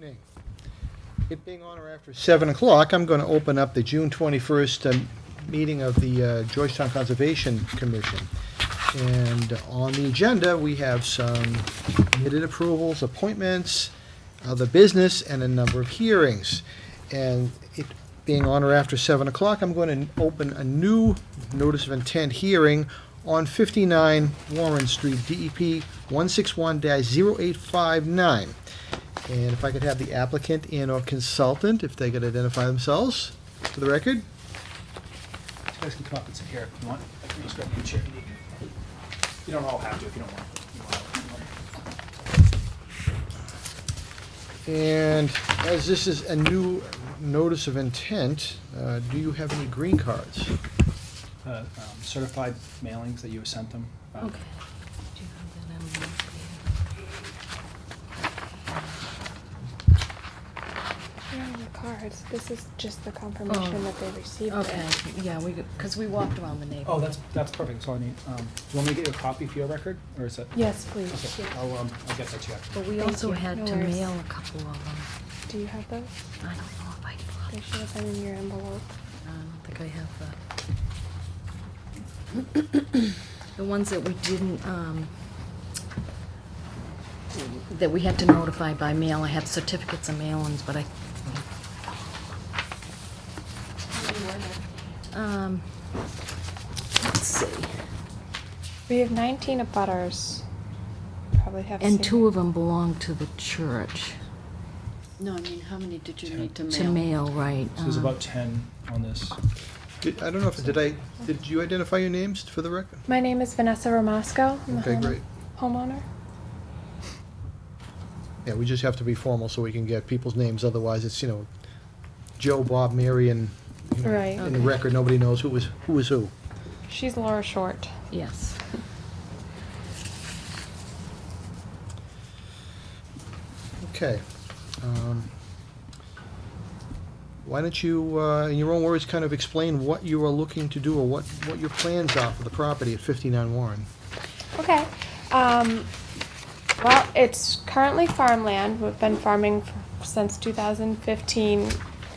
Evening. It being on or after 7 o'clock, I'm going to open up the June 21st meeting of the Georgetown Conservation Commission. And on the agenda, we have some minute approvals, appointments, other business, and a number of hearings. And it being on or after 7 o'clock, I'm going to open a new notice of intent hearing on 59 Warren Street, DEP 161-0859. And if I could have the applicant and or consultant, if they could identify themselves for the record. You guys can come up and sit here if you want. I can just grab you a chair if you need. You don't all have to if you don't want. And as this is a new notice of intent, do you have any green cards? Certified mailings that you have sent them. Okay. Do you have that envelope? Yeah, the cards. This is just the confirmation that they received Okay, it. yeah, because we walked around the neighborhood. Oh, that's perfect. That's all I need. Do you want me to get you a copy for your record, or is that? Yes, please. Okay, Yeah. I'll get that to you after. But we Thank also you. had No to worries. mail a couple of them. Do you have those? I don't know if I They got should have been in your envelope. I don't think I have that. The ones that we didn't, that we had to notify by mail, I have certificates of mailings, but let's see. We have 19 abutters. Probably have And seen two it. of them belong to the church. No, I mean, how many did you 10. need to mail? To mail, right. So there's about 10 on this. I don't know if, did you identify your names for the record? My name is Vanessa Ramasco. I'm the Okay, great. homeowner. Yeah, we just have to be formal so we can get people's names, otherwise it's, Joe, Bob, Mary, and, Right. in the record, nobody knows who is who. She's Laura Short. Yes. Okay. Why don't you, in your own words, kind of explain what you are looking to do or what your plans are for the property at 59 Warren? Okay. Well, it's currently farmland. We've been farming since 2015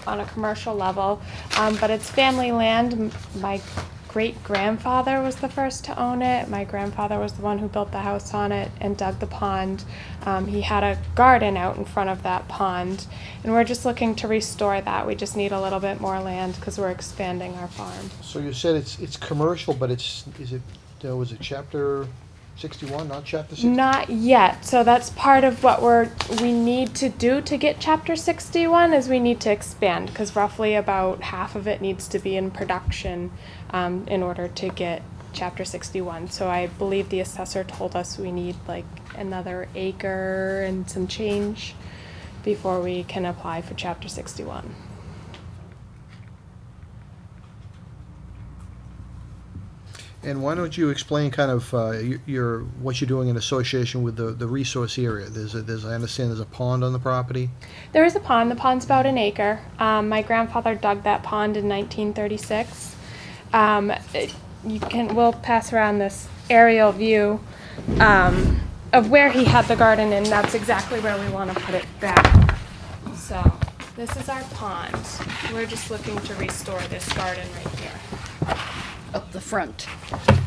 on a commercial level, but it's family land. My great-grandfather was the first to own it. My grandfather was the one who built the house on it and dug the pond. He had a garden out in front of that pond, and we're just looking to restore that. We just need a little bit more land because we're expanding our farm. So you said it's commercial, but was it Chapter 61, not Chapter 60? Not yet. So that's part of what we need to do to get Chapter 61 is we need to expand because roughly about half of it needs to be in production in order to get Chapter 61. So I believe the assessor told us we need like another acre and some change before we can apply for Chapter 61. And why don't you explain kind of what you're doing in association with the resource area? I understand there's a pond on the property? There is a pond. The pond's about an acre. My grandfather dug that pond in 1936. We'll pass around this aerial view of where he had the garden, and that's exactly where we want to put it back. So this is our pond. We're just looking to restore this garden right here. Up the front,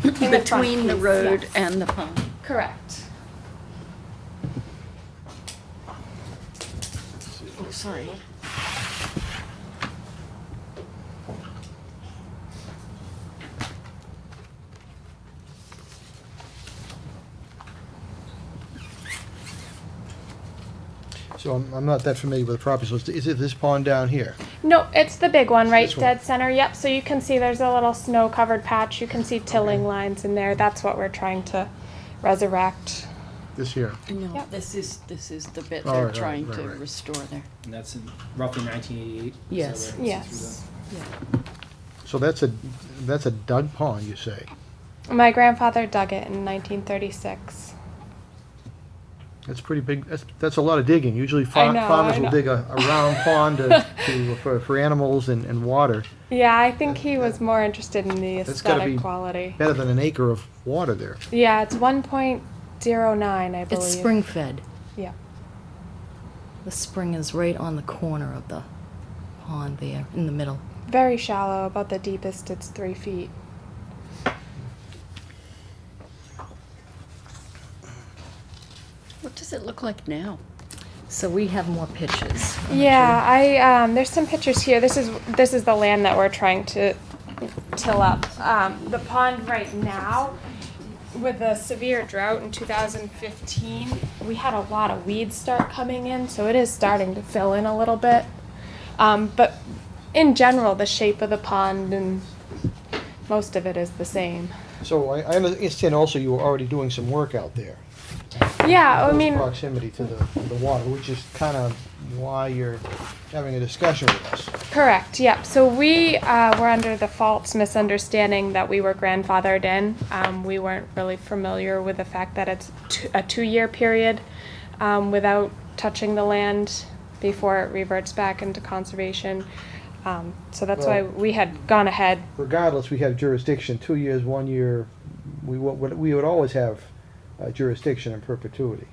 In the front between the piece, road yes. and the pond. Correct. Oh, sorry. So I'm not that familiar with the property, so is it this pond down here? No, it's the big one, right? This one. Dead center. Yep. So you can see there's a little snow-covered patch. You can see tilling lines in there. That's what we're trying to resurrect. This here? No, Yep. this is the bit Oh, they're right, trying right, to right. restore there. And that's in roughly 1988. Yes. Is that right? Yes. Yeah. So that's a dug pond, you say? My grandfather dug it in 1936. That's pretty big. That's a lot of digging. Usually I know, farmers I will know. dig a round pond for animals and water. Yeah, I think he was more interested in the That's gotta aesthetic be quality. better than an acre of water there. Yeah, it's 1.09, I believe. It's spring-fed. Yeah. The spring is right on the corner of the pond there, in the middle. Very shallow, about the deepest it's 3 feet. What does it look like now? So we have more pictures. Yeah, there's some pictures here. This is the land that we're trying to till up. The pond right now, with the severe drought in 2015, we had a lot of weeds start coming in, so it is starting to fill in a little bit. But in general, the shape of the pond and most of it is the same. So I understand also you were already doing some work out there. Yeah, I Close mean, proximity to the water, which is kind of why you're having a discussion with us. correct, yeah. So we were under the false misunderstanding that we were grandfathered in. We weren't really familiar with the fact that it's a 2-year period without touching the land before it reverts back into conservation. So that's why Well- we had gone ahead. Regardless, we have jurisdiction, 2 years, 1 year, we would always have jurisdiction in perpetuity.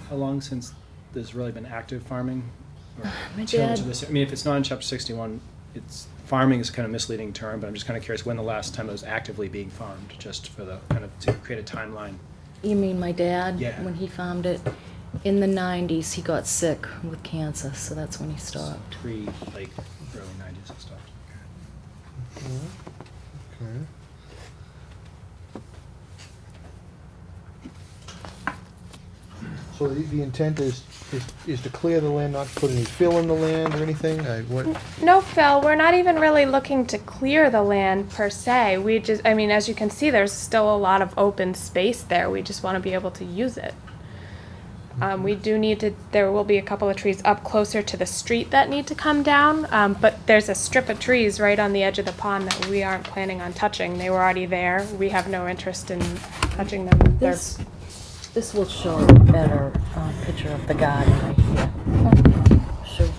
How long since there's really been active farming? Or My till dad- to this- I mean, if it's not in chapter 61, it's, farming is kind of a misleading term, but I'm just kind of curious when the last time it was actively being farmed, just for the, kind of, to create a timeline. You mean my dad? Yeah. When he farmed it? In the 90s, he got sick with cancer, so that's when he stopped. Pre, like, early 90s and stuff. Okay. So the intent is to clear the land, not to put any fill in the land or anything? No, Phil, we're not even really looking to clear the land per se. We just, I mean, as you can see, there's still a lot of open space there. We just want to be able to use it. We do need to, there will be a couple of trees up closer to the street that need to come down, but there's a strip of trees right on the edge of the pond that we aren't planning on touching. They were already there. We have no interest in touching them. They're- This will show a better picture of the garden right here. Should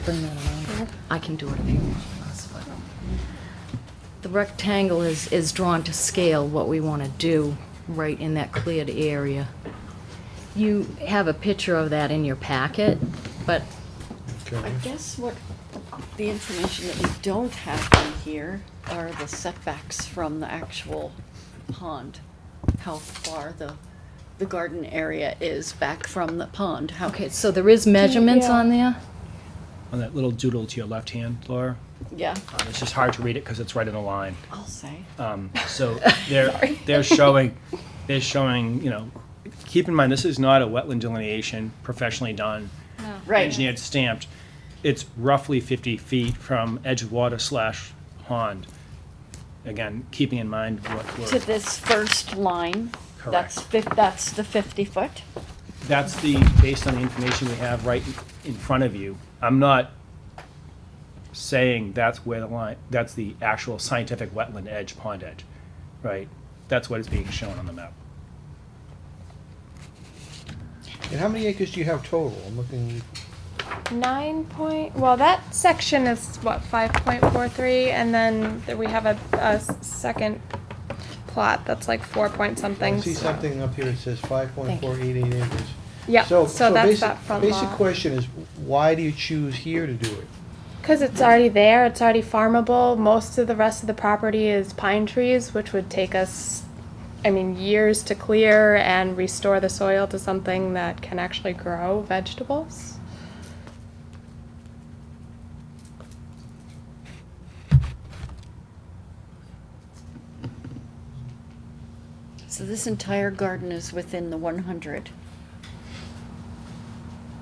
bring that around. I can do it if you want us, but the rectangle is drawn to scale what we want to do right in that cleared area. You have a picture of that in your packet, but I Okay. guess what the information that we don't have in here are the setbacks from the actual pond. How far the garden area is back from the pond. How, okay, so there is measurements Yeah. on there? On that little doodle to your left hand, Laura, yeah, it's just hard to read it because it's right in a line. I'll say. So they're showing, you know, keep in mind, this is not a wetland delineation professionally done, Right. engineered, stamped. It's roughly 50 feet from edge of water / pond. Again, keeping in mind what To we're, this first line, Correct. that's the 50 foot. that's based on the information we have right in front of you. I'm not saying that's where the line, that's the actual scientific wetland edge, pond edge, right? That's what is being shown on the map. And how many acres do you have total? I'm looking, 9 point, well, that section is what, 5.43, and then we have a second plot that's like 4 point I something. see something up here that says 5.488 acres. Yeah, so that's basic- that front Basic lot. question is, why do you choose here to do it? Because it's already there, it's already farmable. Most of the rest of the property is pine trees, which would take us, I mean, years to clear and restore the soil to something that can actually grow vegetables. So this entire garden is within the 100.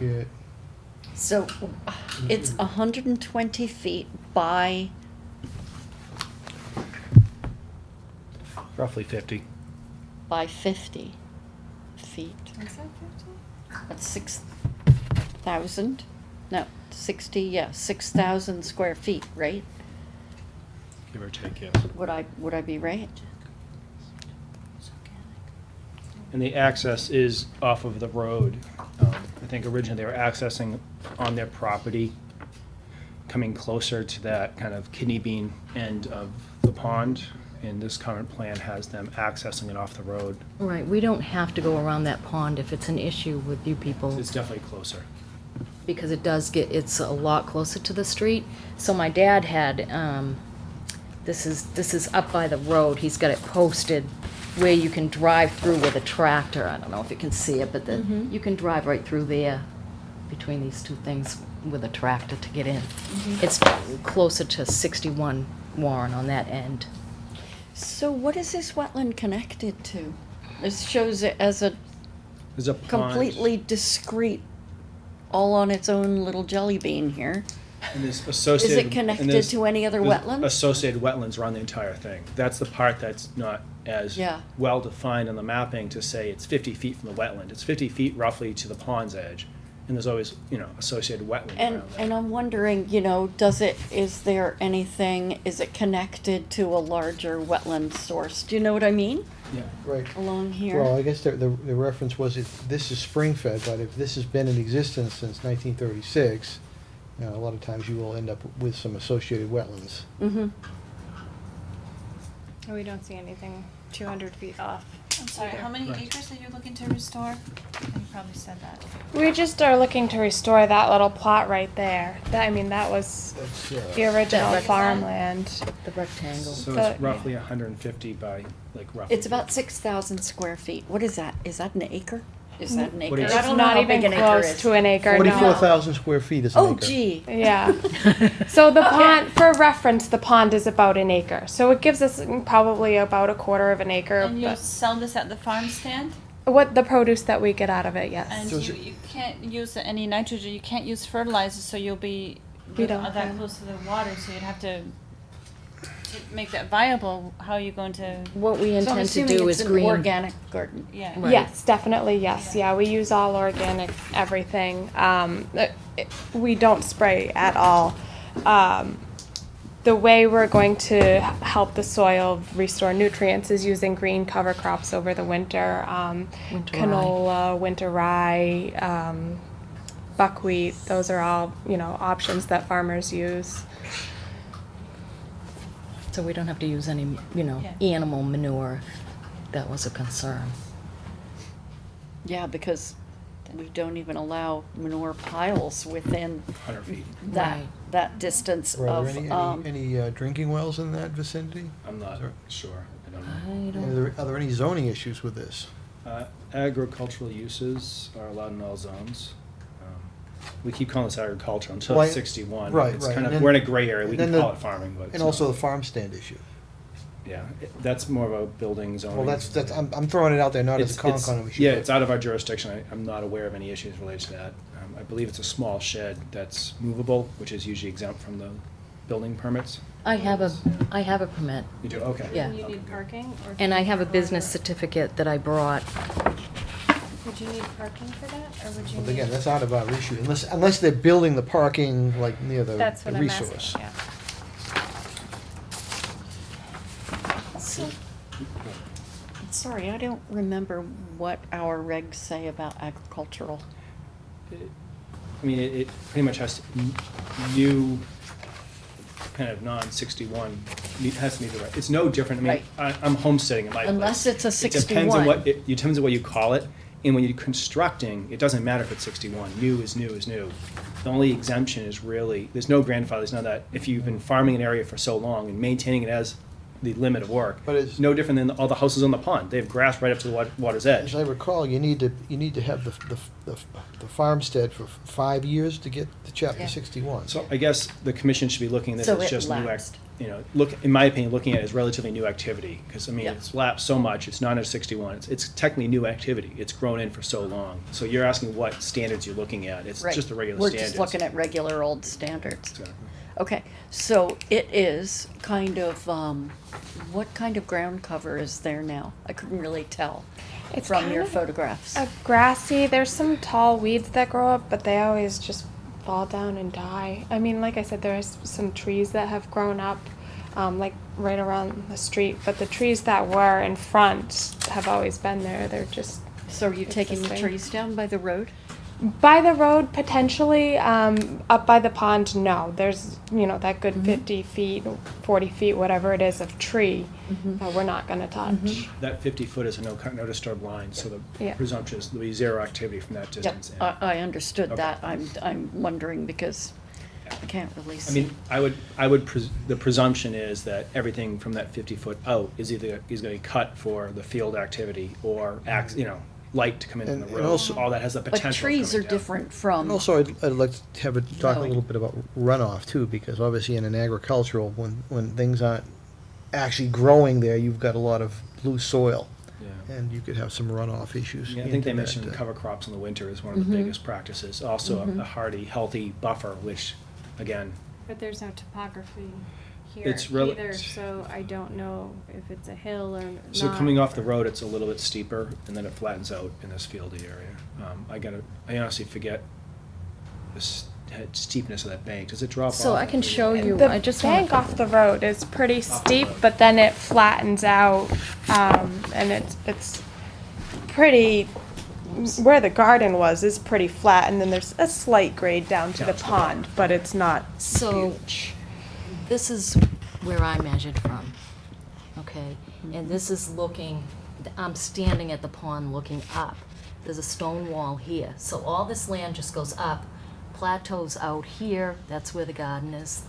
Yeah. So it's 120 feet by, Roughly 50. by 50 feet. That's 6,000, no, 60, yeah, 6,000 square feet, right? Give or take, yes. Would I be right? And the access is off of the road. I think originally they were accessing on their property, coming closer to that kind of kidney bean end of the pond, and this current plan has them accessing it off the road. Right, we don't have to go around that pond if it's an issue with you people, It's definitely closer. because it's a lot closer to the street. So my dad had, this is up by the road, he's got it posted where you can drive through with a tractor. I don't know if you can see it, but you can drive right through there between these two things with a tractor to get in. It's closer to 61 Warren on that end. So what is this wetland connected to? This shows it as a There's a pond. completely discrete, all on its own little jelly bean here. And there's Is associated. it connected and there's- to any other there's wetland? Associated wetlands around the entire thing. That's the part that's not as Yeah. well defined on the mapping to say it's 50 feet from the wetland. It's 50 feet roughly to the pond's edge, and there's always, associated wetland And, around that. and I'm wondering, is there anything, is it connected to a larger wetland source? Do you know what I mean? Yeah. Right. Along here? Well, I guess the reference was this is spring fed, but if this has been in existence since 1936, a lot of times you will end up with some associated wetlands. Mm-hmm. We don't see anything 200 feet off. I'm sorry, how many Right. acres are you looking to restore? You probably said that. We just are looking to restore that little plot right there. That was That's, the original That farmland. The rectangle. So So- it's roughly 150 by, roughly. It's about 6,000 square feet. What is that? Is that an acre? Is that an acre? What is- I It's don't know not how even big an acre close is. to an acre, no. 44,000 square feet is an Oh, acre. gee. Yeah. So the pond, for reference, the pond is about an acre. So it gives us probably about a quarter of an acre. And you But sell this at the farm stand? what the produce that we get out of it, yes. And So is you can't use any nitrogen, you can't use fertilizer, so you'll be We don't that have- close to the water, so you'd have to make that viable. How are you going to? What we So I'm intend to assuming do it's is an green. organic garden. Yeah. Right. Yes, definitely, yes. Yeah, we use all organic everything. We don't spray at all. The way we're going to help the soil restore nutrients is using green cover crops over the winter. Winter Canola, winter rye, buckwheat, those are all, options that farmers use. So we don't have to use any, Yeah. animal manure, if that was a concern. Yeah, because we don't even allow manure piles within 100 feet. that, Right. that distance Are of, there any drinking wells in that vicinity? I'm not Sure. sure. I don't know. I Are don't, there any zoning issues with this? Agricultural uses are allowed in all zones. We keep calling this agriculture until Well, it's 61. right, It's right. kind And of, then- we're in a gray area. We and can then call the- it farming, but. And it's also not. the farm stand issue. Yeah, that's more of a building zoning. Well, that's, I'm throwing it out there, not as a It's- Concom issue. Yeah, but- it's out of our jurisdiction. I'm not aware of any issues related to that. I believe it's a small shed that's movable, which is usually exempt from the building permits. I have a permit, You do, okay. Yeah. You need parking? Or and I have a business certificate that I brought. Would you need parking for that, or would you But need? again, that's out of our issue, unless they're building the parking like near the That's what I'm resource. asking, yeah. so, sorry, I don't remember what our regs say about agricultural. I mean, it pretty much has to, new, kind of non-61, has to meet the right, it's no different, I mean, Right. I'm homesteading in my place. Unless it's a It depends on 61. it depends on what you call it, and when you're constructing, it doesn't matter if it's 61, new is new is new. The only exemption is really, there's no grandfather, there's none of that, if you've been farming an area for so long and maintaining it as the limit of work, But it's- no different than all the houses on the pond, they have grass right up to the water's edge. As I recall, you need to have the farmstead for 5 years to get to chapter Yeah. 61. So I guess the commission should be looking at this So as it just new, lapsed. in my opinion, looking at it as relatively new activity. Because, I mean, Yeah. it's lapsed so much, it's not at 61, it's technically new activity. It's grown in for so long. So you're asking what standards you're looking at. It's Right. just the regular We're standards. just looking at regular old standards. Exactly. Okay, so it is kind of, what kind of ground cover is there now? I couldn't really tell It's from kind your of photographs. grassy. There's some tall weeds that grow up, but they always just fall down and die. I mean, like I said, there's some trees that have grown up, like right around the street, but the trees that were in front have always been there. They're just So are you taking the existing. trees down by the road? By the road, potentially. Up by the pond, no. There's, that good 50 feet, 40 feet, whatever it is, of tree that we're not going to touch. That 50 foot is a no disturb line, so the Yeah. presumption is there'll be zero activity from that Yep, distance in. I understood Okay. that. I'm wondering because I can't really I see. mean, the presumption is that everything from that 50 foot out is either, is gonna be cut for the field activity or light to come in from the And road. also- All that has the potential But of trees are coming down. different from. And also, I'd like to have it talk a Mowing. little bit about runoff too, because obviously in an agricultural, when things aren't actually growing there, you've got a lot of loose soil, Yeah. and you could have some runoff issues. Yeah, I think they into mentioned that, cover crops in the winter is one of the biggest practices. Also, a hardy, healthy buffer, which, again, But there's no topography here It's either, so I don't know if it's a hill or not. so coming off the road, it's a little bit steeper, and then it flattens out in this fieldy area. I honestly forget the steepness of that bank. Does it drop off? So I can show you, The I just bank want off the road is pretty Off the steep, road. but then it flattens out, and it's pretty. Where the garden was is pretty flat, and then there's a slight grade down to the pond, but it's not So- huge. This is where I measured from, okay? And this is looking, I'm standing at the pond looking up. There's a stone wall here. So all this land just goes up, plateaus out here, that's where the garden is,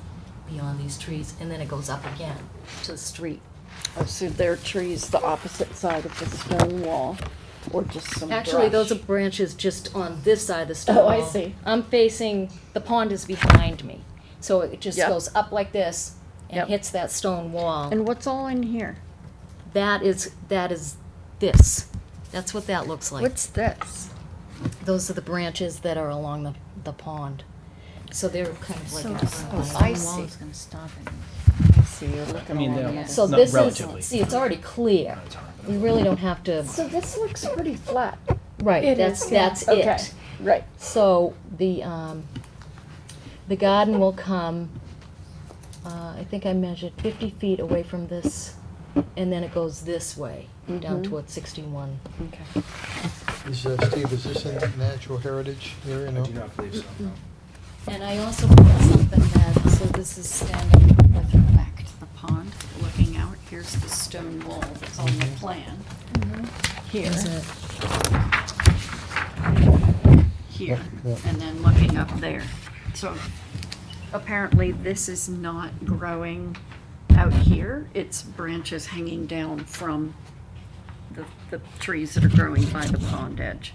beyond these trees, and then it goes up again to the street. Oh, so there are trees the opposite side of the stone wall, or just some Actually, those are brush? branches just on this side of the stone Oh, I wall. see. I'm facing, the pond is behind me. So it just Yep. goes up like this and Yep. hits that stone wall. And what's all in here? That is this. That's what that looks like. What's this? Those are the branches that are along the pond. So they're kind of like. So a- this Oh, stone I wall see. is gonna stop it. I see, you're looking I mean, along they're- the So Not this relatively. is, see, it's already clear. Not a ton, but- We really don't have to, So this looks pretty flat. right, It that's, is, yeah. that's Okay, it. right. So the garden will come, I think I measured 50 feet away from this, and then it goes this way, down towards 61. Okay. Steve, is this in natural heritage area, I no? do not believe so, no. And I also put something that, so this is standing With back to the pond, looking out, here's the stone wall that's on the plan. Here, is it, here, Yeah. and then looking up there. So apparently this is not growing out here, it's branches hanging down from the trees that are growing by the pond edge.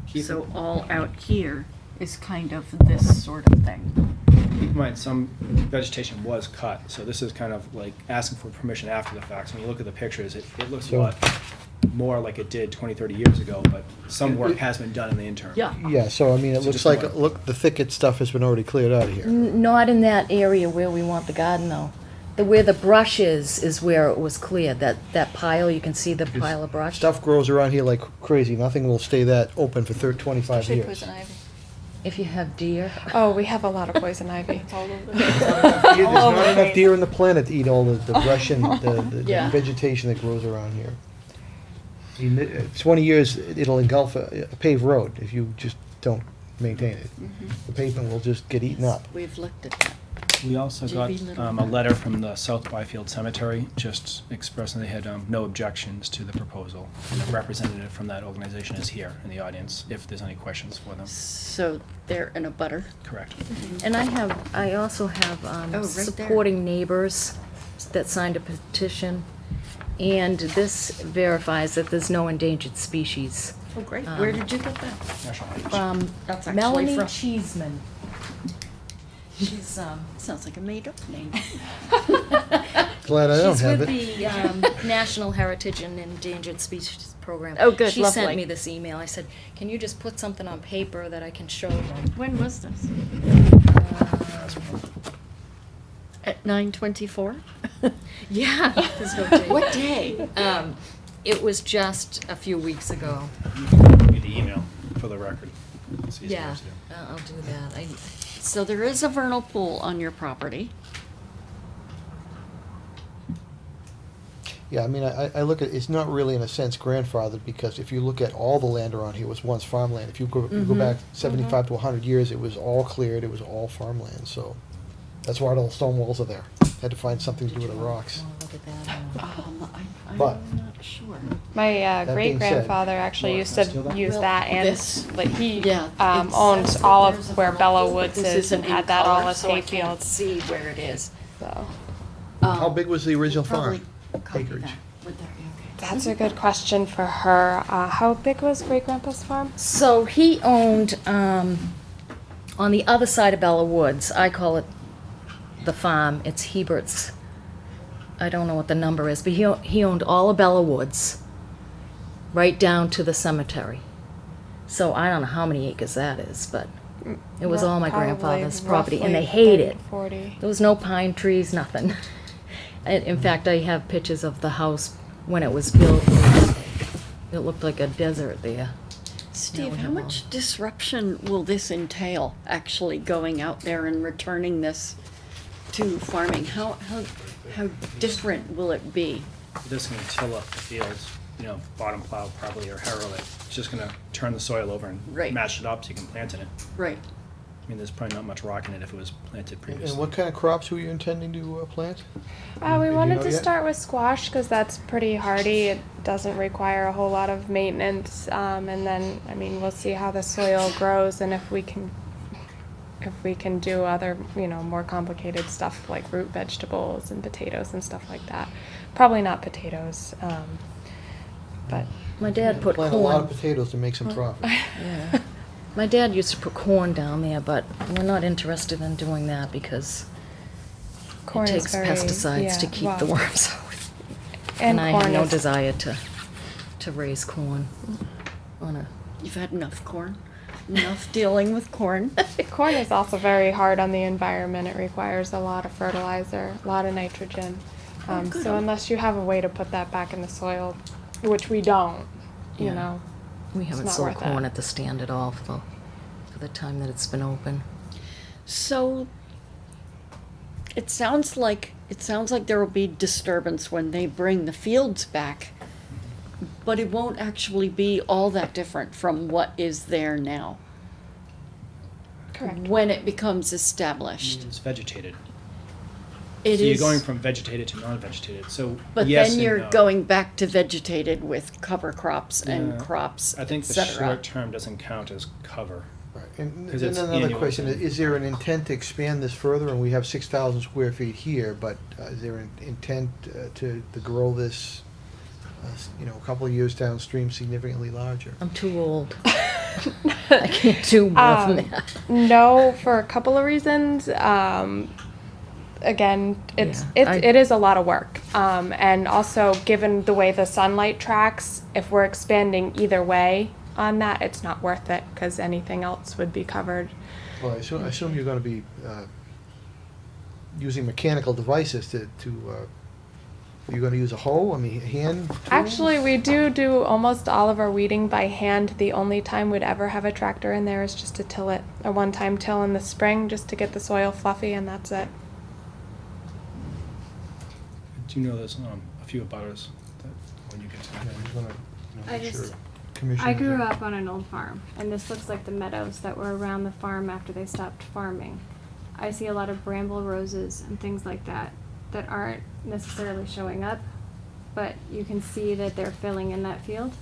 Keep So all out here is kind of this sort of thing. Keep in mind, some vegetation was cut, so this is kind of like asking for permission after the fact. So when you look at the pictures, it looks a So- lot more like it did 20, 30 years ago, but some work has been done in the interim. Yeah, Yeah, so I mean, it So looks just like, one. look, the thicket stuff has been already cleared out of here. not in that area where we want the garden, though. Where the brush is where it was cleared, that pile, you can see the pile of brush. Stuff grows around here like crazy, nothing will stay that open for 25 Especially years. poison ivy. If you have deer. Oh, we have a lot of poison ivy. It's all over. There's not enough deer in the planet to eat all the brush and the Yeah. vegetation that grows around here. In 20 years, it'll engulf a paved road if you just don't maintain it. The pavement will just get eaten up. we've looked at that. We also got GB little- a letter from the South Byfield Cemetery, just expressing they had no objections to the proposal. And the representative from that organization is here in the audience, if there's any questions for them. So they're in a butter. Correct. And I also have right there. supporting neighbors that signed a petition. And this verifies that there's no endangered species. Oh, great. Where did you get that? National Heritage. That's actually Melanie from- Cheeseman. She's, Sounds like a made-up name. Glad I don't she's have with it. the National Heritage and Endangered Species Program. Oh, good, She lovely. sent me this email. I said, can you just put something on paper that I can show them? When was this? At 9:24? Yeah. there's no date. What day? It was just a few weeks ago. Need the email for the record. It's easier Yeah, to do. I'll do that. So there is a vernal pool on your property. Yeah, I mean, I look at, it's not really in a sense grandfathered, because if you look at all the land around here, it was once farmland. If you go back 75 to 100 years, it was all cleared, it was all farmland, so that's why all the stone walls are there. Had to find something to do with the rocks. Wanna look at that? But- I'm not sure. My That great being said- grandfather actually used to use Well, that, and this- like he Yeah. it owned says that all there's a of where flag, Bella but Woods this is isn't and in had that all color, as so I hay can't fields. see where it is. So How big was the original farm? Copy Acreage? that. Would that be okay? that's a good question for her. How big was great grandpa's farm? So he owned, on the other side of Bella Woods, I call it the farm, it's Hebert's. I don't know what the number is, but he owned all of Bella Woods, right down to the cemetery. So I don't know how many acres that is, but it was all my Probably grandfather's property, and they roughly hate 30, it. 40. There was no pine trees, nothing. In fact, I have pictures of the house when it was built. It looked like a desert there. Steve, we how have much disruption will this entail, actually going out there and returning this to farming? How different will it be? You're just gonna till up the fields, bottom plow probably or harrow it. It's just gonna turn the soil over and Right. mash it up so you can plant in it. Right. I mean, there's probably not much rock in it if it was planted previously. And what kind of crops were you intending to plant? We Did you wanted know to yet? start with squash because that's pretty hardy. It doesn't require a whole lot of maintenance. And then, I mean, we'll see how the soil grows and if we can do other, more complicated stuff like root vegetables and potatoes and stuff like that. Probably not potatoes, but My dad put Plant a lot of corn. potatoes to make some profit. Yeah. My dad used to put corn down there, but we're not interested in doing that because corn it is takes very, pesticides to keep the well, worms out. And I corn have no is- desire to raise corn on a. You've had enough corn? Enough dealing with corn? Corn is also very hard on the environment. It requires a lot of fertilizer, a lot of nitrogen. good. So unless you have a way to put that back in the soil, which we don't, you Yeah. know. We haven't not sold worth corn it. at the stand at all for the time that it's been open. So it sounds like there will be disturbance when they bring the fields back, but it won't actually be all that different from what is there now Correct. when it becomes I established. mean, it's vegetated. It So you're is- going from vegetated to non-vegetated, so But yes then and you're no. going back to vegetated with cover crops and Yeah. crops, I think the et cetera. short term doesn't count as cover. Right. And 'Cause then it's another annual. question, is there an intent to expand this further? And we have 6,000 square feet here, but is there an intent to grow this, a couple of years downstream significantly larger? I'm too old. I can't do more than that. No, for a couple of reasons. Again, Yeah, it is a lot of work. And also, given the way the sunlight tracks, if we're expanding either way on that, it's not worth it because anything else would be covered. Well, I assume you're gonna be using mechanical devices you're gonna use a hoe, hand tools? Actually, we do almost all of our weeding by hand. The only time we'd ever have a tractor in there is just to till it. A one-time till in the spring just to get the soil fluffy, and that's it. Do you know there's a few abutters that when you get to Yeah, that I just point? wanna, I make just- sure commissioners I grew are- up on an old farm, and this looks like the meadows that were around the farm after they stopped farming. I see a lot of bramble roses and things like that that aren't necessarily showing up, but you can see that they're filling in that field.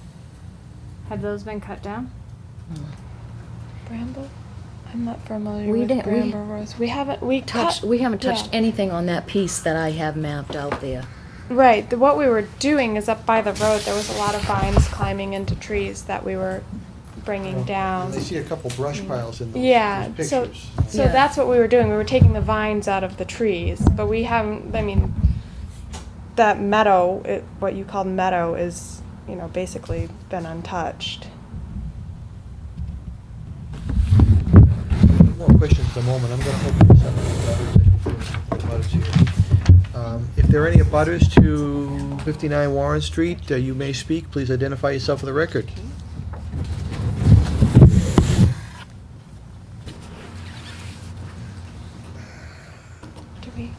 Have those been cut down? Bramble? I'm not familiar We with didn't- we- bramble rose. We haven't We haven't touched yeah. anything on that piece that I have mapped out there. Right. What we were doing is up by the road. There was a lot of vines climbing into trees that we were bringing down. I see a couple brush piles in those Yeah. those So pictures. Yeah. that's what we were doing. We were taking the vines out of the trees, but we haven't. I mean, that meadow, what you called meadow, is basically been untouched. More questions at the moment. I'm gonna open this up to abutters here. If there are any abutters to 59 Warren Street, you may speak. Please identify yourself for the record. Do we?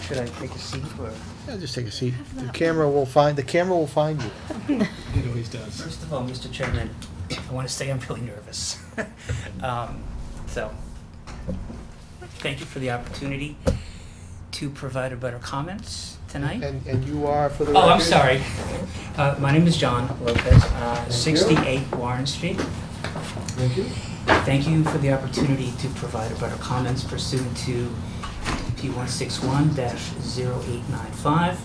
Should I take a seat or? Yeah, just take a seat. The camera will find you. It always does. First of all, Mr. Chairman, I want to say I'm really nervous. So, thank you for the opportunity to provide a better comments tonight. And you are, for the Oh, I'm record? sorry. My name is John Lopez, you. 68 Warren Street. Thank you. Thank you for the opportunity to provide a better comments pursuant to P161-0895,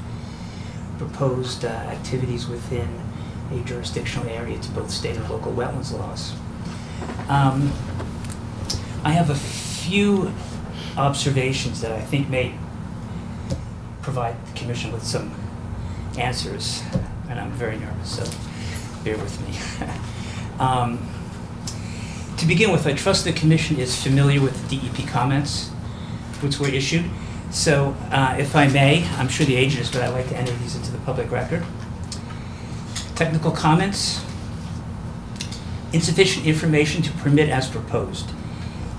proposed activities within a jurisdictional area to both state and local wetlands laws. I have a few observations that I think may provide the Commission with some answers, and I'm very nervous, so bear with me. To begin with, I trust the Commission is familiar with the DEP comments which were issued. So if I may, I'm sure the agent is, but I'd like to enter these into the public record. Technical comments. Insufficient information to permit as proposed.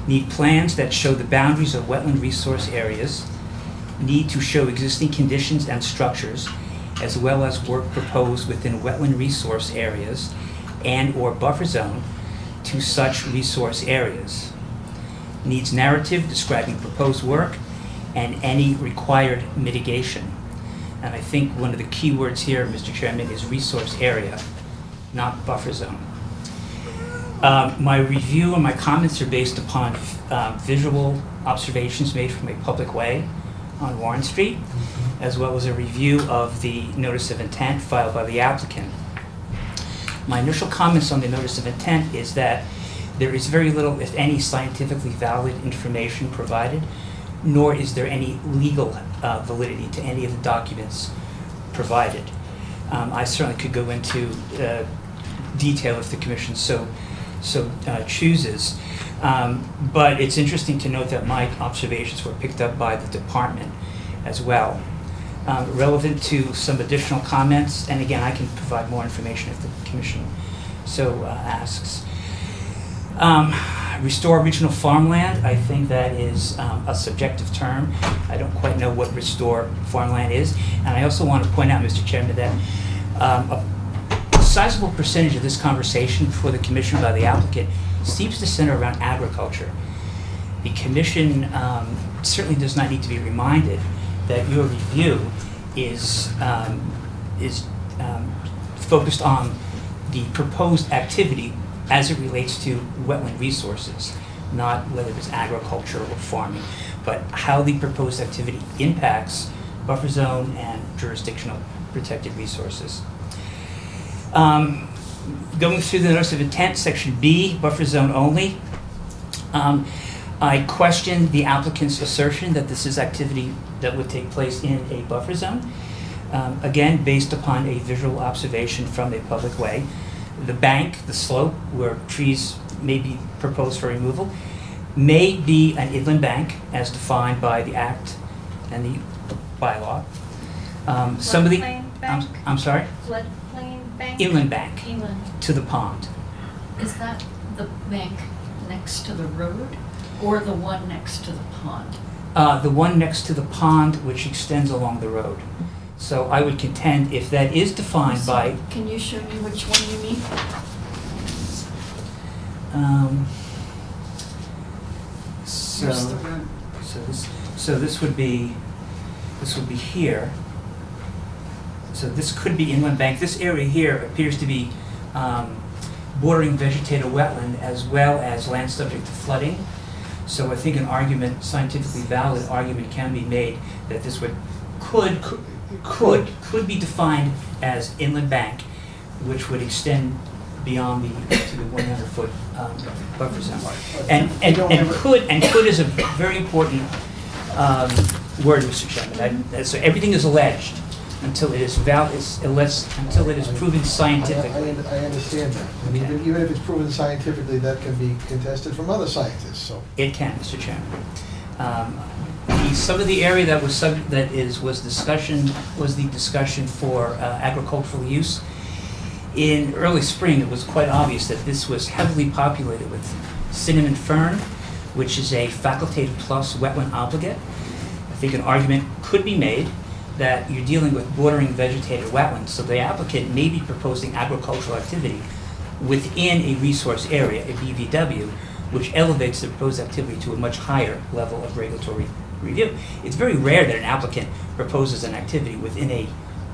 Need plans that show the boundaries of wetland resource areas. Need to show existing conditions and structures, as well as work proposed within wetland resource areas and/or buffer zone to such resource areas. Needs narrative describing proposed work and any required mitigation. And I think one of the key words here, Mr. Chairman, is resource area, not buffer zone. My review and my comments are based upon visual observations made from a public way on Warren Street, as well as a review of the notice of intent filed by the applicant. My initial comments on the notice of intent is that there is very little, if any, scientifically valid information provided, nor is there any legal validity to any of the documents provided. I certainly could go into detail if the Commission so chooses, but it's interesting to note that my observations were picked up by the department as well. Relevant to some additional comments, and again, I can provide more information if the Commission so asks. Restore regional farmland, I think that is a subjective term. I don't quite know what restore farmland is. And I also want to point out, Mr. Chairman, that a sizable percentage of this conversation before the Commission by the applicant seems to center around agriculture. The Commission certainly does not need to be reminded that your review is focused on the proposed activity as it relates to wetland resources, not whether it's agriculture or farming, but how the proposed activity impacts buffer zone and jurisdictional protected resources. Going through the notice of intent, section B, buffer zone only. I question the applicant's assertion that this is activity that would take place in a buffer zone. Again, based upon a visual observation from a public way. The bank, the slope, where trees may be proposed for removal, may be an inland bank as defined by the Act and the bylaw. Some of the, Floodplain bank? I'm sorry? Floodplain bank? Inland bank Inland. to the pond. Is that the bank next to the road or the one next to the pond? The one next to the pond, which extends along the road. So I would contend if that is defined by... Can you show me which one you mean? Here's the road. So this would be here. So this could be inland bank. This area here appears to be bordering vegetative wetland as well as land subject to flooding. So I think an argument, scientifically valid argument, can be made that this could be defined as inland bank, which would extend beyond to the 100-foot buffer zone. And could is a very important word, Mr. Chairman. So everything is alleged until it is until it is proven scientifically. I understand that. I mean, even if it's proven scientifically, that can be contested from other scientists, so. It can, Mr. Chairman. Some of the area that was the discussion for agricultural use. In early spring, it was quite obvious that this was heavily populated with cinnamon fern, which is a facultative plus wetland obligate. I think an argument could be made that you're dealing with bordering vegetated wetlands, so the applicant may be proposing agricultural activity within a resource area, a BVW, which elevates the proposed activity to a much higher level of regulatory review. It's very rare that an applicant proposes an activity within a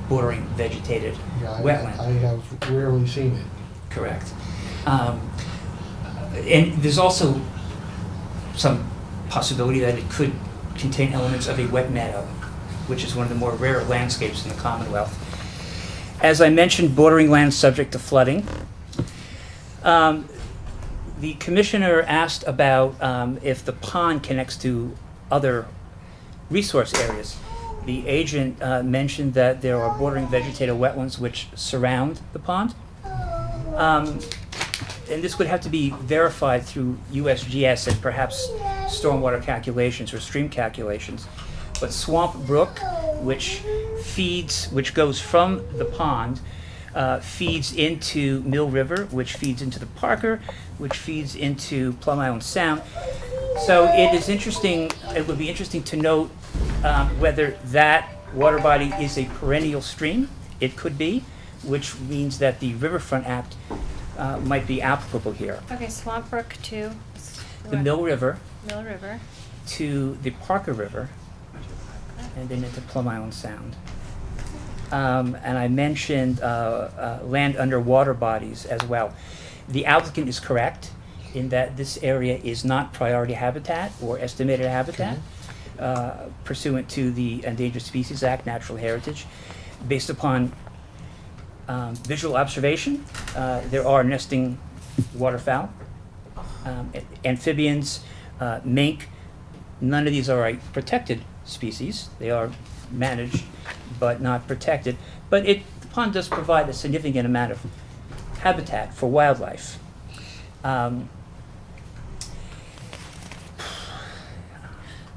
bordering vegetated wetland. I have rarely seen it. Correct. And there's also some possibility that it could contain elements of a wet meadow, which is one of the more rare landscapes in the Commonwealth. As I mentioned, bordering land subject to flooding. The commissioner asked about if the pond connects to other resource areas. The agent mentioned that there are bordering vegetated wetlands which surround the pond. And this would have to be verified through USGS and perhaps stormwater calculations or stream calculations. But Swamp Brook, which goes from the pond, feeds into Mill River, which feeds into the Parker, which feeds into Plum Island Sound. So it would be interesting to note whether that water body is a perennial stream. It could be, which means that the Riverfront Act might be applicable here. Okay, Swamp Brook to The Mill River Mill River. to the Parker River, and then into Plum Island Sound. And I mentioned land under water bodies as well. The applicant is correct in that this area is not priority habitat or estimated habitat pursuant to the Endangered Species Act, Natural Heritage. Based upon visual observation, there are nesting waterfowl, amphibians, mink. None of these are a protected species. They are managed but not protected. But the pond does provide a significant amount of habitat for wildlife.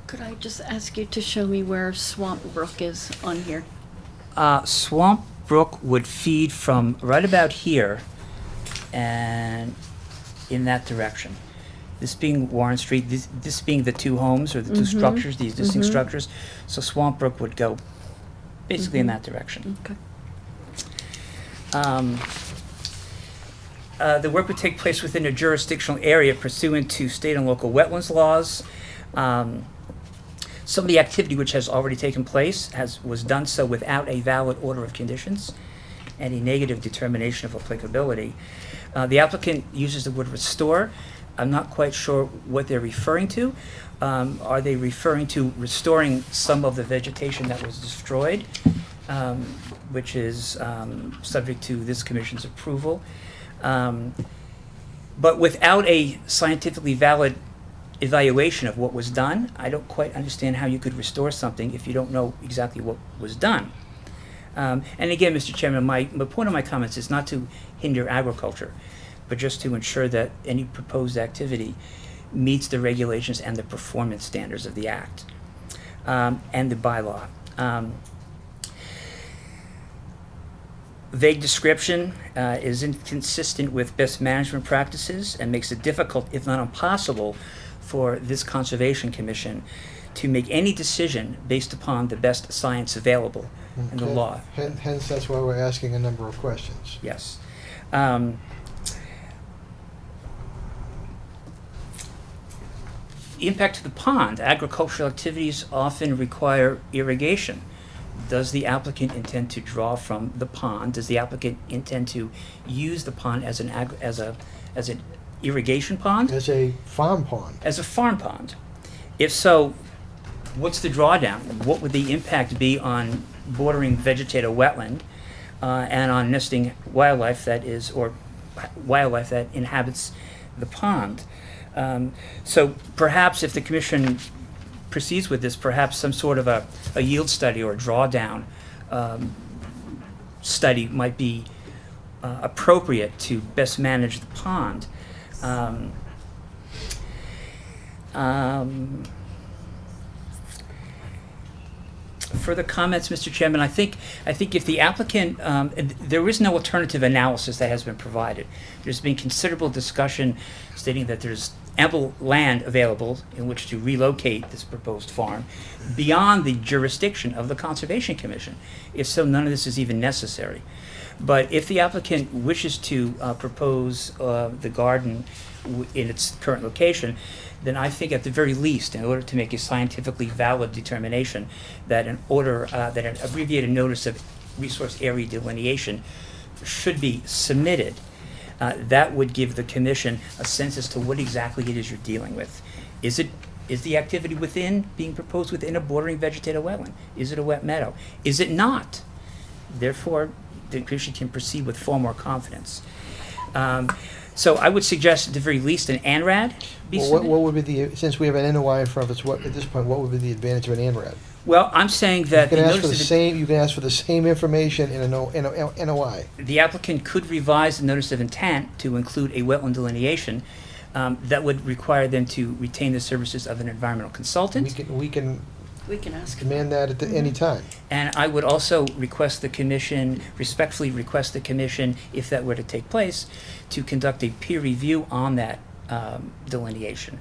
Could I just ask you to show me where Swamp Brook is on here? Swamp Brook would feed from right about here and in that direction. This being Warren Street, this being the two homes or the two structures, the existing structures. So Swamp Brook would go basically in that direction. Okay. The work would take place within a jurisdictional area pursuant to state and local wetlands laws. Some of the activity which has already taken place was done so without a valid order of conditions and a negative determination of applicability. The applicant uses the word restore. I'm not quite sure what they're referring to. Are they referring to restoring some of the vegetation that was destroyed, which is subject to this commission's approval? But without a scientifically valid evaluation of what was done, I don't quite understand how you could restore something if you don't know exactly what was done. And again, Mr. Chairman, the point of my comments is not to hinder agriculture, but just to ensure that any proposed activity meets the regulations and the performance standards of the Act and the bylaw. Vague description is inconsistent with best management practices and makes it difficult, if not impossible, for this Conservation Commission to make any decision based upon the best science available in the law. Hence, that's why we're asking a number of questions. Yes. Impact to the pond. Agricultural activities often require irrigation. Does the applicant intend to draw from the pond? Does the applicant intend to use the pond as an irrigation pond? As a farm pond. As a farm pond. If so, what's the drawdown? What would the impact be on bordering vegetated wetland and on nesting wildlife wildlife that inhabits the pond? So perhaps if the commission proceeds with this, perhaps some sort of a yield study or a drawdown study might be appropriate to best manage the pond. Further comments, Mr. Chairman? I think if the applicant, there is no alternative analysis that has been provided. There's been considerable discussion stating that there's ample land available in which to relocate this proposed farm beyond the jurisdiction of the Conservation Commission. If so, none of this is even necessary. But if the applicant wishes to propose the garden in its current location, then I think at the very least, in order to make a scientifically valid determination that an abbreviated notice of resource area delineation should be submitted, that would give the commission a sense as to what exactly it is you're dealing with. Is the activity being proposed within a bordering vegetative wetland? Is it a wet meadow? Is it not? Therefore, the commission can proceed with far more confidence. So I would suggest at the very least an ANRAD be Well, submitted. what would be the, since we have an NOI in front of us, at this point, what would be the advantage of an ANRAD? Well, I'm saying that You the can ask for the notice of same, you can ask for the same information in a NOI. the applicant could revise the notice of intent to include a wetland delineation that would require them to retain the services of an environmental consultant. We can We can ask. demand that at any time. And I would also respectfully request the commission, if that were to take place, to conduct a peer review on that delineation.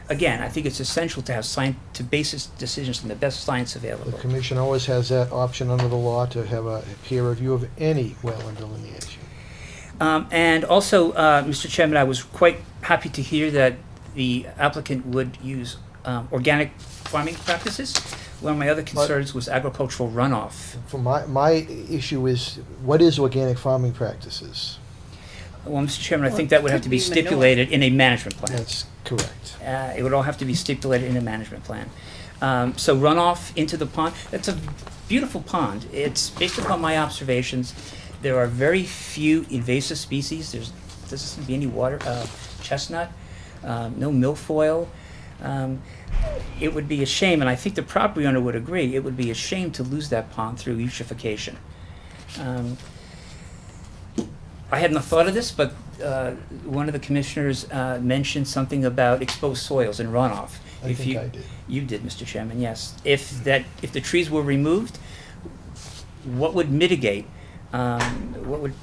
Again, I think it's essential to have to base its decisions on the best science The available. commission always has that option under the law to have a peer review of any wetland delineation. And also, Mr. Chairman, I was quite happy to hear that the applicant would use organic farming practices. One of my other concerns was agricultural runoff. For my issue is, what is organic farming practices? Well, Mr. Chairman, I Well, think it that would have could to be be manure. stipulated in a management plan. That's correct. It would all have to be stipulated in a management plan. So runoff into the pond, that's a beautiful pond. It's based upon my observations. There are very few invasive species. There doesn't seem to be any water, chestnut, no milfoil. It would be a shame, and I think the property owner would agree, it would be a shame to lose that pond through eutrophication. I hadn't thought of this, but one of the commissioners mentioned something about exposed soils and runoff. I think I did. You did, Mr. Chairman, yes. If the trees were removed, what would mitigate, what would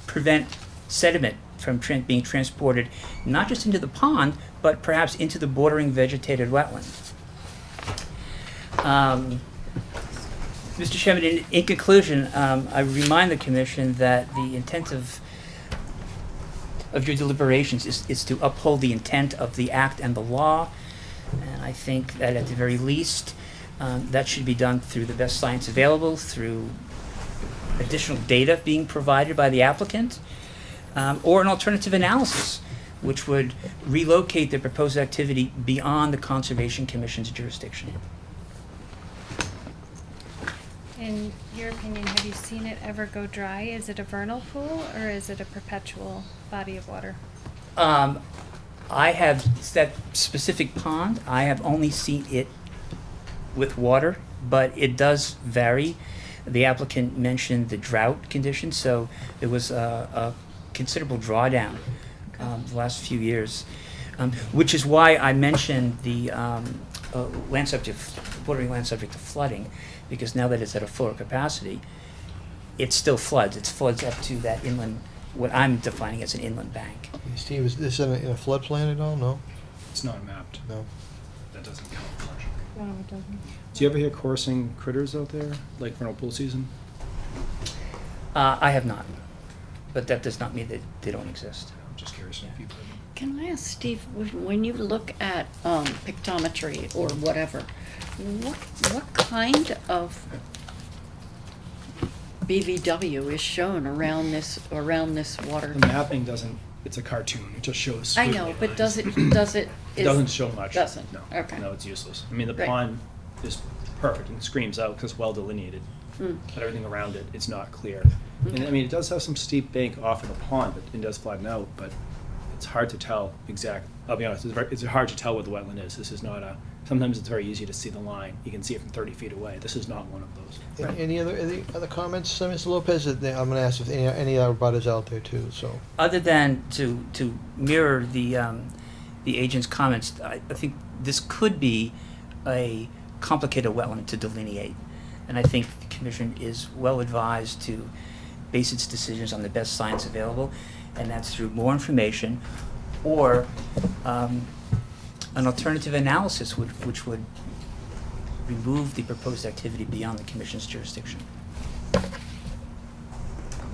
prevent sediment from being transported, not just into the pond, but perhaps into the bordering vegetated wetland? Mr. Chairman, in conclusion, I remind the Commission that the intent of your deliberations is to uphold the intent of the act and the law, and I think that at the very least, that should be done through the best science available, through additional data being provided by the applicant, or an alternative analysis, which would relocate the proposed activity beyond the Conservation Commission's jurisdiction. In your opinion, have you seen it ever go dry? Is it a vernal pool or is it a perpetual body of water? I have, that specific pond, I have only seen it with water, but it does vary. The applicant mentioned the drought conditions, so there was a considerable drawdown the last few years, which is why I mentioned the bordering land subject to flooding, because now that it's at a fuller capacity, it still floods. It floods up to that inland, what I'm defining as an inland bank. Steve, is this in a floodplain at all? No? It's not mapped. No. That doesn't count. No, it doesn't. Do you ever hear coursing critters out there, like vernal pool season? I have not, but that does not mean that they don't exist. I'm just curious if you've heard them. Can I ask Steve, when you look at pictometry or whatever, what kind of BVW is shown around this water? The mapping doesn't, it's a cartoon, it just shows. I know, but does it? It doesn't show much. Doesn't? No. Okay. No, it's useless. I mean, the Right. pond is perfect and screams out because it's well delineated. Mm. But everything around it, it's not clear. And I mean, it does have some steep bank off of the pond, but it does flatten out, but it's hard to tell I'll be honest, it's hard to tell what the wetland is. This is not sometimes it's very easy to see the line. You can see it from 30 feet away. This is not one of those. Any other comments, Mr. Lopez? I'm going to ask if any other butters out there too, so. Other than to mirror the agent's comments, I think this could be a complicated wetland to delineate. And I think the commission is well advised to base its decisions on the best science available, and that's through more information, or an alternative analysis which would remove the proposed activity beyond the Commission's jurisdiction.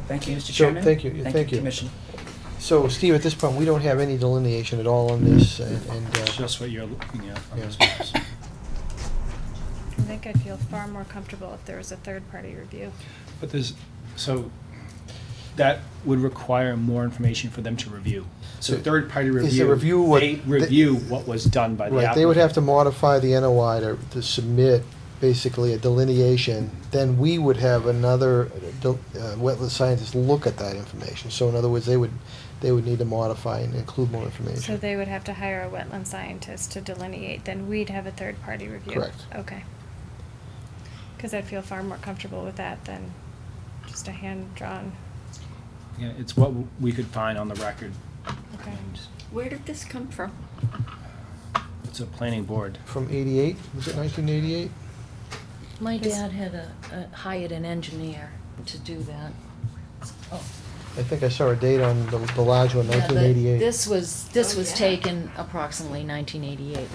Thank you, Mr. So, Chairman. thank you. Thank you. Commission. So, Steve, at this point, we don't have any delineation at all on this, and Just what you're looking at on Yeah. this maps. I think I'd feel far more comfortable if there was a third-party review. But so that would require more information for them to review. So So third-party is the review, review what- they review what was done by the applicant. right, they would have to modify the NOI to submit basically a delineation. Then we would have another wetland scientist look at that information. So in other words, they would need to modify and include more information. So they would have to hire a wetland scientist to delineate, then we'd have a third-party review? Correct. Okay. Because I'd feel far more comfortable with that than just a hand-drawn, Yeah, it's what we could find on the record. okay. And Where did this come from? it's a planning board. From 88, was it 1988? My dad had hired an engineer to do that. Oh. I think I saw a date on the large one, Yeah, 1988. This Oh, was yeah. taken approximately 1988.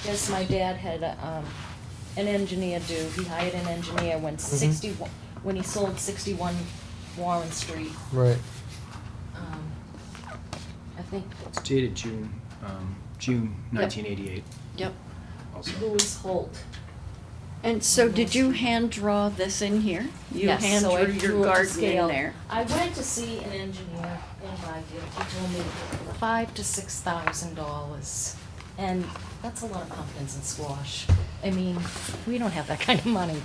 Yes, my dad had an engineer do, he hired an engineer when Mhm. when he sold 61 Warren Street. Right. I think It's dated June 1988 Yep. also. Louis Holt. And so did you hand draw this in here? You Yes, hand so I drew drew your it to garden in scale. there? I went to see an engineer in Byfield, he told me $5,000 to $6,000, and that's a lot of pumpkins and squash. I mean, we don't have that kind of money,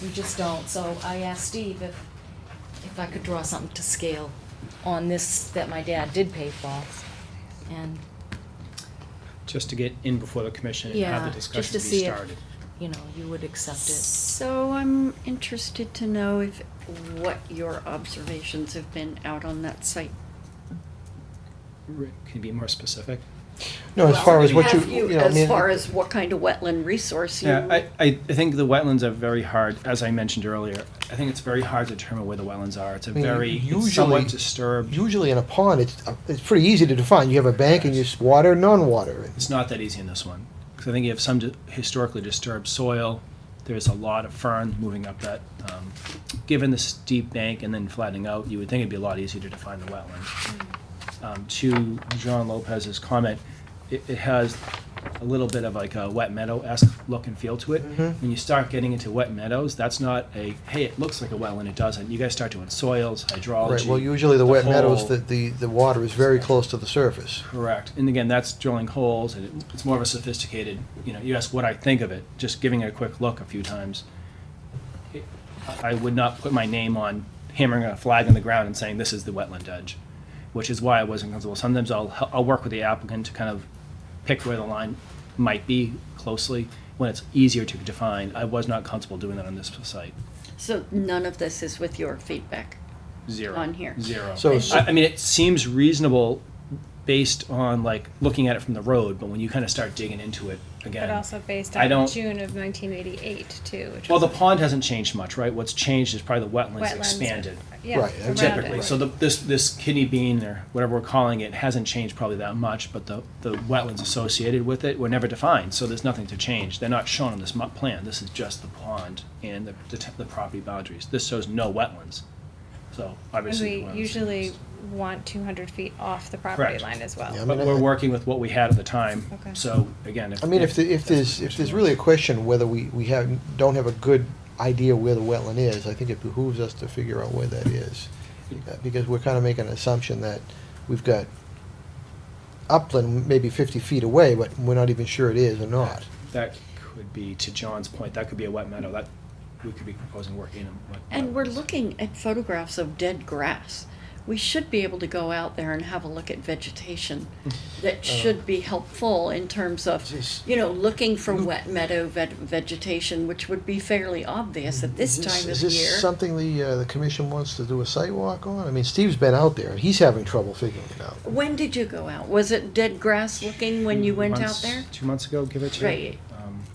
we just don't, so I asked Steve if I could draw something to scale on this that my dad did pay for, and, Just to get in before the commission and have yeah, the just discussion to be see if, started. you know, you would accept it. So I'm interested to know what your observations have been out on that site. Can you be more specific? No, as far as what Have you know, I as mean. far as what kind of wetland resource you. Yeah, I think the wetlands are very hard, as I mentioned earlier. I think it's very hard to determine where the wetlands are. It's a I mean, very, usually- it's somewhat disturbed. Usually in a pond, it's pretty easy to define. You have a bank and you just water, non-water. It's not that easy in this one. Because I think you have some historically disturbed soil. There's a lot of fern moving up that. Given the steep bank and then flattening out, you would think it'd be a lot easier to define the wetland. To John Lopez's comment, it has a little bit of like a wet meadow-esque look and feel to it. Mhm. When you start getting into wet meadows, that's not a, hey, it looks like a wetland, it doesn't. You guys start doing soils, hydrology. Right, well, usually the wet meadows, whole- the water is very close to the surface. Correct. And again, that's drilling holes, and it's more of a sophisticated, you ask what I think of it, just giving it a quick look a few times. I would not put my name on hammering a flag in the ground and saying this is the wetland edge, which is why I wasn't comfortable. Sometimes I'll work with the applicant to kind of pick where the line might be closely when it's easier to define. I was not comfortable doing that on this site. So none of this is with your feedback? Zero. On here. Zero. So- I mean, it seems reasonable based on like looking at it from the road, but when you kind of start digging into it again. But also based I on don't- June of 1988 too, which Well, was the pond hasn't changed much, right? What's changed is probably the wetlands wetlands. expanded. Yeah, Right, around Typically, it. so this kidney bean or whatever we're calling it hasn't changed probably that much, but the wetlands associated with it were never defined, so there's nothing to change. They're not shown on this plan. This is just the pond and the property boundaries. This shows no wetlands, so And obviously. the we wetlands usually exist. want 200 feet off the property Correct. line as well. Yeah, I But mean, we're working with what we had at the time, Okay. so again, I mean, if there's really a question whether we don't have a good idea where the wetland is, I think it behooves us to figure out where that is. Because we're kind of making an assumption that we've got upland maybe 50 feet away, but we're not even sure it is or not. That could be, to John's point, that could be a wet meadow, that, we could be proposing work in a wet. And we're wetlands. looking at photographs of dead grass. We should be able to go out there and have a look at vegetation that should be helpful in terms of, Just- looking for wet meadow vegetation, which would be fairly obvious at this time of Is this year. something the commission wants to do a site walk on? I mean, Steve's been out there, and he's having trouble figuring it out. When did you go out? Was it dead grass looking when you went out there? 2 months ago, give it to. Right.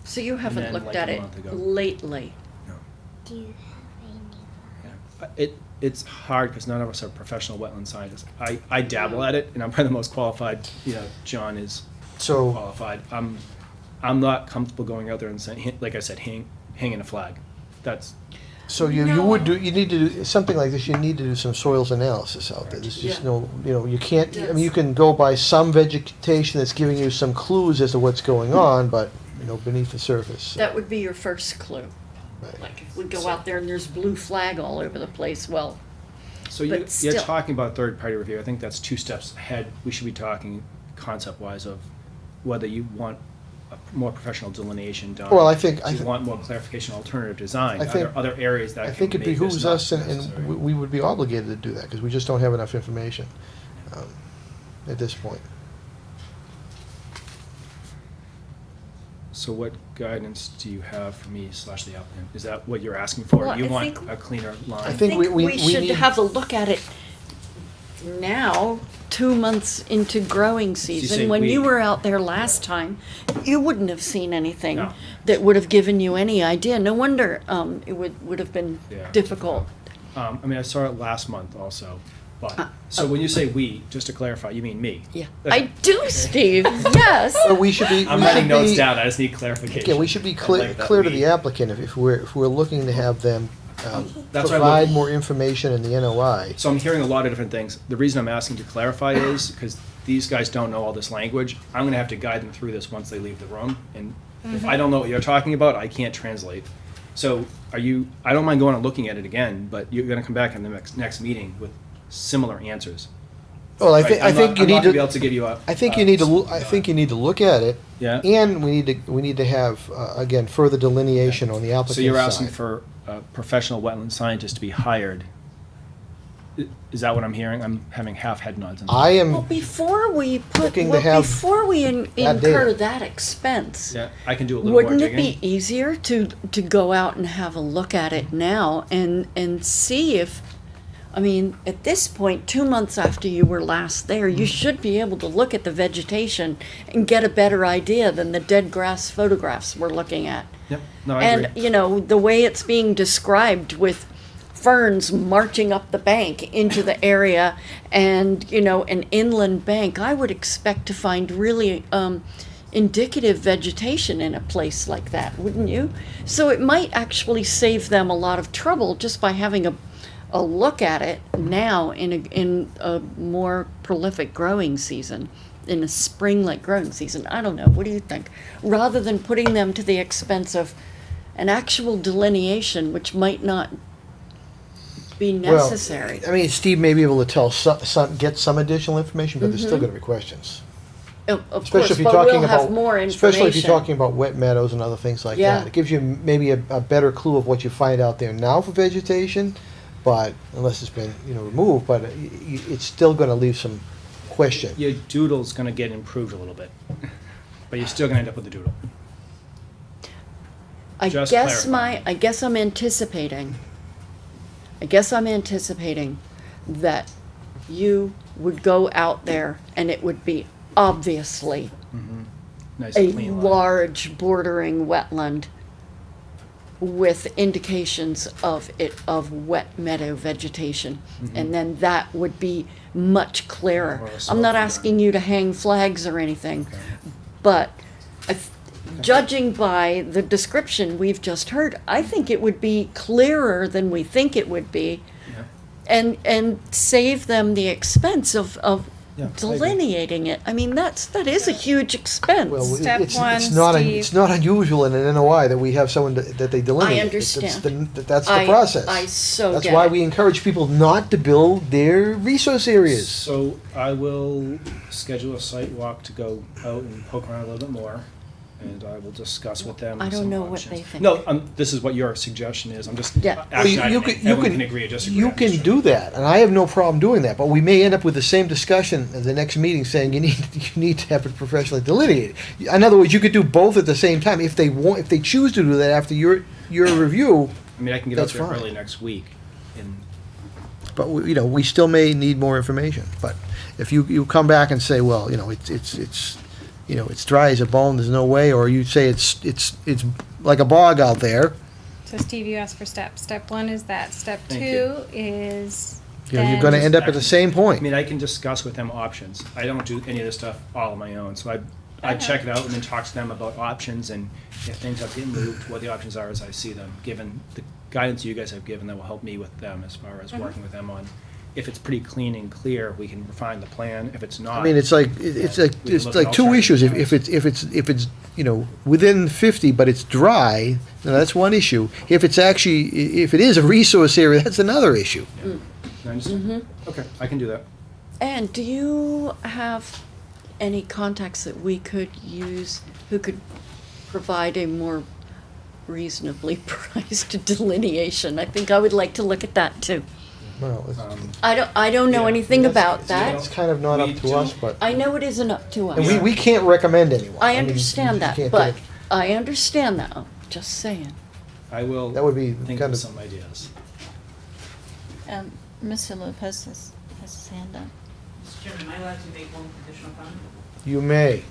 So you haven't then, looked like, at a it month ago. lately? No. Do you have any? Yeah. it's hard because none of us are professional wetland scientists. I dabble at it, and I'm probably the most qualified. John is So, qualified. I'm not comfortable going out there and saying, like I said, hanging a flag. That's so you need to do, something like this, you need to do some soils analysis out there. There's just no, you can't, I mean, you can go by some vegetation that's giving you some clues as to what's going on, but, beneath the surface. That would be your first clue. Right. Like if we go out there and there's blue flag all over the place, well, so But you're still. talking about third-party review. I think that's 2 steps ahead. We should be talking concept-wise of whether you want a more professional delineation done. Well, I think- Do you want more clarification, alternative design? I Are think- there other areas that I think it can make this behooves not us, and necessary? we would be obligated to do that, because we just don't have enough information at this point. So what guidance do you have for me / the applicant? Is that what you're asking for? Well, You I want think- a cleaner line? I think we should need- have a look at it now, 2 months into growing say season. When we. you were out there last time, you wouldn't have seen anything No. that would have given you any idea. No wonder it would have been Yeah. difficult. I mean, I saw it last month also, but, so when you say "we," just to clarify, you mean me? Yeah, Okay. I do, Steve. Yes. But we should be. I'm we writing should notes be- down, I just need clarification. Yeah, we should be I clear, like that clear to "we." the applicant if we're looking to have them That's why I provide would- more information in the NOI. So I'm hearing a lot of different things. The reason I'm asking to clarify is because these guys don't know all this language. I'm gonna have to guide them through this once they leave the room, and if I don't know what you're talking about, I can't translate. So I don't mind going and looking at it again, but you're gonna come back in the next meeting with similar answers. Well, I Right? think, I I'm think not- you I'm not need gonna be able to, to give you a. I think you need to, I think you need to look at it. Yeah. And we need to have, again, further delineation on the applicant's So you're asking side. for a professional wetland scientist to be hired. Is that what I'm hearing? I'm having half head nods. on that. I Well, am, before we Looking to have that incur data. that expense, Yeah, I can do a little more wouldn't it digging. be easier to go out and have a look at it now and see if, I mean, at this point, 2 months after you were last there, you should be able to look at the vegetation and get a better idea than the dead grass photographs we're looking at. Yep, no, I agree. And, the way it's being described with ferns marching up the bank into the area and, an inland bank, I would expect to find really indicative vegetation in a place like that, wouldn't you? So it might actually save them a lot of trouble just by having a look at it now in a more prolific growing season, in a spring-like growing season. I don't know. What do you think? Rather than putting them to the expense of an actual delineation, which might not be well, necessary. I mean, Steve may be able to get some additional information, but there's still gonna be questions. Of Especially course, if you're but we'll talking have about, more especially if you're information. talking about wet meadows and other things like Yeah. that. It gives you maybe a better clue of what you find out there now for vegetation, but, unless it's been, removed, but it's still gonna leave some question. Your doodle's gonna get improved a little bit, but you're still gonna end up with a doodle. I Just guess clarifying. I guess I'm anticipating that you would go out there and it would be obviously Nice a and clean line. large bordering wetland with indications of wet meadow vegetation. And then that would be much clearer. Or a I'm slope not there. asking you to hang flags or anything, but judging by the description we've just heard, I think it would be clearer than we think it would be, Yeah. and save them the expense of Yeah, I agree. delineating it. I mean, that is a huge expense. Well, Step it's one, not Steve. it's not unusual in an NOI that we have someone that they delineate. I understand. That's the process. I so That's get why it. we encourage people not to build their resource areas. So I will schedule a site walk to go out and poke around a little bit more, and I will discuss with them. I don't some know what options. they think. No, this is what your suggestion is. I'm just, Yeah. Well, actually, everyone can can agree or disagree. you I'm can just do that, and I have no problem doing that. But we may end up with the same discussion at the next meeting, saying you need to have it professionally delineated. In other words, you could do both at the same time if they choose to do that after your review. I mean, I can get out That's there fine. early next week, and But we still may need more information. But if you come back and say, well, it's dry as a bone, there's no way, or you say it's like a bog out there, So Steve, you asked for steps. Step 1 is that. Step Thank 2 you. is. You know, you're then- gonna end up at the same I point. mean, I can discuss with them options. I don't do any of this stuff all on my own, so I check it out and then talk to them about options, and if things are getting moved, what the options are as I see them, given the guidance you guys have given that will help me with them as far as working with them on, if it's pretty clean and clear, we can refine the plan. If it's not. I mean, it's like, it's like two issues. If it's, you know, within 50, but it's dry, then that's one issue. If it's actually, if it is a resource area, that's another issue. I understand. Okay, I can do that. And do you have any contacts that we could use who could provide a more reasonably priced delineation? I think I would like to look at that too. Well, I don't know Yeah. anything about it's that. kind of not We up to do- us, but, I know it isn't up to us. and we can't recommend anyone. I mean, understand you that, can't but do it. I understand that. Just saying. I will That would be think kind of of- some ideas. Mr. Lopez has his hand up. Mr. Chairman, am I allowed to make one additional comment? You may.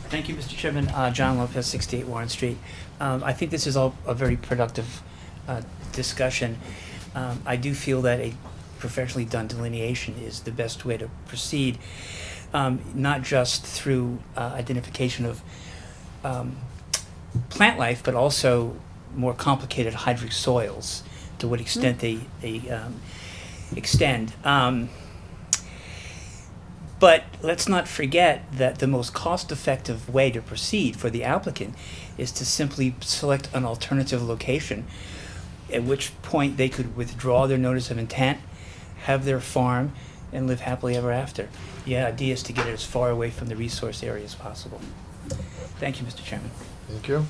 Thank you, Mr. Chairman. John Lopez, 68 Warren Street. I think this is all a very productive discussion. I do feel that a professionally done delineation is the best way to proceed, not just through identification of plant life, but also more complicated hydric soils, to what extent they extend. But let's not forget that the most cost-effective way to proceed for the applicant is to simply select an alternative location, at which point they could withdraw their notice of intent, have their farm, and live happily ever after. The idea is to get it as far away from the resource area as possible. Thank you, Mr. Chairman. Thank you.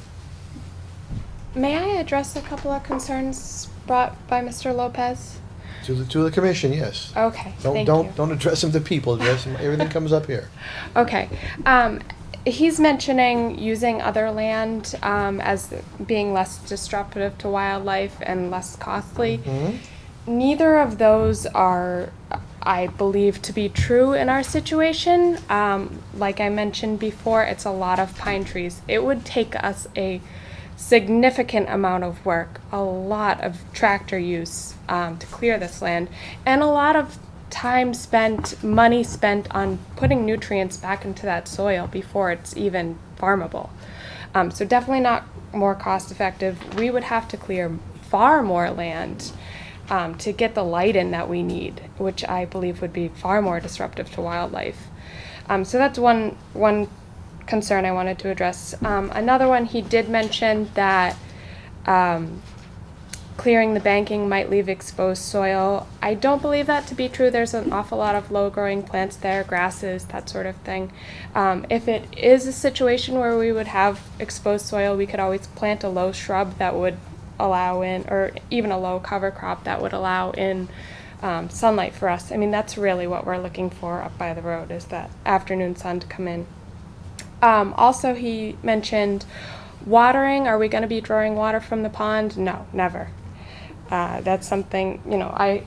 May I address a couple of concerns brought by Mr. Lopez? To the commission, yes. Okay, thank you. Don't address them to people, address them, everything comes up here. Okay. He's mentioning using other land as being less disruptive to wildlife and less costly. Mhm. Neither of those are, I believe, to be true in our situation. Like I mentioned before, it's a lot of pine trees. It would take us a significant amount of work, a lot of tractor use to clear this land, and a lot of time spent, money spent on putting nutrients back into that soil before it's even farmable. So definitely not more cost effective. We would have to clear far more land to get the light in that we need, which I believe would be far more disruptive to wildlife. So that's one concern I wanted to address. Another one, he did mention that clearing the banking might leave exposed soil. I don't believe that to be true. There's an awful lot of low-growing plants there, grasses, that sort of thing. If it is a situation where we would have exposed soil, we could always plant a low shrub that would allow in, or even a low cover crop that would allow in sunlight for us. I mean, that's really what we're looking for up by the road, is that afternoon sun to come in. Also, he mentioned watering. Are we going to be drawing water from the pond? No, never. That's something, you know, I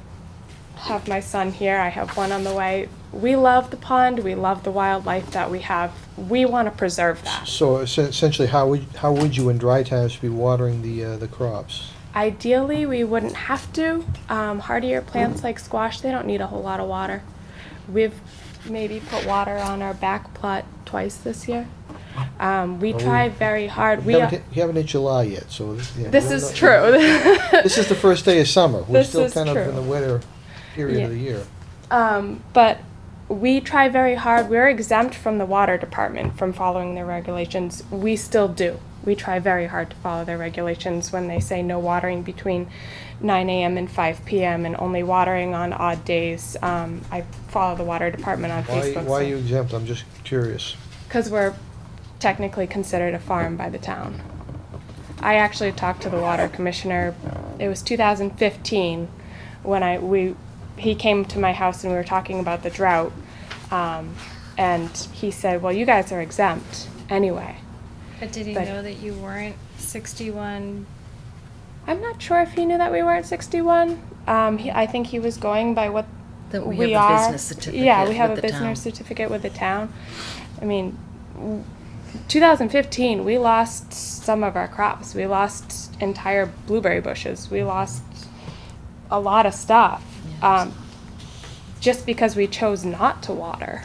have my son here. I have one on the way. We love the pond. We love the wildlife that we have. We want to preserve that. So essentially, how would you in dry times be watering the crops? Ideally, we wouldn't have to. Hardier plants like squash, they don't need a whole lot of water. We've maybe put water on our back plot twice this year. We try very hard. You haven't hit July yet, so This is true. This is the first day of summer. We're This still is kind of true. in the winter period of the year. But we try very hard. We're exempt from the water department from following their regulations. We still do. We try very hard to follow their regulations when they say no watering between 9 a.m. and 5 p.m. and only watering on odd days. I follow the water department on Facebook. Why are you exempt? I'm just curious. Because we're technically considered a farm by the town. I actually talked to the water commissioner. It was 2015 when he came to my house and we were talking about the drought. And he said, well, you guys are exempt anyway. But did he But- know that you weren't 61? I'm not sure if he knew that we weren't 61. I think he was going by what That we We have a are. business certificate Yeah, we have a with the town. business certificate with the town. I mean, 2015, we lost some of our crops. We lost entire blueberry bushes. We lost a lot of stuff. Yes. Just because we chose not to water,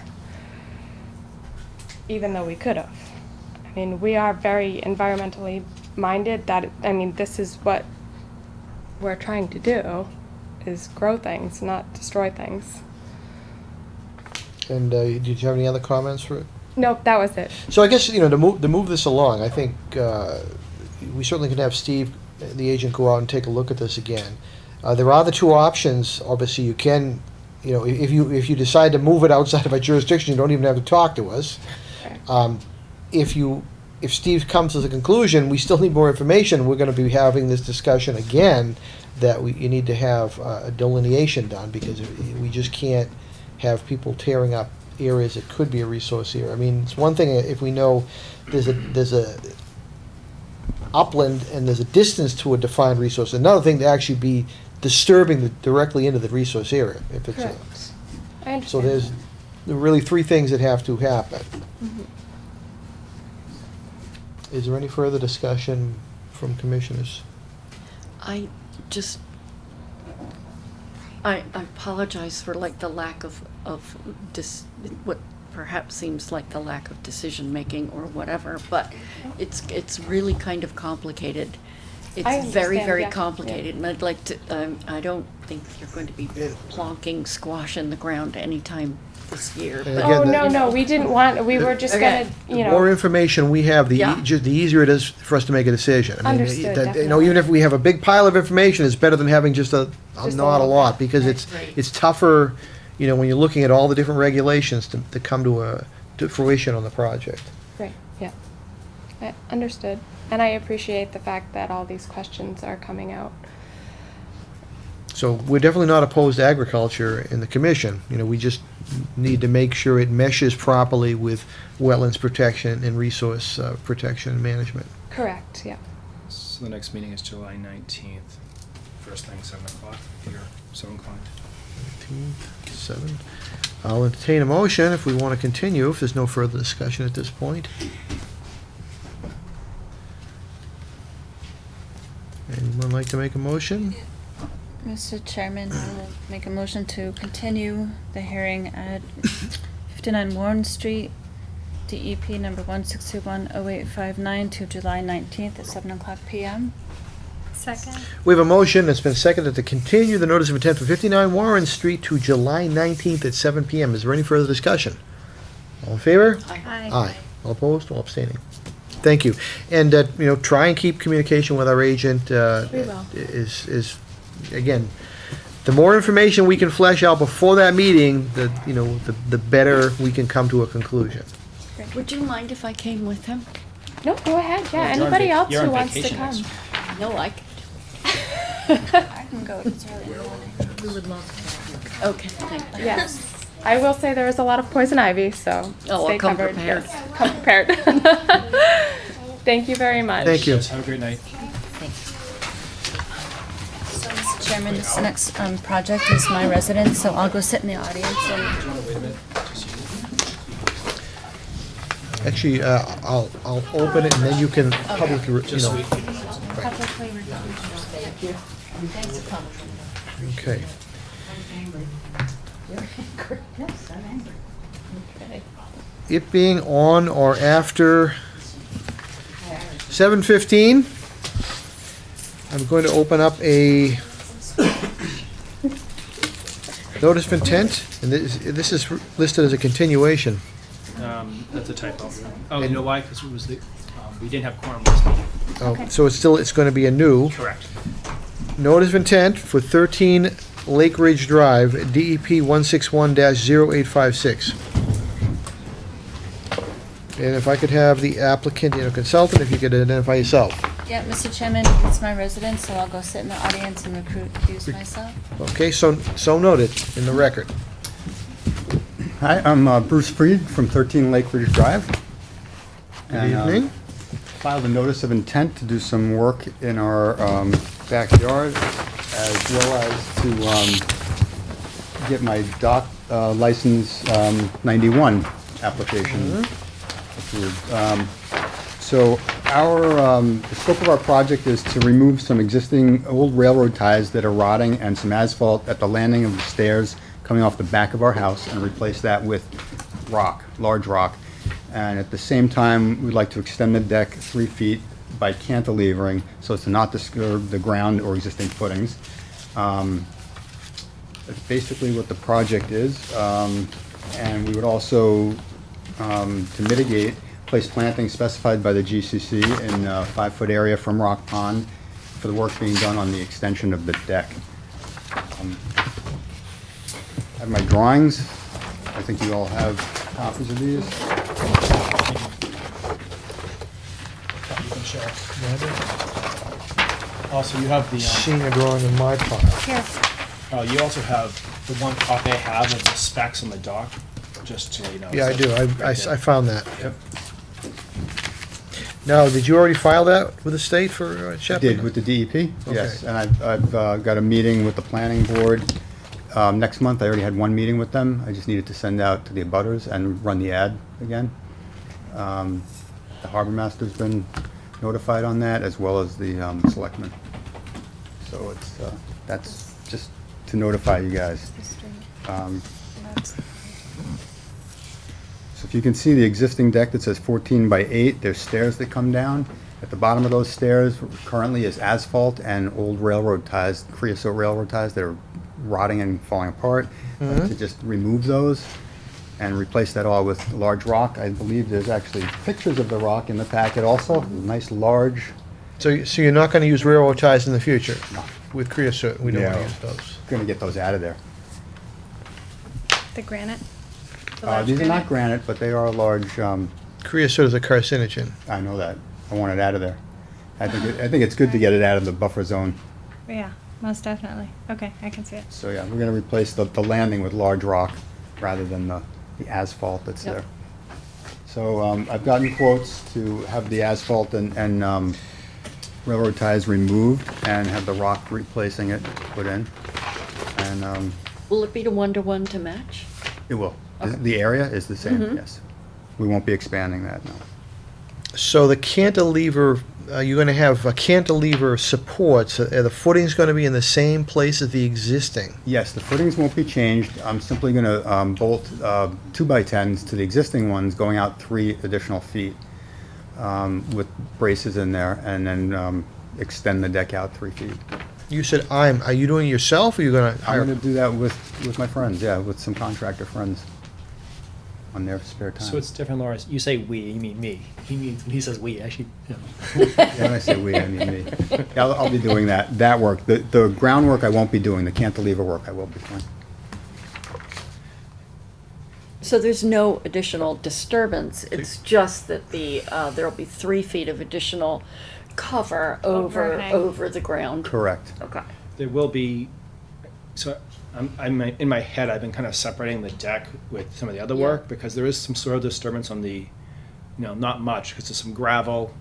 even though we could have. I mean, we are very environmentally minded. This is what we're trying to do, is grow things, not destroy things. And did you have any other comments for it? Nope, that was it. So I guess, to move this along, I think we certainly can have Steve, the agent, go out and take a look at this again. There are the two options. Obviously, you can, if you decide to move it outside of our jurisdiction, you don't even have to talk to us. If Steve comes to the conclusion, we still need more information, we're going to be having this discussion again, that you need to have a delineation done, because we just can't have people tearing up areas that could be a resource area. I mean, it's one thing if we know there's a upland and there's a distance to a defined resource. Another thing to actually be disturbing directly into the resource area. If it's Correct. I understand. so there's really three things that have to happen. Mhm. Is there any further discussion from commissioners? I apologize for like the lack of what perhaps seems like the lack of decision-making or whatever, but it's really kind of complicated. It's I very, understand, very yeah. complicated, and I'd like to, I don't think you're going to be plonking squash in the ground anytime this year. And but- again, Oh, no, we didn't want, we were just Okay. gonna, The more information we have, the Yeah. the easier it is for us to make a decision. I mean, Understood, even if we have a big pile of information, it's better than having just not a little lot, because Right. it's tougher, when you're looking at all the different regulations to come to fruition on the project. Right, yeah. I understood. And I appreciate the fact that all these questions are coming out. So we're definitely not opposed to agriculture in the commission. We just need to make sure it meshes properly with wetlands protection and resource protection and management. Correct, yeah. So the next meeting is July 19th, first thing, 7 o'clock, if you're so inclined. 7. I'll entertain a motion if we want to continue, if there's no further discussion at this point. Anyone like to make a motion? Mr. Chairman, I will make a motion to continue the hearing at 59 Warren Street, DEP number 1621089 to July 19th at 7 o'clock PM. Second. We have a motion that's been seconded to continue the notice of intent for 59 Warren Street to July 19th at 7 PM. Is there any further discussion? All in favor? Aye. Aye. All opposed? All abstaining. Thank you. And, try and keep communication with our agent. We will. Is, again, the more information we can flesh out before that meeting, the better we can come to a conclusion. Would you mind if I came with him? No, go ahead, yeah. You're on Anybody vac- else you're who on wants to vacation come? next No, I I can go, it's early in the morning. We would love to have you. okay, thank you. Yes. I will say there is a lot of poison ivy, so Oh, I'll stay come covered. prepared. Yes, come prepared. Thank you very much. Thank you. Yes, have a great night. So, Mr. Chairman, this next project is my residence, so I'll go sit in the audience and Wait a minute, just you. Actually, I'll open it and then you can publicly, Just so we- publicly review. Thanks for coming. Okay. Yes, I'm angry. Okay. It being on or after 7:15, I'm going to open up a notice of intent, and this is listed as a continuation. That's a typo. Oh, you know why? Because it was we didn't have quorum last meeting. Oh, so it's going to be a new Correct. notice of intent for 13 Lakeridge Drive, DEP 161-0856. And if I could have the applicant, consultant, if you could identify yourself. Yeah, Mr. Chairman, it's my residence, so I'll go sit in the audience and recuse myself. Okay, so noted in the record. Hi, I'm Bruce Freed from 13 Lakeridge Drive. Good evening. Filed a notice of intent to do some work in our backyard, as well as to get my dock license 91 application approved. So the scope of our project is to remove some existing old railroad ties that are rotting and some asphalt at the landing of the stairs coming off the back of our house and replace that with rock, large rock. And at the same time, we'd like to extend the deck 3 feet by cantilevering so as to not disturb the ground or existing footings. That's basically what the project is. And we would also, to mitigate, place plantings specified by the GCC in a 5-foot area from Rock Pond for the work being done on the extension of the deck. I have my drawings. I think you all have copies of these. You can share. Also, you have the, Seeing a drawing in my file. Here. you also have the one copy I have of the specs on the dock, just to let you know. Yeah, I do. I Right there. found that. Yep. Now, did you already file that with the state for Shepherd? Did with the DEP, yes. Okay. And I've got a meeting with the planning board next month. I already had one meeting with them. I just needed to send out to the abutters and run the ad again. The harbor master's been notified on that, as well as the selectmen. So it's, that's just to notify you guys. So if you can see the existing deck that says 14 by 8, there's stairs that come down. At the bottom of those stairs currently is asphalt and old railroad ties, creosote railroad ties that are rotting and falling apart. To just remove those and replace that all with large rock. I believe there's actually pictures of the rock in the packet also, nice large. So you're not going to use railroad ties in the future? No. With creosote, we don't want to No. use those. Gonna get those out of there. The granite. The large These are not granite, but they are large, Creosote is a carcinogen. I know that. I want it out of there. I think it's good to get it out of the buffer zone. Yeah, most definitely. Okay, I can see it. So yeah, we're gonna replace the landing with large rock rather than the asphalt that's Yep. there. So I've gotten quotes to have the asphalt and railroad ties removed and have the rock replacing it put in. And Will it be to 1-to-1 to match? it will. Okay. The area is the same, yes. We won't be expanding that, no. So the cantilever, you're going to have cantilever supports. Are the footings going to be in the same place as the existing? Yes, the footings won't be changed. I'm simply gonna bolt 2x10s to the existing ones, going out 3 additional feet with braces in there, and then extend the deck out 3 feet. You said are you doing it yourself, or are you going to I'm hire? gonna do that with my friends, yeah, with some contractor friends on their spare time. So it's different, Laura. You say we, you mean me. He means, when he says we, actually, you know. Yeah, when I say we, I mean me. Yeah, I'll be doing that work. The groundwork I won't be doing, the cantilever work I will be doing. So there's no additional disturbance, it's just that there'll be 3 feet of additional cover Overhang. over the ground? Correct. Okay. There will be, so I'm in my head, I've been kind of separating the deck with some of the other Yeah. work, because there is some sort of disturbance on the, not much, because there's some gravel,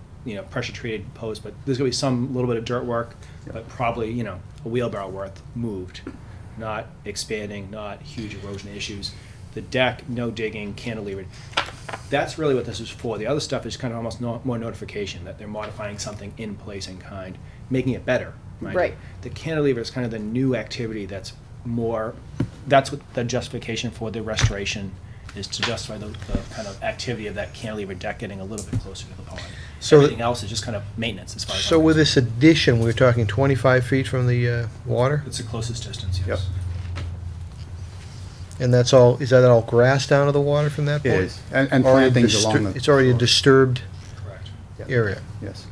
pressure treated post, but there's gonna be some little bit of dirt work, but probably, a wheelbarrow worth moved, not expanding, not huge erosion issues. The deck, no digging, cantilevered. That's really what this is for. The other stuff is kind of almost more notification that they're modifying something in place and kind, making it better. Right. The cantilever is kind of the new activity that's more, that's what the justification for the restoration is, to justify the kind of activity of that cantilever deck getting a little bit closer to the pond. So Everything else is just kind of maintenance as far as. So I'm with concerned. this addition, we're talking 25 feet from the water? It's the closest distance, yes. Yep. And that's all, is that all grass down to the water from that It point? is, and Or plantings along the. It's already a disturbed Correct. Yep. area. Yes.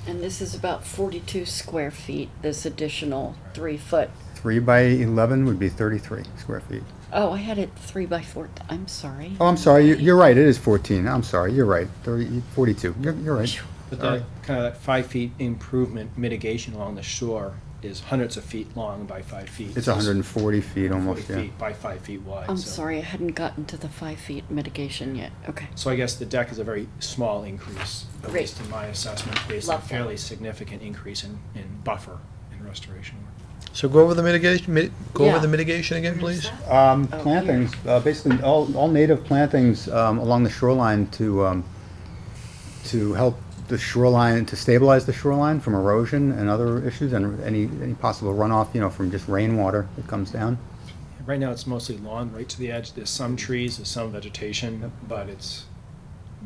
And this is about 42 square feet, this additional 3 foot. 3 by 11 would be 33 square feet. Oh, I had it 3 by 4, I'm sorry. Oh, I'm sorry, you're right, it is 14. I'm sorry, you're right, 42. You're right. But All that right. kind of that 5 feet improvement mitigation along the shore is hundreds of feet long by 5 feet. It's 140 feet almost, 40 yeah. feet by 5 feet wide. I'm so- sorry, I hadn't gotten to the 5 feet mitigation yet, okay. So I guess the deck is a very small increase, at Great. least in my assessment, based Love on that. fairly significant increase in buffer and restoration work. So go over the mitigation, go over Yeah. the mitigation again, please. Plantings, basically all native plantings along the shoreline to help the shoreline, to stabilize the shoreline from erosion and other issues and any possible runoff, from just rainwater that comes down. Right now, it's mostly lawn right to the edge. There's some trees, there's some vegetation, but it's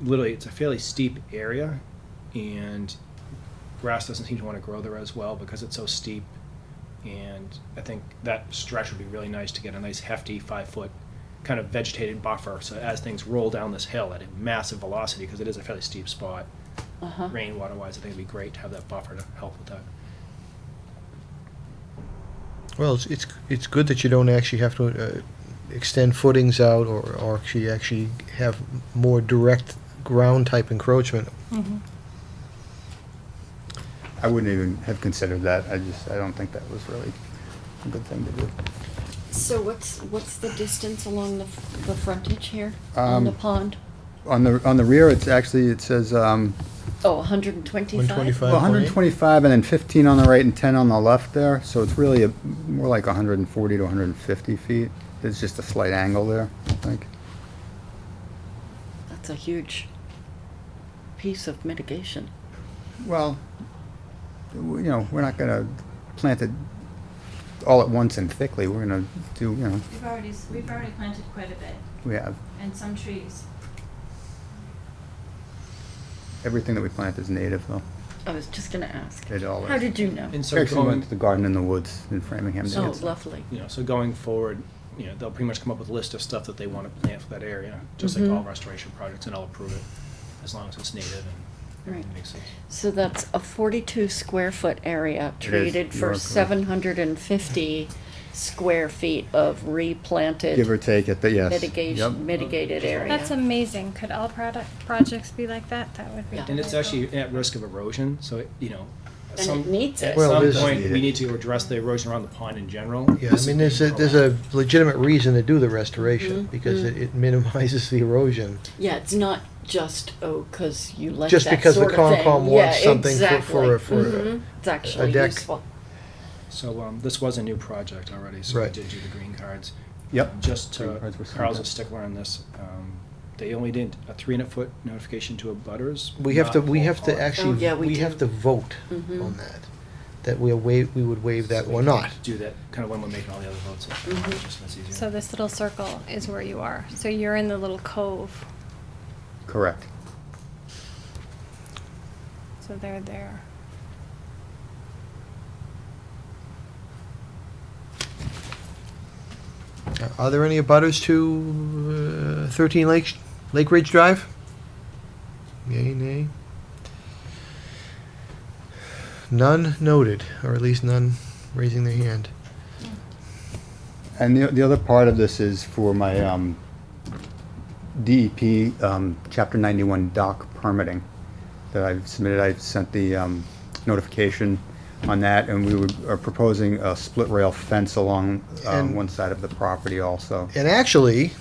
a fairly steep area, and grass doesn't seem to want to grow there as well because it's so steep. And I think that stretch would be really nice to get a nice hefty 5-foot kind of vegetated buffer. So as things roll down this hill at a massive velocity, because it is a fairly steep spot, rainwater wise, I think it'd be great to have that buffer to help with that. Well, it's good that you don't actually have to extend footings out or actually have more direct ground type encroachment. I wouldn't even have considered that. I don't think that was really a good thing to do. So what's the distance along the frontage here on the pond? On the rear, it says, 125? 125. well, 125 and then 15 on the right and 10 on the left there, so it's really more like 140 to 150 feet. There's just a slight angle there, I think. That's a huge piece of mitigation. Well, we're not gonna plant it all at once and thickly. We're gonna do, We've already planted quite a bit, we have, and some trees. everything that we plant is native though. I was just gonna ask. It all is. How did you know? And so Actually going, went to the garden in the woods in Framingham. Oh, lovely. so going forward, they'll pretty much come up with a list of stuff that they want to plant for that area, just like all restoration projects, and I'll approve it as long as it's native and Right. it makes sense. So that's a 42 square foot area It is. treated You for are correct. 750 square feet of replanted Give or take at the, yes. Yep. mitigated area. That's amazing. Could all projects be like that? That would be. Yeah. And it's actually at risk of erosion, so, at And it needs it. Well, some there's- point, Need we it. need to address the erosion around the pond in general. Yeah, I mean, there's a legitimate reason to do the restoration, Mhm, because it minimizes the erosion. Yeah, it's not just, because you like Just that because the sort of thing. Concom wants Yeah, something exactly. for Mhm. It's actually deck. useful. So, this was a new project already, so we Right. did do the green cards. Yep. Just Green cards were to, sent Carl's a out. stickler on this, they only did a 300-foot notification to abutters. We have to, not we all have to ponds. actually, Oh, yeah, we we have do. to vote Mhm. on that we would waive that So we or can not. Do that kind of when we're making all the other votes, Mhm. just makes it easier. So this little circle is where you are. So you're in the little cove. Correct. So they're there. Are there any abutters to 13 Lakeridge Drive? Yea, nay? None noted, or at least none raising their hand. And the other part of this is for my DEP Chapter 91 dock permitting that I've submitted. I've sent the notification on that, and we are proposing a split rail fence along And- one side of the property also. And actually,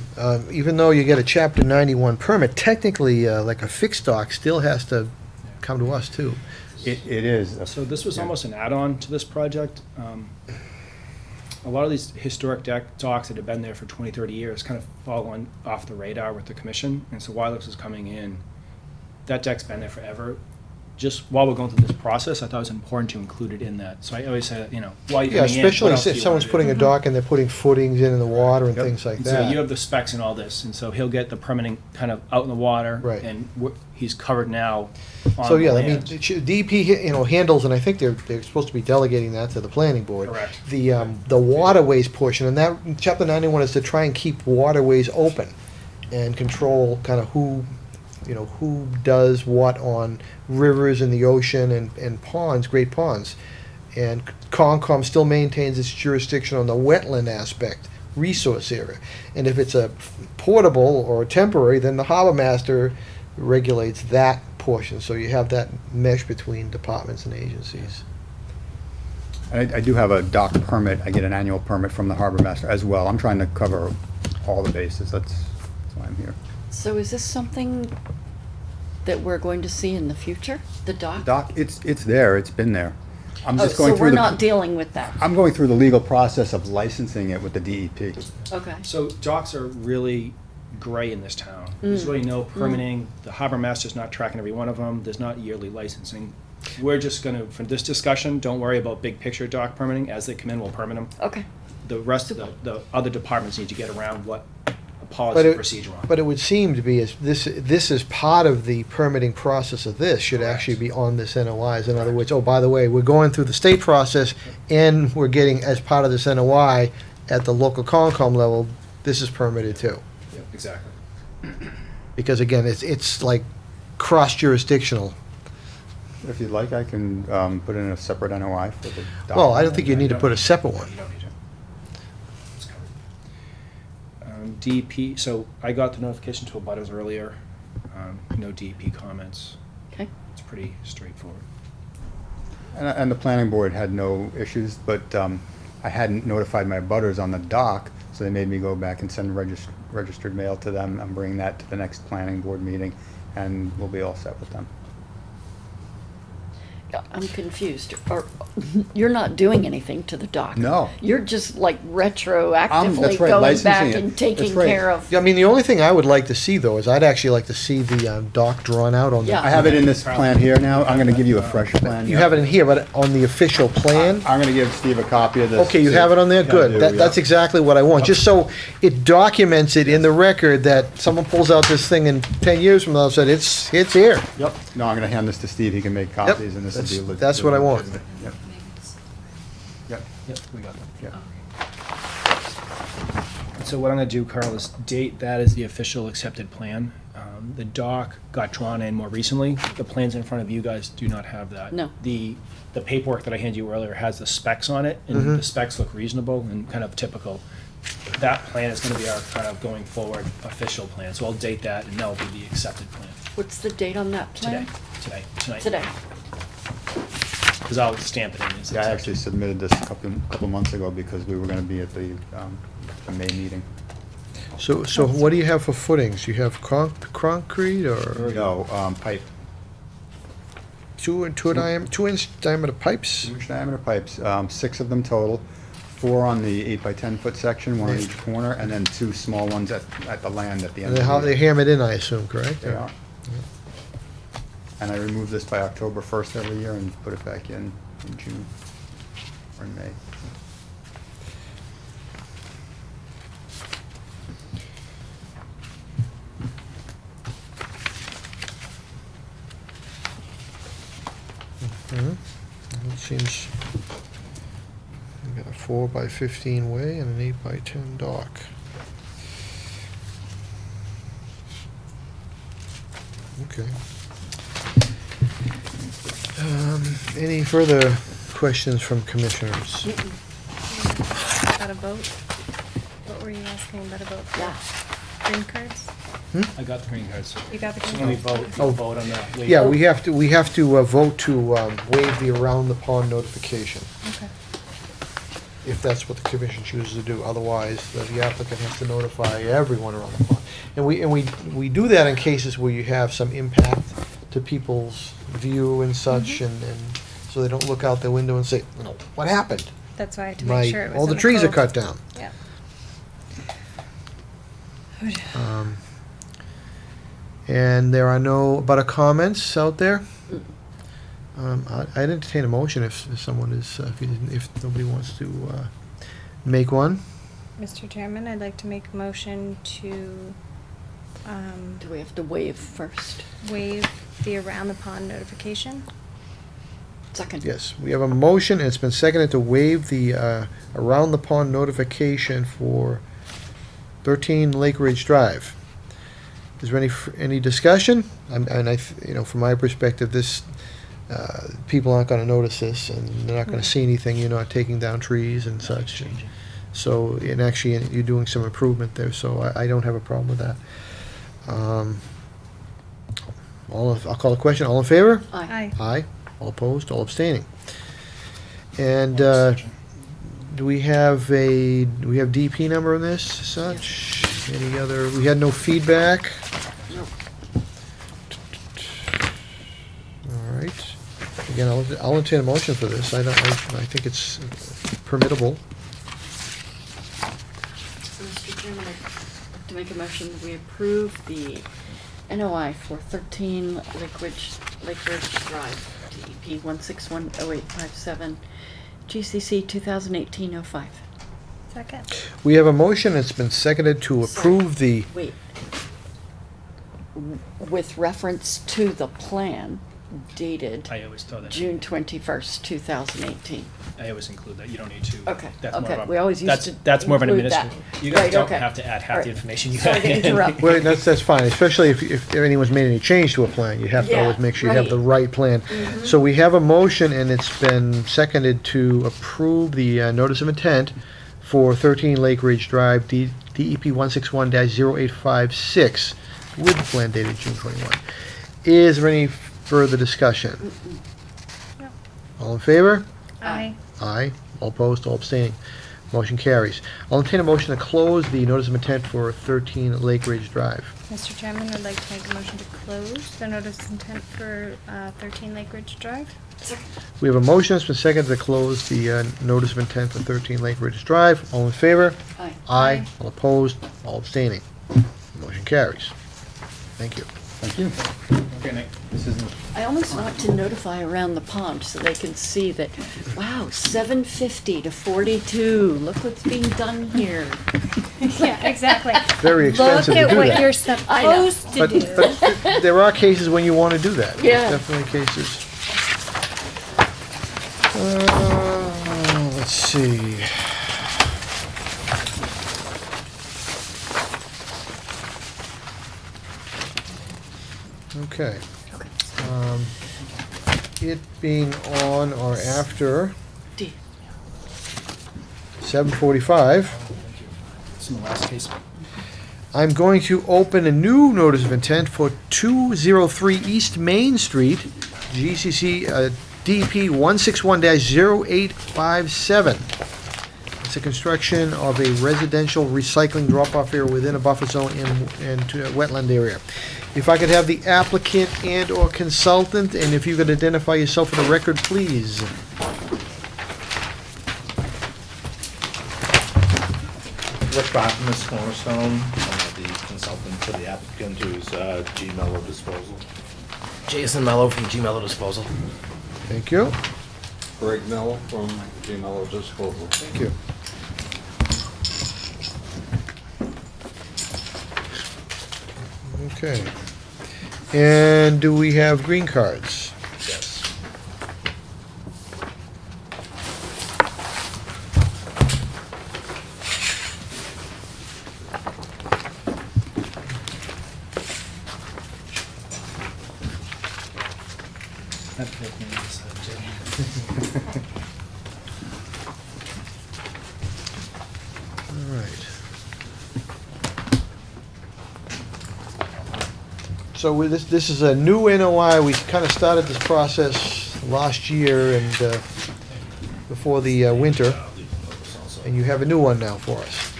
even though you get a Chapter 91 permit, technically, like a fixed dock still has to come to us too. It is. So this was Yeah. almost an add-on to this project. A lot of these historic docks that have been there for 20, 30 years kind of fallen off the radar with the commission. And so while this was coming in, that deck's been there forever. Just while we're going through this process, I thought it was important to include it in that. So I always say, while you're Yeah, coming in, especially what else do if you someone's wanna do? putting a dock and they're putting footings in the water and Yep. things like And so you that. have the specs and all this, and so he'll get the permitting kind of out in the water. Right. And he's covered now on So, the yeah, I mean, land. DEP, handles, and I think they're supposed to be delegating that to the planning board. Correct. The waterways portion, and that, Chapter 91 is to try and keep waterways open and control kind of who does what on rivers and the ocean and ponds, great ponds. And Concom still maintains its jurisdiction on the wetland aspect, resource area. And if it's a portable or temporary, then the harbor master regulates that portion. So you have that mesh between departments and agencies. I do have a dock permit. I get an annual permit from the harbor master as well. I'm trying to cover all the bases. That's why I'm here. So is this something that we're going to see in the future, the dock? Dock, it's there. It's been there. I'm Oh, just going so through we're the. not dealing with that? I'm going through the legal process of licensing it with the DEP. Okay. So docks are really gray in this town. There's really no permitting. The harbor master's not tracking every one of them. There's not yearly licensing. We're just gonna, for this discussion, don't worry about big picture dock permitting. As they come in, we'll permit them. Okay. The rest of the other departments need to get around what a But policy it, procedure on. but it would seem to be, this is part of the permitting process of this, should actually be on this NOIs. In other words, oh, by the way, we're going through the state process, and we're getting, as part of this NOI, at the local Concom level, this is permitted too. Yep, exactly. Because again, it's like cross-jurisdictional. If you'd like, I can put in a separate NOI for the. Well, I don't think you need to put a separate one. You don't need to. It's covered. DEP, so I got the notification to abutters earlier. No DEP comments. Okay. It's pretty straightforward. And the planning board had no issues, but I hadn't notified my butters on the dock, so they made me go back and send registered mail to them. I'm bringing that to the next planning board meeting, and we'll be all set with them. I'm confused. Or you're not doing anything to the dock? No. You're just like retroactively that's right, going licensing back it. and That's taking right. care of. Yeah, I mean, the only thing I would like to see, though, is I'd actually like to see the dock drawn out on the. Yeah. I have it in this plan here now. I'm gonna give you a fresh plan. You have it in here, but on the official plan? I'm gonna give Steve a copy of this. Okay, you have it on there? Yeah, I Good. do, That's yeah. exactly what I want, just so it documents it in the record that someone pulls out this thing in 10 years from now and said, it's here. Yep. No, I'm gonna hand this to Steve. He can make copies, and this will be. That's what I want. Yep. Yep. Yep, we got that. Yep. So what I'm gonna do, Carl, is date that as the official accepted plan. The dock got drawn in more recently. The plans in front of you guys do not have that. No. The paperwork that I handed you earlier has the specs on it, and the specs look reasonable and kind of typical. That plan is gonna be our kind of going forward official plan, so I'll date that, and that'll be the accepted plan. What's the date on that plan? Tonight. Today. Because I'll stamp it in. as Yeah, I accepted. actually submitted this a couple months ago because we were gonna be at the May meeting. So what do you have for footings? You have concrete or No, pipe. 2-inch diameter pipes? 2-inch diameter pipes, 6 of them total, 4 on the 8 by 10 foot section, 1 on each corner, and then 2 small ones at the land at the end. And of the they're hammered in, I assume, correct? They are. And I remove this by October 1st every year and put it back in June or in May. It seems, you got a 4-by-15 way and an 8-by-10 dock. Okay. Any further questions from commissioners? About a vote? What were you asking about a vote? Yeah. Green cards? I got the green cards. You got the So green when we cards? vote, we'll vote on that later. Yeah, we have to vote to waive the around the pond notification, Okay. if that's what the commission chooses to do. Otherwise, the applicant has to notify everyone around the pond. And we do that in cases where you have some impact to people's view and such, and so they don't look out the window and say, "No, what happened? That's why I had to make sure it was All the in trees are code. cut down." Yeah. And there are no butter comments out there. I'd entertain a motion if someone is, if nobody wants to make one. Mr. Chairman, I'd like to make a motion to Do we have to waive first? waive the around the pond notification. Second. Yes, we have a motion, and it's been seconded to waive the around the pond notification for 13 Lakeridge Drive. Is there any discussion? From my perspective, this, people aren't gonna notice this, and they're not gonna see anything, you're not taking down trees and such. So, and actually, you're doing some improvement there, so I don't have a problem with that. I'll call the question, all in favor? Aye. Aye. All opposed, all abstaining. And do we have DP number on this, such? Any other, we had no feedback? No. All right. again, I'll entertain a motion for this. I think it's permittable. Mr. Chairman, I'd like to make a motion that we approve the NOI for 13 Lakeridge Drive, DEP 1610857, GCC 2018-05. Second. We have a motion, it's been seconded to approve the, Wait. With reference to the plan dated I always throw that. June 21st, 2018. I always include that. You don't need to. Okay, That's more okay. of a- We always used to That's more of an include that. administrative. You guys Right, don't okay. have to add half Alright. the information you Sorry to have. interrupt. well, that's fine, especially if anyone's made any change to a plan. You have to Yeah, always make sure you have right. the right plan. So we have a motion, and it's been seconded to approve the notice of intent for 13 Lakeridge Drive, DEP 161-0856, with the plan dated June 21. Is there any further discussion? No. All in favor? Aye. Aye. All opposed, all abstaining. Motion carries. I'll entertain a motion to close the notice of intent for 13 Lakeridge Drive. Mr. Chairman, I'd like to make a motion to close the notice of intent for 13 Lakeridge Drive. We have a motion that's been seconded to close the notice of intent for 13 Lakeridge Drive. All in favor? Aye. Aye. All opposed, all abstaining. Motion carries. Thank you. Thank you. Okay, Nick. This isn't, I almost want to notify around the pond so they can see that, wow, 750 to 42, look what's being done here. Yeah, exactly. Very expensive to Look do at what that. you're I know. supposed to But, do. but there are cases when you want to do that. There's Yeah. definitely cases. Let's see. Okay. It being on or after D. 7:45. It's in the last case. I'm going to open a new notice of intent for 203 East Main Street, GCC DP 161-0857. It's a construction of a residential recycling drop-off area within a buffer zone and wetland area. If I could have the applicant and/or consultant, and if you could identify yourself for the record, please. Rick Bottomus, Cornerstone, the consultant for the applicant, who's G Mello Disposal. Jason Mello from G Mello Disposal. Thank you. Greg Mello from G Mello Disposal. Thank you. Okay. And do we have green cards? Yes. All right. So this is a new NOI. We kind of started this process last year and before the winter, and you have a new one now for us.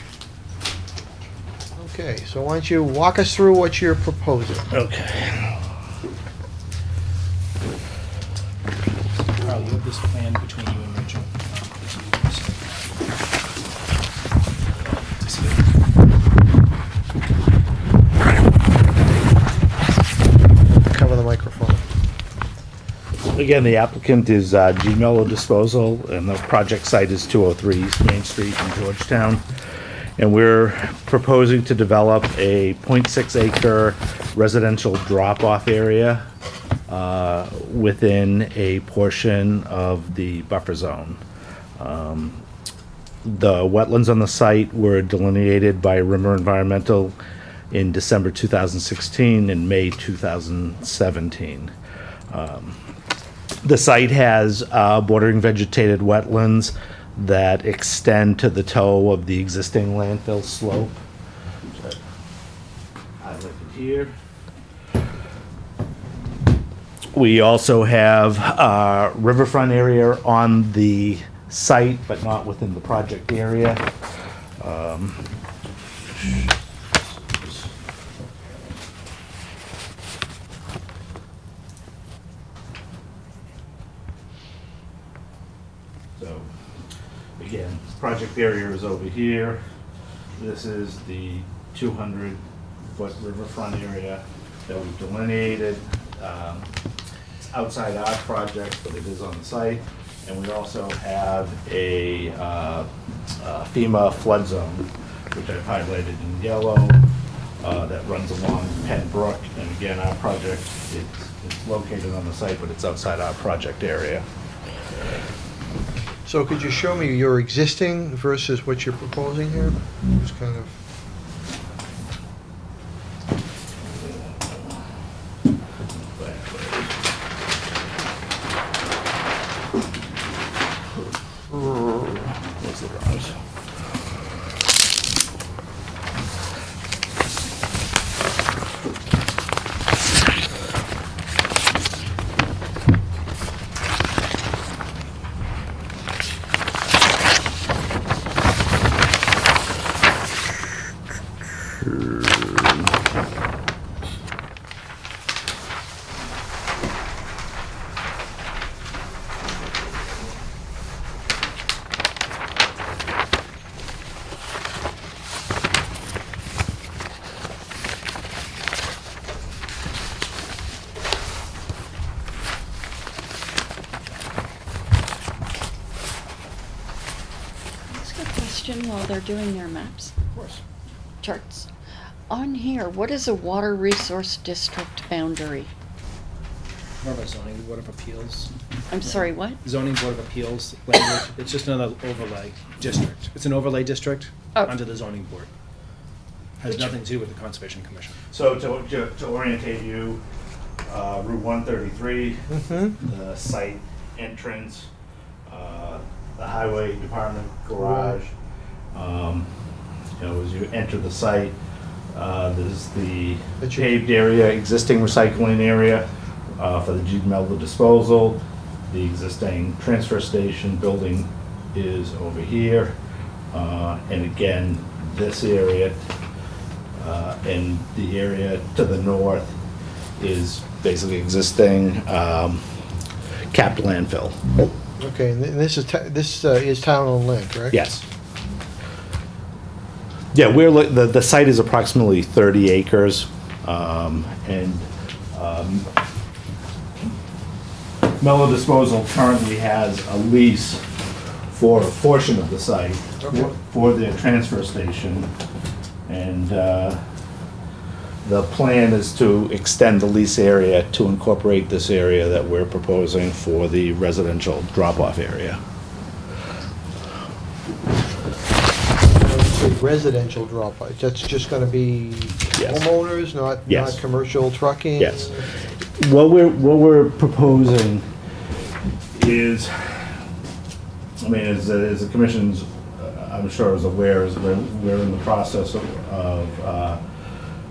Okay, so why don't you walk us through what you're proposing? Okay. Carl, you have this plan between you and Rachel. To see it? Cover the microphone. Again, the applicant is G Mello Disposal, and the project site is 203 East Main Street in Georgetown. And we're proposing to develop a 0.6 acre residential drop-off area within a portion of the buffer zone. The wetlands on the site were delineated by Rimmer Environmental in December 2016 and May 2017. The site has bordering vegetated wetlands that extend to the toe of the existing landfill slope. Highlighted here. We also have riverfront area on the site, but not within the project area. area is over here. This is the 200-foot riverfront area that we've delineated. It's outside our project, but it is on the site. And we also have a FEMA flood zone, which I've highlighted in yellow, that runs along Penn Brook. And again, our project, it's located on the site, but it's outside our project area. So could you show me your existing versus what you're proposing here? Just kind of. What's the drawings? While they're doing their maps, Of course. charts. On here, what is a water resource district boundary? More of a zoning board of appeals. I'm sorry, what? Zoning board of appeals language. It's just another overlay district. It's an overlay district Oh. under the zoning board. Has nothing to do with the Conservation Commission. So to orientate you, Route 133, the site entrance, the highway department garage. As you enter the site, there's the paved area, existing recycling area for the G Mello disposal. The existing transfer station building is over here. And again, this area and the area to the north is basically existing capped landfill. Okay, and this is town-owned land, correct? Yes. Yeah, the site is approximately 30 acres, and Mello Disposal currently has a lease for a portion of the site for their transfer station, and the plan is to extend the lease area to incorporate this area that we're proposing for the residential drop-off area. Residential drop-off, that's just gonna be Yes. homeowners, not Yes. commercial trucking? Yes. What we're proposing is, I mean, as the commission's, I'm sure is aware, is we're in the process of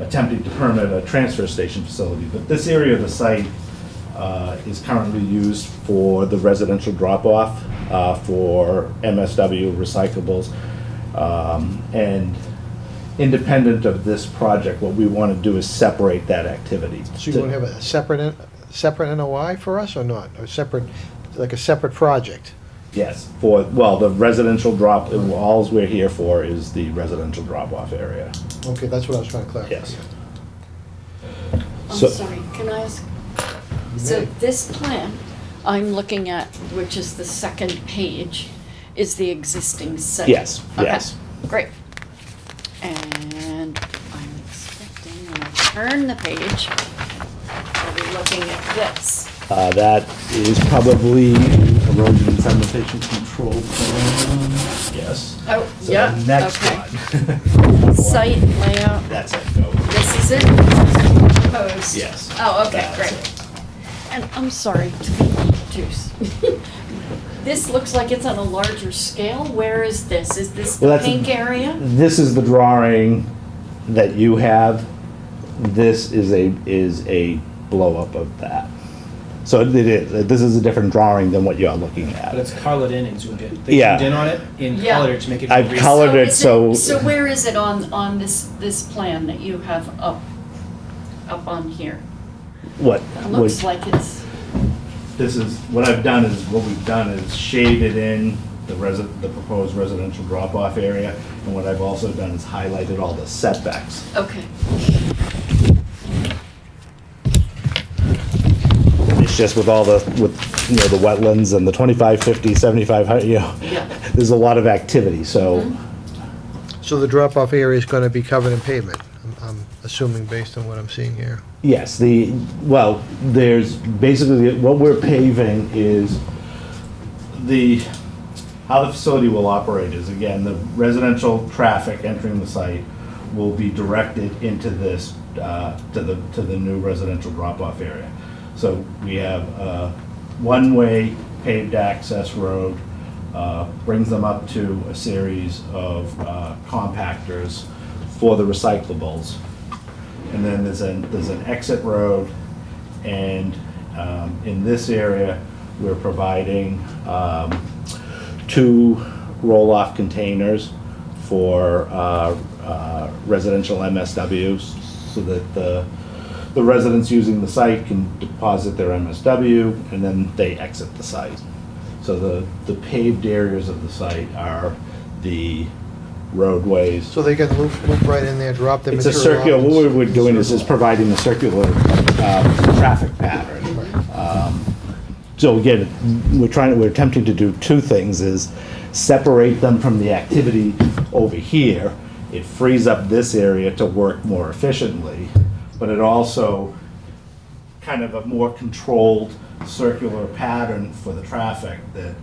attempting to permit a transfer station facility. But this area of the site is currently used for the residential drop-off, for MSW recyclables. And independent of this project, what we want to do is separate that activity. So you wanna have a separate NOI for us or not? Or like a separate project? Yes, the residential drop, all we're here for is the residential drop-off area. Okay, that's what I was trying to clarify. Yes. I'm So- sorry, can I ask? You So may. this plan I'm looking at, which is the second page, is the existing site? Yes, Okay, yes. great. And I'm expecting when I turn the page, I'll be looking at this. That is probably erosion and sedimentation control plan. Yes. Oh, So yeah, the next okay. one. Site layout, That's it, go. this is it? Proposed? Yes. Oh, okay, That's great. it. And I'm sorry to be obtuse. This looks like it's on a larger scale. Where is this? Is this Well, the that's- pink area? This is the drawing that you have. This is a blow-up of that. So it is, this is a different drawing than what you're looking But at. it's colored in and zoomed in. They Yeah. zoomed in on it and Yeah. colored it to make it. I've real. colored it is so. So where is it on this plan that you have up on here? What? It looks like it's, This is, what we've done is shaded in the proposed residential drop-off area. And what I've also done is highlighted all the setbacks. Okay. It's just with all the, you know, the wetlands and the 25, 50, 75, you know, Yeah. there's a lot of activity, so. So the drop-off area is going to be covered in pavement, I'm assuming based on what I'm seeing here. Yes, there's basically, what we're paving is how the facility will operate is, again, the residential traffic entering the site will be directed into this, to the new residential drop-off area. So we have a one-way paved access road, brings them up to a series of compactors for the recyclables. And then there's an exit road, and in this area, we're providing 2 roll-off containers for residential MSWs, so that the residents using the site can deposit their MSW, and then they exit the site. So the paved areas of the site are the roadways. So they can loop right in there, drop their It's a material off circular, and what we're doing is providing a circular traffic pattern. So again, we're attempting to do 2 things, is separate them from the activity over here. It frees up this area to work more efficiently, but it also kind of a more controlled circular pattern for the traffic that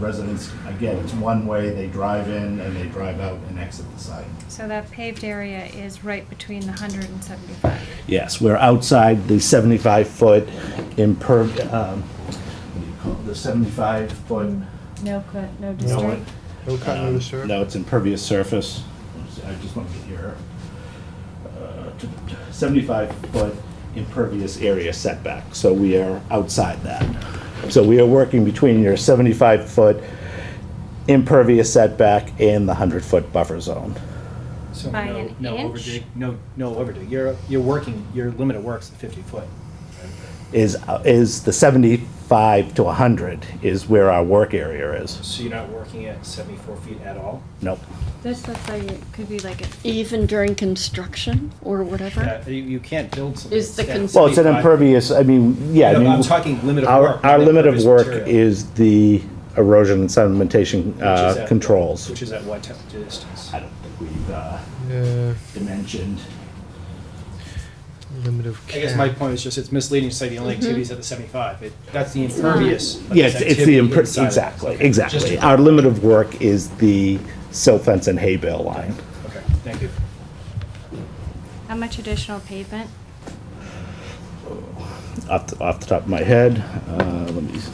residents, again, it's one way, they drive in and they drive out and exit the site. So that paved area is right between the 100 and 75. Yes, we're outside the 75-foot the 75-foot. No cut, no No, disturb. No cut, no disturb? No, it's impervious surface. I just want to get your 75-foot impervious area setback. So we are outside that. So we are working between your 75-foot impervious setback and the 100-foot buffer zone. So By no, an no inch? overdig, no overdig. You're working, your limit of work's 50 foot. Is the 75 to 100 is where our work area is. So you're not working at 74 feet at all? Nope. This looks like it could be like a, Even during construction or whatever? You can't build something. Is the that's cons- Well, it's an 75. impervious, I mean, yeah. I No, mean, I'm talking limit of Our, work. our not limit of impervious work material, is the erosion and sedimentation which is at- controls. Which is at what distance? I don't think we've Yeah, dimensioned. limit of I guess cap. my point is just it's misleading to say the only activity is at the 75. That's the impervious. but Yes, there's it's the, activity inside of it. exactly, Okay, exactly. just- Our limit of work is the silt fence and hay bale line. Okay, thank you. how much additional pavement? Off the top of my head, let me see.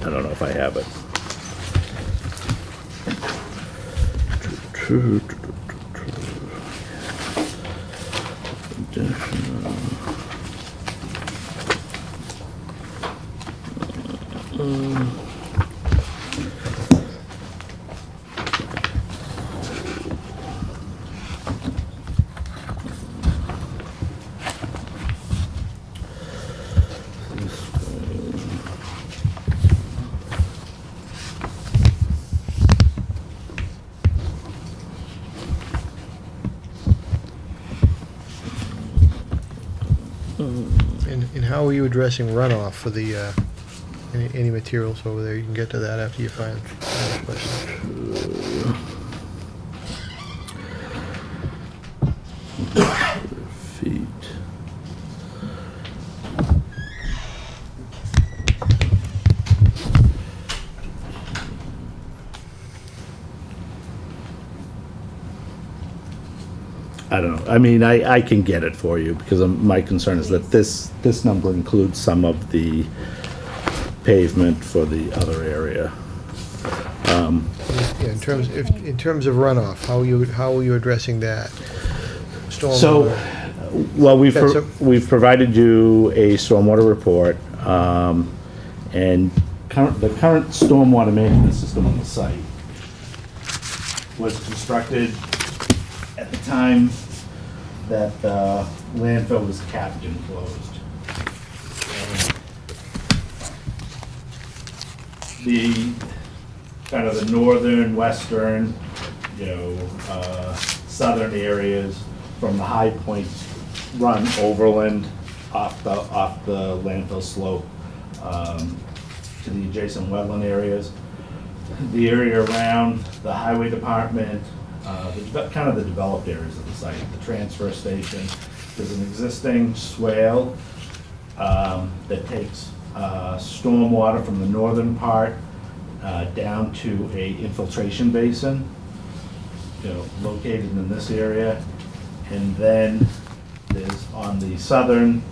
I don't know if I have it. And how are you addressing runoff for the, any materials over there? You can get to that after you find the question. Feet. I don't know. I mean, I can get it for you because my concern is that this number includes some of the pavement for the other area. Yeah, in terms of runoff, how are you addressing that? So, Stormwater. well, That's we've provided you a stormwater report, and the current stormwater management system on the site was constructed at the time that the landfill was capped and closed. And the, kind of the northern, western, southern areas from the high points run overland off the landfill slope to the adjacent wetland areas. The area around the highway department, kind of the developed areas of the site, the transfer station. There's an existing swale that takes stormwater from the northern part down to a infiltration basin, located in this area. And then there's on the southern,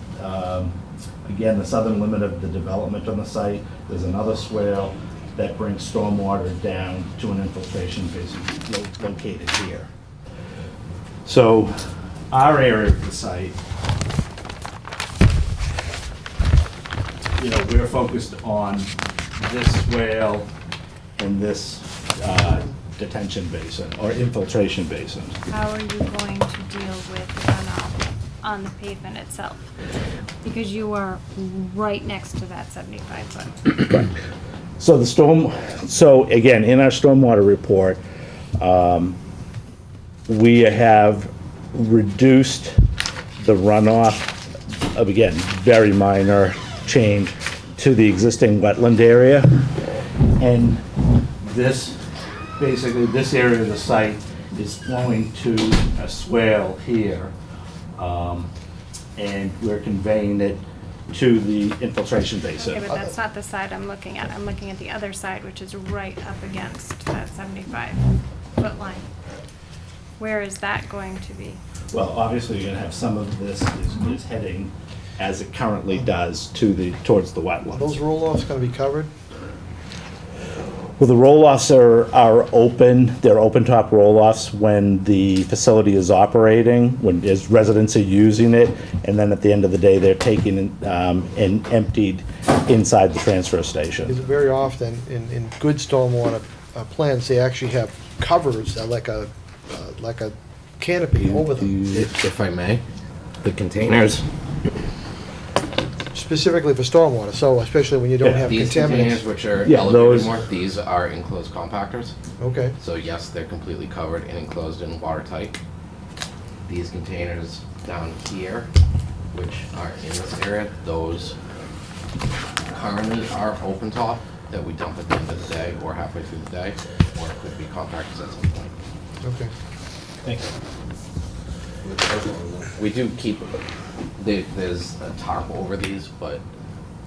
again, the southern limit of the development on the site, there's another swale that brings stormwater down to an infiltration basin located here. So our area of the site, we're focused on this swale and this detention basin or infiltration basin. How are you going to deal with the runoff on the pavement itself? Because you are right next to that 75 foot. So so again, in our stormwater report, we have reduced the runoff of, again, very minor change to the existing wetland area. And basically this area of the site is flowing to a swale here. And we're conveying it to the infiltration basin. Okay, but that's not the side I'm looking at. I'm looking at the other side, which is right up against that 75 foot line. Where is that going to be? Well, obviously, you're gonna have some of this is heading, as it currently does, towards the Are those wetlands. roll-offs gonna be covered? Well, the roll-offs are open, they're open-top roll-offs when the facility is operating, when as residents are using it, and then at the end of the day, they're taken and emptied inside the transfer station. Because very often, in good stormwater plans, they actually have covers, like a canopy over them, If I may, the containers, specifically for stormwater, so especially when you don't have these containers contaminants. which are Yeah, elevated those- more, these are enclosed compactors. Okay, So yes, they're completely covered and enclosed and watertight. These containers down here, which are in this area, those currently are open top that we dump at the end of the day or halfway through the day, or it could be compactors at some point. okay. Thanks. We do keep, there's a tarp over these, but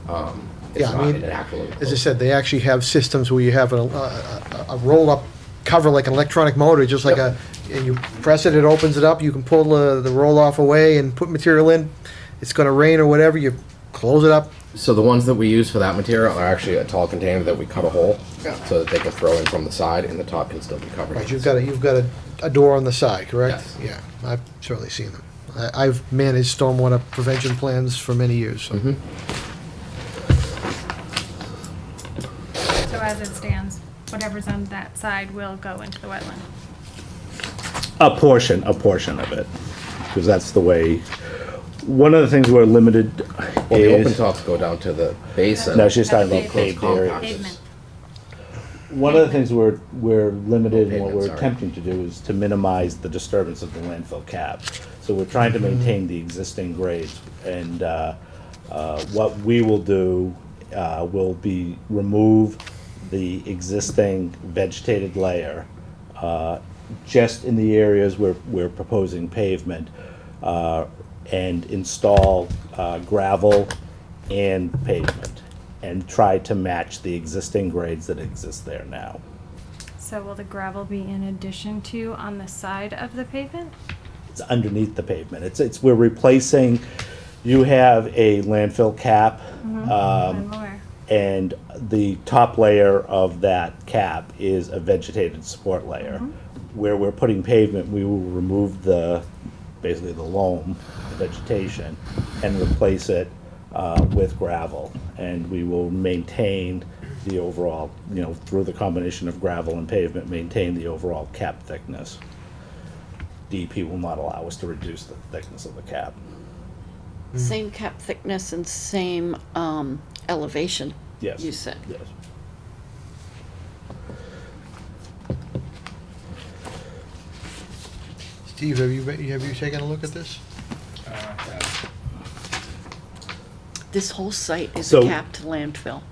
it's Yeah, I not mean, an actual. as I said, they actually have systems where you have a roll-up cover like an electronic motor, just like and you press it, it opens it up, you can pull the roll-off away and put material in. It's gonna rain or whatever, you close it up. So the ones that we use for that material are actually a tall container that we cut a hole Yeah. so that they can throw in from the side and the top can still be covered. Right, you've got a door on the side, correct? Yes. Yeah, I've certainly seen them. I've managed stormwater prevention plans for many years, so. Mhm. So as it stands, whatever's on that side will go into the wetland. A portion of it, because that's the way, one of the things we're limited Well, the open is, tops go down to the basin. no, she's talking about Pavement. paved areas. Pavement. One of the things we're limited in what Pavement, we're sorry. attempting to do is to minimize the disturbance of the landfill cap. So we're trying to maintain the existing grades, and what we will do will be remove the existing vegetated layer just in the areas where we're proposing pavement, and install gravel and pavement, and try to match the existing grades that exist there now. So will the gravel be in addition to on the side of the pavement? It's underneath the pavement. We're replacing, you have a landfill cap, I'm aware. and the top layer of that cap is a vegetated support layer. Where we're putting pavement, we will remove basically the loam, the vegetation, and replace it with gravel. And we will maintain the overall, through the combination of gravel and pavement, maintain the overall cap thickness. DEP will not allow us to reduce the thickness of the cap. Same cap thickness and same elevation, Yes. you said. Yes. Steve, have you taken a look at this? This whole site is So- a capped landfill,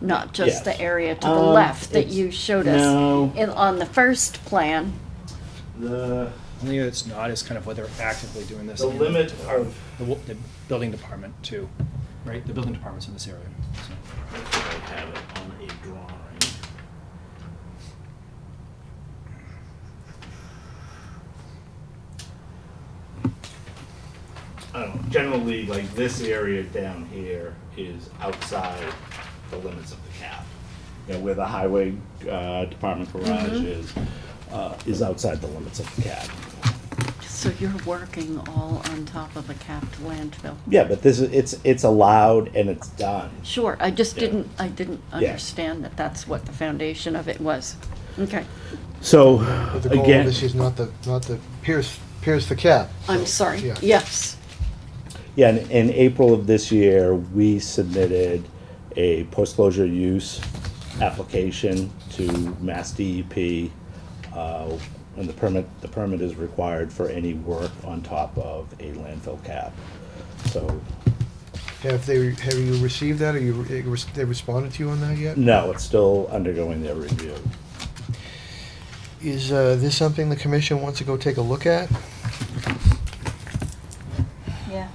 not just Yes. the area to the left that it's- you showed us no. on the first plan. The Only that it's not is kind of what they're actively doing this. The in limit of- the building department too, right? The building department's in this area. So. I have it on a drawing. I don't know, generally, like this area down here is outside the limits of the cap. You know, where the highway department garage is outside the limits of the cap. So you're working all on top of a capped landfill? Yeah, but this is, it's allowed and it's done. Sure, I just Yeah. didn't understand that that's what the foundation of it was. Okay, So, But the goal of again, this is not the pierce the cap. I'm So, sorry, yeah. yes. yeah, in April of this year, we submitted a post-closure use application to Mass DEP. And the permit is required for any work on top of a landfill cap. So, Have you received that, or they responded to you on that yet? no, it's still undergoing their review. Is this something the commission wants to go take a look at? Yeah.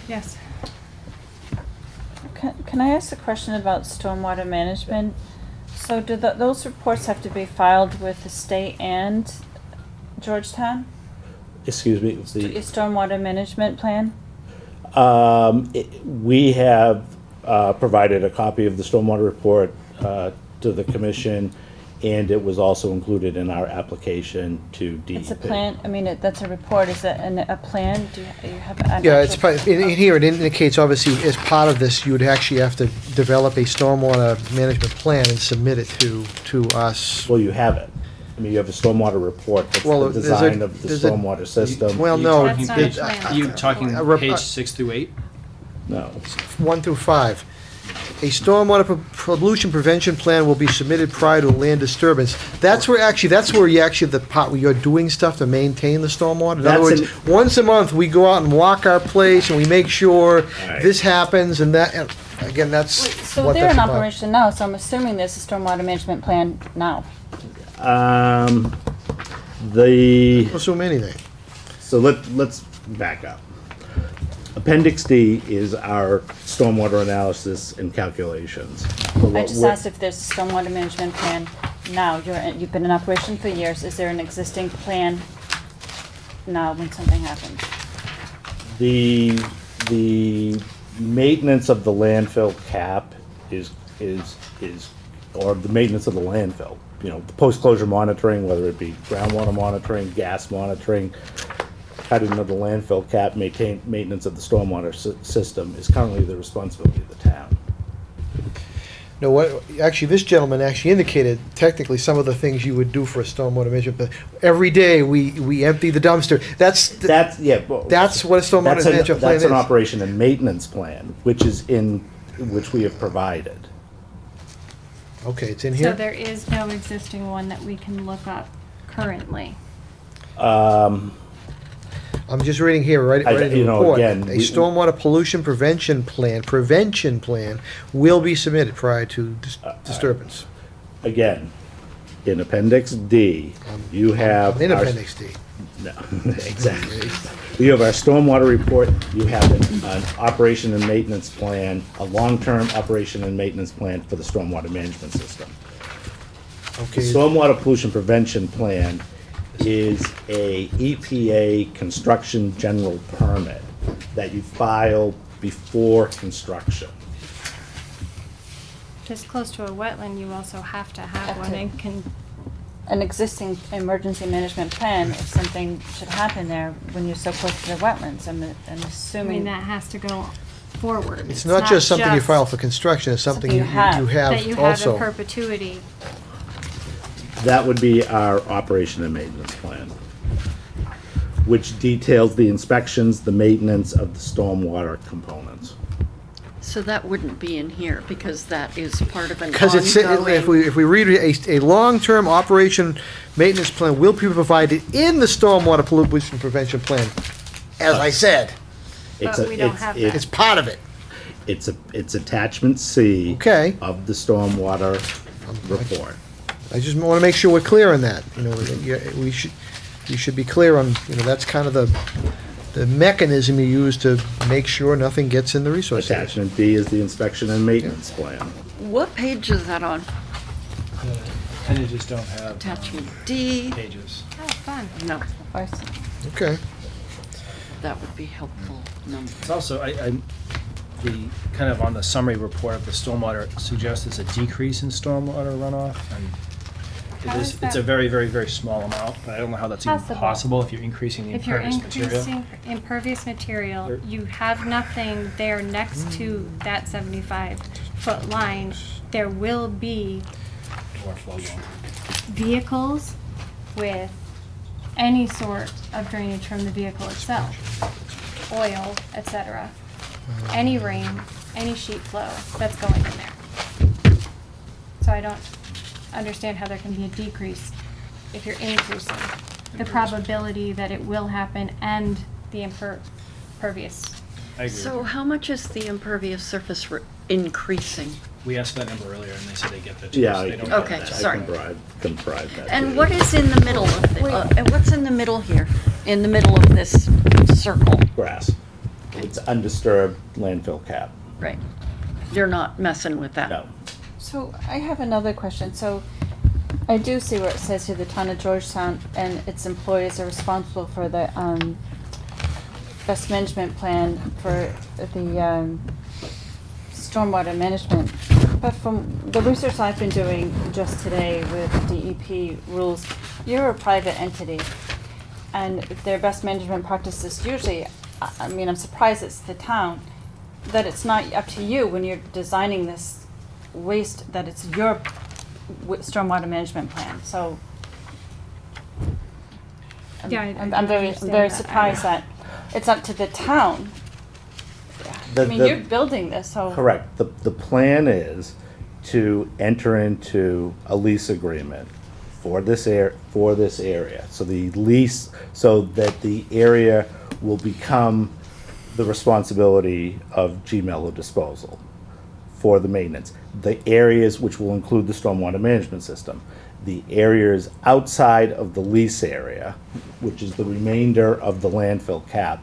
Yes. Can I ask a question about stormwater management? So do those reports have to be filed with the state and Georgetown? Excuse me, Your stormwater management plan? we have provided a copy of the Stormwater Report to the commission, and it was also included in our application to DEP. It's a plan, I mean, that's a report, is it a plan? Do you have an Yeah, it's, actual- in here, it indicates, obviously, as part of this, you would actually have to develop a stormwater management plan and submit it to us. Well, you have it. I mean, you have a stormwater report, that's Well, the there's a- design of the there's a- stormwater system. Well, no. That's not a it- plan. You talking a rep- page 6 through 8? No. 1 through 5. A stormwater pollution prevention plan will be submitted prior to a land disturbance. That's where the part where you're doing stuff to maintain the stormwater. In other That's words, once a month, we go out and walk our place and we make sure Right. this happens and that, and again, that's So what they're that's in about. operation now, so I'm assuming there's a stormwater management plan now. Assume anything. So let's back up. Appendix D is our stormwater analysis and calculations. So I what just we're- asked if there's a stormwater management plan now. You've been in operation for years. Is there an existing plan now when something happens? The maintenance of the landfill cap is, or the maintenance of the landfill. You know, the post-closure monitoring, whether it be groundwater monitoring, gas monitoring, cutting of the landfill cap, maintenance of the stormwater system is currently the responsibility of the town. No, actually, this gentleman actually indicated technically some of the things you would do for a stormwater management, but every day we empty the dumpster. That's what a stormwater management plan is. That's an operation and maintenance plan, which we have provided. Okay, it's in So here? there is no existing one that we can look up currently. I'm just reading here, right in the you know, report. again, A stormwater pollution prevention plan will be submitted prior to disturbance. Again, in Appendix D, you have. In our- Appendix D. No, exactly. You have our stormwater report, you have an operation and maintenance plan, a long-term operation and maintenance plan for the stormwater management system. The Okay, stormwater pollution prevention plan is a EPA construction general permit that you file before construction. If it's close to a wetland, you also have to have one and can, An existing emergency management plan, if something should happen there when you're so close to the wetlands, I'm I mean, assuming. that has to go forward. it's not just something you file for construction, it's something you Something you have. That you have have in also. perpetuity. That would be our operation and maintenance plan, which details the inspections, the maintenance of the stormwater components. So that wouldn't be in here because that is part of an Because it's, ongoing. if we read a long-term operation maintenance plan will be provided in the stormwater pollution prevention plan, as I said, But we don't have that. it's part of it. It's attachment C. Okay. Of the stormwater report. I just want to make sure we're clear on that, we should be clear on, that's kind of the mechanism you use to make sure nothing gets in the resource area. Attachment B is the inspection and maintenance plan. What page is that on? Appendages don't have Attachment D? pages. Oh, fun. No, Okay. that would be helpful number. It's also, the, kind of on the summary report of the stormwater suggests there's a decrease in stormwater runoff, and How is it's that a very, very, very small amount, but I don't know how that's even possible? possible if you're increasing the If you're impervious material. increasing impervious material, You're- you have nothing there next to that 75-foot line. There will be Water flow going. vehicles with any sort of drainage from the vehicle itself, oil, etc. Any rain, any sheet flow that's going in there. So I don't understand how there can be a decrease if you're increasing the probability that it will happen and the impervious. I agree So with you. how much is the impervious surface increasing? We asked that number earlier, and they said they get that to Yeah, us. I They don't can- have Okay, that. sorry. Can provide that. to And you. what is in the middle of, and what's in the middle here? In the middle of this circle? Grass. It's undisturbed landfill cap. Right. You're not messing with that? No. So I have another question. So I do see where it says here the town of Georgetown and its employees are responsible for the best management plan for the stormwater management. But from the research I've been doing just today with DEP rules, you're a private entity, and their best management practices usually, I mean, I'm surprised it's the town, that it's not up to you when you're designing this waste, that it's your stormwater management plan. So Yeah, I I'm don't very understand that surprised that it's up to the town. I mean, you're building this, so. Correct. The plan is to enter into a lease agreement for this area. So the lease, so that the area will become the responsibility of G Mello Disposal for the maintenance. The areas, which will include the stormwater management system, the areas outside of the lease area, which is the remainder of the landfill cap,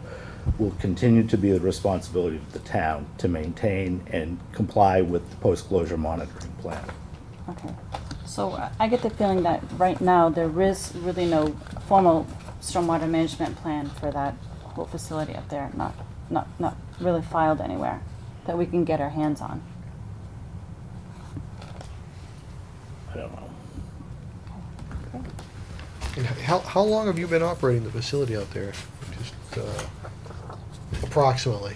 will continue to be the responsibility of the town to maintain and comply with the post-closure monitoring plan. Okay. So I get the feeling that right now there is really no formal stormwater management plan for that whole facility up there, not really filed anywhere that we can get our hands on. I don't know. And how long have you been operating the facility out there? Just approximately.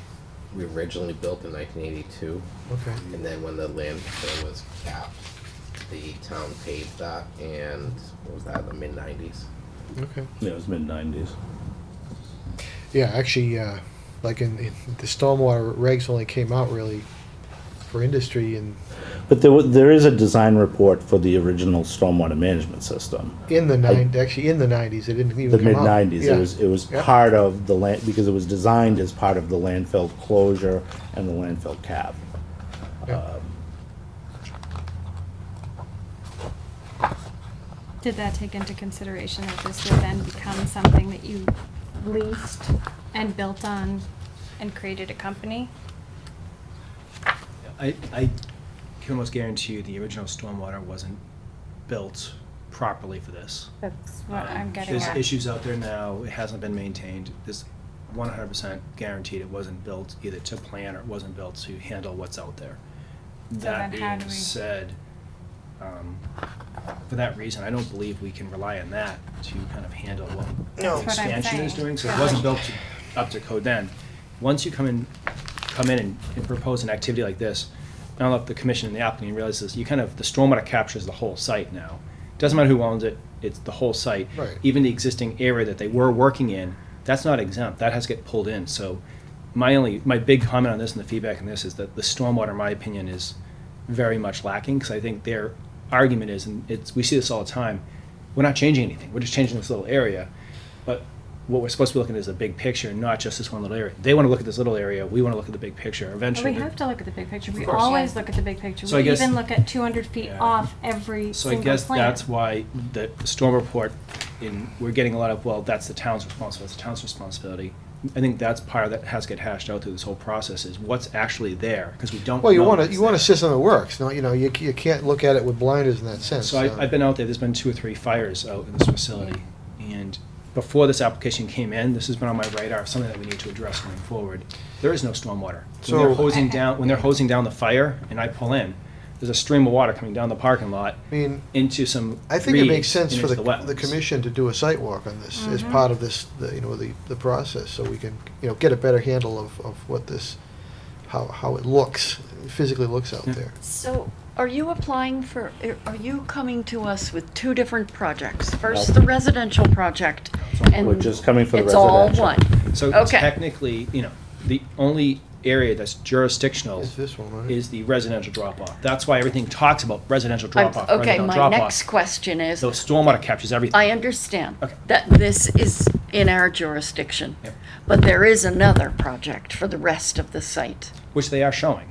We originally built in 1982, Okay. and then when the landfill was capped, the town paved that, and what was that, the mid-90s? Okay. Yeah, it was mid-90s. Yeah, actually, like in the stormwater regs only came out really for industry and But there is a design report for the original stormwater management system. in the actually in the 90s. It didn't even The come out. mid-90s, Yeah. it was Yeah. part of the land, because it was designed as part of the landfill closure and the landfill cap. Yeah. Did that take into consideration that this would then become something that you leased and built on and created a company? I can almost guarantee you the original stormwater wasn't built properly for this. That's what I'm getting There's at. issues out there now, it hasn't been maintained. This 100% guaranteed it wasn't built either to plan or it wasn't built to handle what's out there. That then how do being we- said, for that reason, I don't believe we can rely on that to kind of handle what No. the That's what I'm expansion is saying. doing. So it Yeah. wasn't built up to code then. Once you come in and propose an activity like this, I don't know if the commission and the applicant realize this, the stormwater captures the whole site now. Doesn't matter who owns it, it's the whole site. Right. Even the existing area that they were working in, that's not exempt, that has to get pulled in. So my big comment on this and the feedback on this is that the stormwater, in my opinion, is very much lacking, because I think their argument is, and we see this all the time, we're not changing anything, we're just changing this little area. But what we're supposed to be looking at is a big picture, not just this one little area. They want to look at this little area, we want to look at the big picture. Well, Eventually, we have to look at the big picture. We course. always look at the big picture. So I We guess- even look at 200 feet Yeah. off every so I single guess plan. that's why the storm report, we're getting a lot of, well, that's the town's responsibility, it's the town's responsibility. I think that's part of that has to get hashed out through this whole process, is what's actually there, because we don't Well, you know want what's a there. system that works, no, you can't look at it with blinders in that sense. So I've been out there, there's been 2 or 3 fires out in this facility, and before this application came in, this has been on my radar, something that we need to address going forward. There is no stormwater. So- When they're hosing down the fire, and I pull in, there's a stream of water coming down the parking lot I mean, into some I think it makes reeds sense and for into the wetlands. commission to do a site walk on this as part of this, the process, so we can, get a better handle of what this, how it looks, physically looks out Yeah. there. So, are you applying for, are you coming to us with 2 different projects? First, No. the residential project, and We're just coming for the it's all residential. one. So Okay. technically, the only area that's jurisdictional Is this one, right? is the residential drop-off. That's why everything talks about residential I'm- drop-off, Okay, residential my drop-off. next question is, So stormwater captures everything. I understand Okay. that this is in our jurisdiction, Yep. but there is another project for the rest of the site. Which they are showing.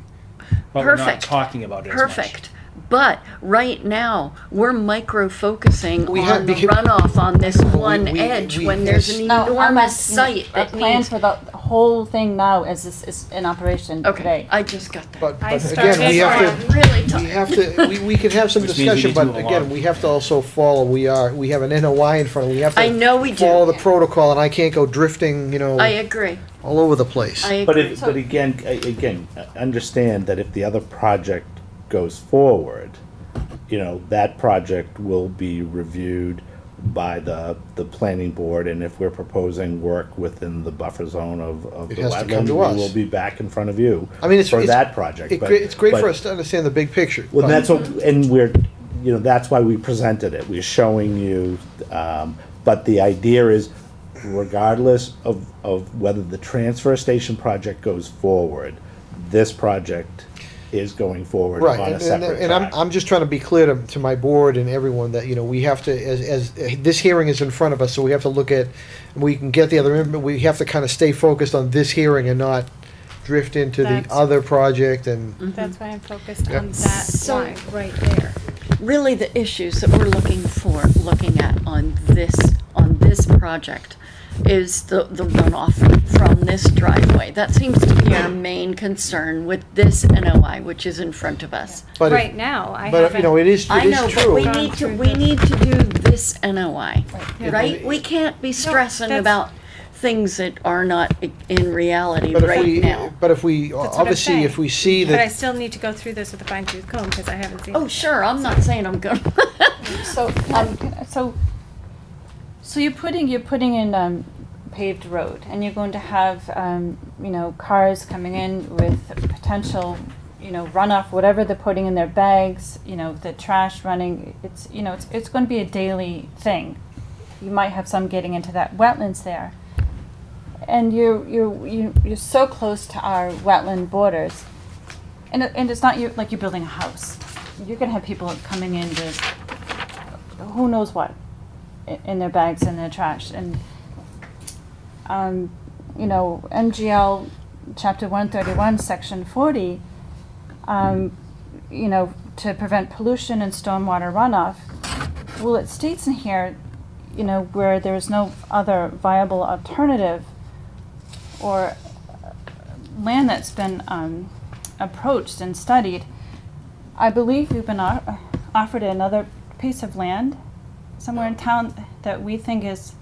But we're not Perfect. talking about it as much. Perfect. But right now, we're micro-focusing We have- on the because- runoff on this one we- edge we- when there's an No, I'm enormous asking site a that plan needs. for the whole thing now as this is in operation Okay, today. I just got that. But I again, we started have on- to, Really we tired. have to, we can have some Which means we discussion, need to but move again, along. we have to also follow, we have an NOI in front of, we have to. I know we do. Follow the protocol, and I can't go drifting, I agree. all over the place. I But agree. but again, understand that if the other project goes forward, that project will be reviewed by the planning board, and if we're proposing work within the buffer zone of It the has to come wetland, to we us. will be back in front of you I mean, for that project. It's great but- for us to understand the big picture. Well, but- that's what, and we're, that's why we presented it. We're showing you, but the idea is, regardless of whether the transfer station project goes forward, this project is going forward Right, on a separate and track. I'm just trying to be clear to my board and everyone that, we have to, as this hearing is in front of us, so we have to look at, we can get the other, we have to kind of stay focused on this hearing and not drift into the That's- other project and, That's why I'm focused Yep. on that So- line right there. Really, the issues that we're looking at on this project is the runoff from this driveway. That seems to be our main concern with this NOI, which is in front of us. but, Right now, I but, haven't. it is I know, but true. we Gone need to, through we the- need to do this NOI, Yeah. right? We can't be stressing that's- about things that are not in reality But if right we, now. but if we, That's what I'm obviously, if saying. we see But I that, still need to go through this with a fine tooth comb because I haven't seen. Oh, it. sure, I'm not saying I'm gonna. So, so you're putting in paved road, and you're going to have cars coming in with potential runoff, whatever they're putting in their bags, the trash running. It's going to be a daily thing. You might have some getting into that wetlands there, and you're so close to our wetland borders, and it's not like you're building a house. You're going to have people coming in with who knows what in their bags and their trash. And, MGL Chapter 131, Section 40, to prevent pollution and stormwater runoff. Well, it states in here, where there's no other viable alternative or land that's been approached and studied. I believe we've been offered another piece of land somewhere in town that we think is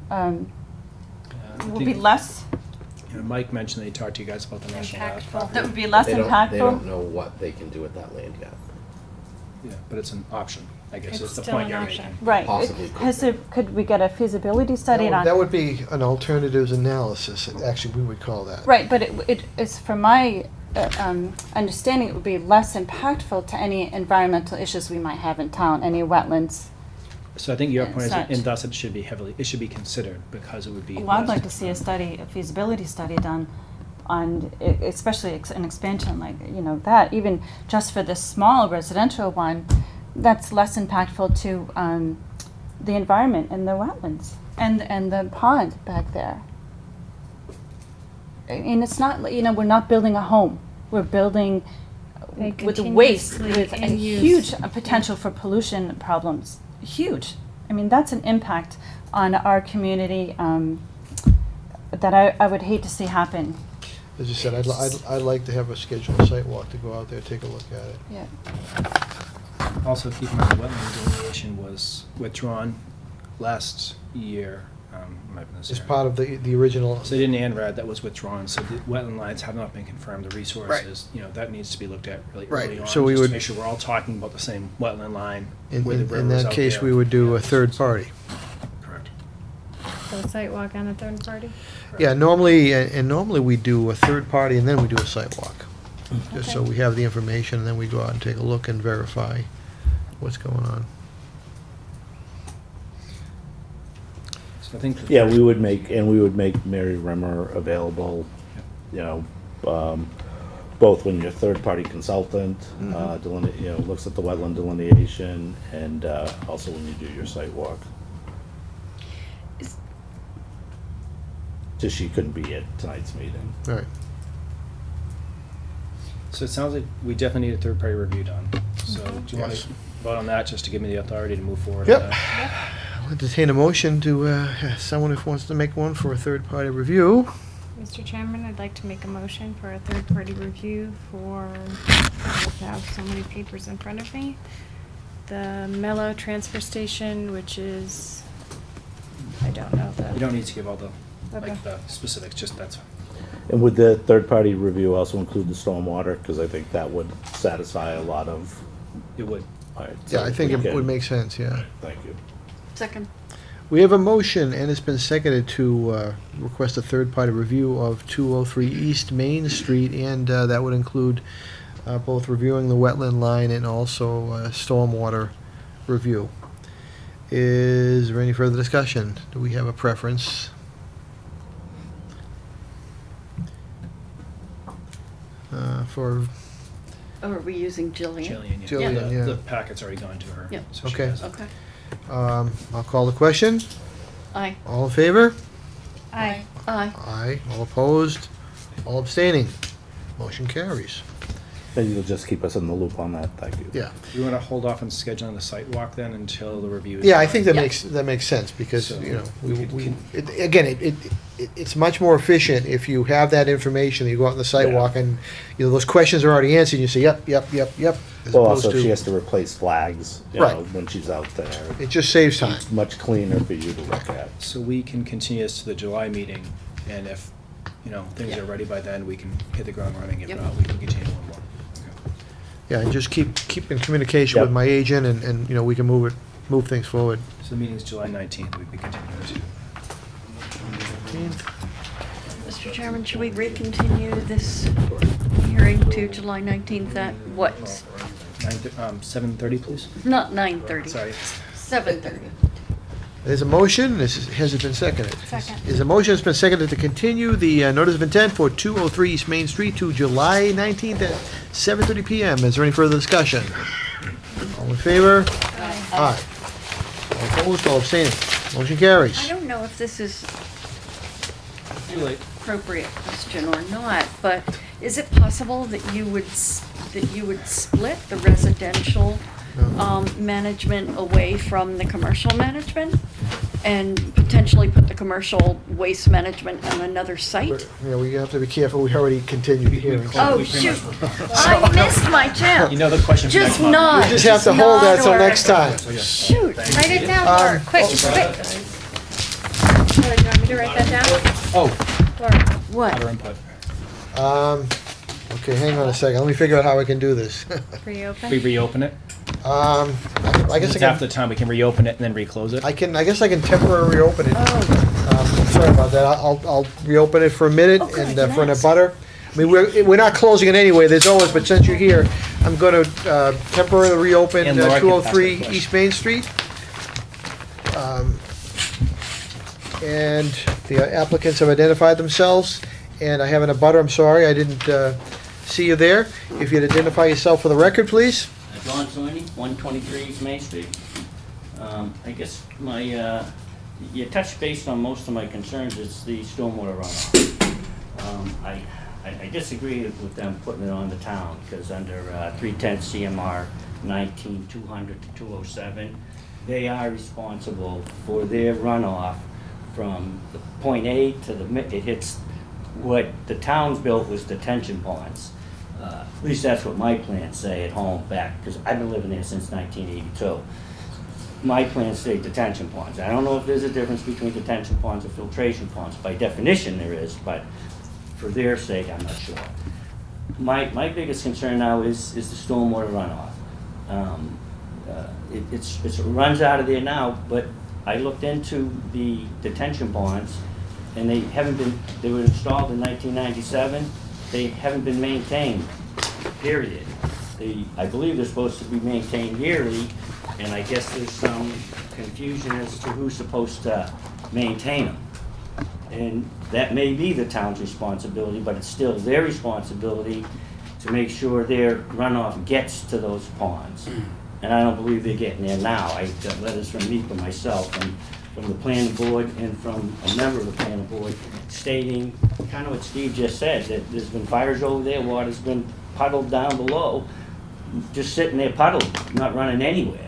will be less Mike mentioned that he talked to you guys about the national lab. Impactful. that would be less They don't impactful. know what they can do with that land yet. Yeah, but it's an option, I guess, It's is the still point an you're option. making. Right. Possibly Could we get a feasibility study on? that would be an alternatives analysis, actually, we would call that. Right, but it is, from my understanding, it would be less impactful to any environmental issues we might have in town, any wetlands. So I think your and point is, such. and thus it should be considered, because it would be. Well, I'd less- like to see a feasibility study done on, especially an expansion like, that, even just for this small residential one, that's less impactful to the environment and the wetlands and the pond back there. And it's not, we're not building a home. We're building They with the waste, continuously with a in use. huge potential for pollution problems. Huge. I mean, that's an impact on our community that I would hate to see happen. As you said, I'd like to have a scheduled site walk to go out there, take a look at it. Yeah. Also, keep in mind, the wetland delineation was withdrawn last year. Might have been this As year. part of the original. So they did an ANRAD that was withdrawn, so the wetland lines have not been confirmed, the resources, that needs to be looked at really Right, early on. so we just would- to make sure we're all talking about the same wetland line. In where the river in is that out case, there. we would do a Yeah. third party. Correct. So site walk on a third party? Yeah, normally, and normally we do a third party and then we do a site walk. Just so Okay. we have the information and then we go out and take a look and verify what's going on. So I think. Yeah, we would make Mary Rimmer available, both when your third-party consultant, looks at the wetland delineation, and also when you do your site walk. Just she couldn't be at tonight's meeting. All right. So it sounds like we definitely need a third-party review done. So do you want Yes. to vote on that, just to give me the authority to move forward? Yep. on that? I'll entertain a motion to, someone who wants to make one for a third-party review. Mr. Chairman, I'd like to make a motion for a third-party review for, I have so many papers in front of me. The Mellow Transfer Station, which I don't know the. You don't need to give all the, Okay. the specifics, just that's. And would the third-party review also include the stormwater? Because I think that would satisfy a lot of. It would. All right, Yeah, so I think we it can- would make sense, yeah. Thank you. Second. We have a motion, and it's been seconded to request a third-party review of 203 East Main Street, and that would include both reviewing the wetland line and also stormwater review. Is there any further discussion? Do we have a preference? For, Oh, are we using Jillian? Jillian, yeah. Jillian, yeah. The packet's already gone to her. Yep. so she Okay. has it. Okay. I'll call the question. Aye. All in favor? Aye. Aye. Aye. All opposed? All abstaining? Motion carries. And you'll just keep us in the loop on that, thank you. Yeah. You want to hold off on scheduling the site walk then until the review is. Yeah, I think that Yeah. makes sense, because, So, we it's much more efficient if you have that information, you go out on the site Yeah. walk, and, those questions are already answered, and you say, yep, yep, yep, yep. as Well, opposed also, if she to- has to replace flags, Right. when she's out there. It just saves time. It's much cleaner for you to look at. So we can continue this to the July meeting, and if, things Yeah. are ready by then, we can hit the ground running. If Yep. not, we can continue one more. Okay. Yeah, and just keep in communication with Yep. my agent, and, we can move things forward. So the meeting's July 19th, we'd be continuing to. Mr. Chairman, should we recontinue this hearing to July 19th at what? 7:30, please? Not 9:30. Sorry. 7:30. There's a motion, has it been seconded? Second. Is a motion has been seconded to continue the notice of intent for 203 East Main Street to July 19th at 7:30 PM. Is there any further discussion? All in favor? Aye. All opposed, all abstaining. Motion carries. I don't know if this is Too late. appropriate question or not, but is it possible that you would split the residential management away from the commercial management, and potentially put the commercial waste management on another site? Yeah, we have to be careful, we already continued the hearing. Oh, shoot, I missed my chance. You know the question. Just We not. just have to hold that till not next time. Shoot. Write it down, Laura, quick, quick. Laura, do you want me to write that down? Oh, Laura, What? other input. Okay, hang on a second, let me figure out how I can do this. reopen? We reopen it. I guess It's I half the can, time, we can reopen it and then reclose it. I guess I can temporarily reopen it. Oh, Sorry about that, I'll reopen it for a minute, Oh, good, and for an nice. abutter. I mean, we're not closing it anyway, there's always, but since you're here, I'm gonna temporarily reopen And Laura can ask 203 a question. East Main Street. And the applicants have identified themselves, and I have an abutter, I'm sorry, I didn't see you there. If you'd identify yourself for the record, please. John Sweeney, 123 East Main Street. I guess you touched base on most of my concerns. It's the stormwater runoff. I disagree with them putting it on the town, because under 310 CMR 19-200 to 207, they are responsible for their runoff from the point A to it hits what the town's built was detention ponds. At least that's what my plans say at home back, because I've been living there since 1982. My plans say detention ponds. I don't know if there's a difference between detention ponds or filtration ponds. By definition there is, but for their sake, I'm not sure. My biggest concern now is the stormwater runoff. It runs out of there now, but I looked into the detention ponds, and they were installed in 1997. They haven't been maintained, period. I believe they're supposed to be maintained yearly, and I guess there's some confusion as to who's supposed to maintain them. And that may be the town's responsibility, but it's still their responsibility to make sure their runoff gets to those ponds. And I don't believe they're getting there now. I got letters from me, from myself, and from the planning board, and from a member of the planning board, stating kind of what Steve just said, that there's been fires over there, water's been puddled down below, just sitting there puddled, not running anywhere.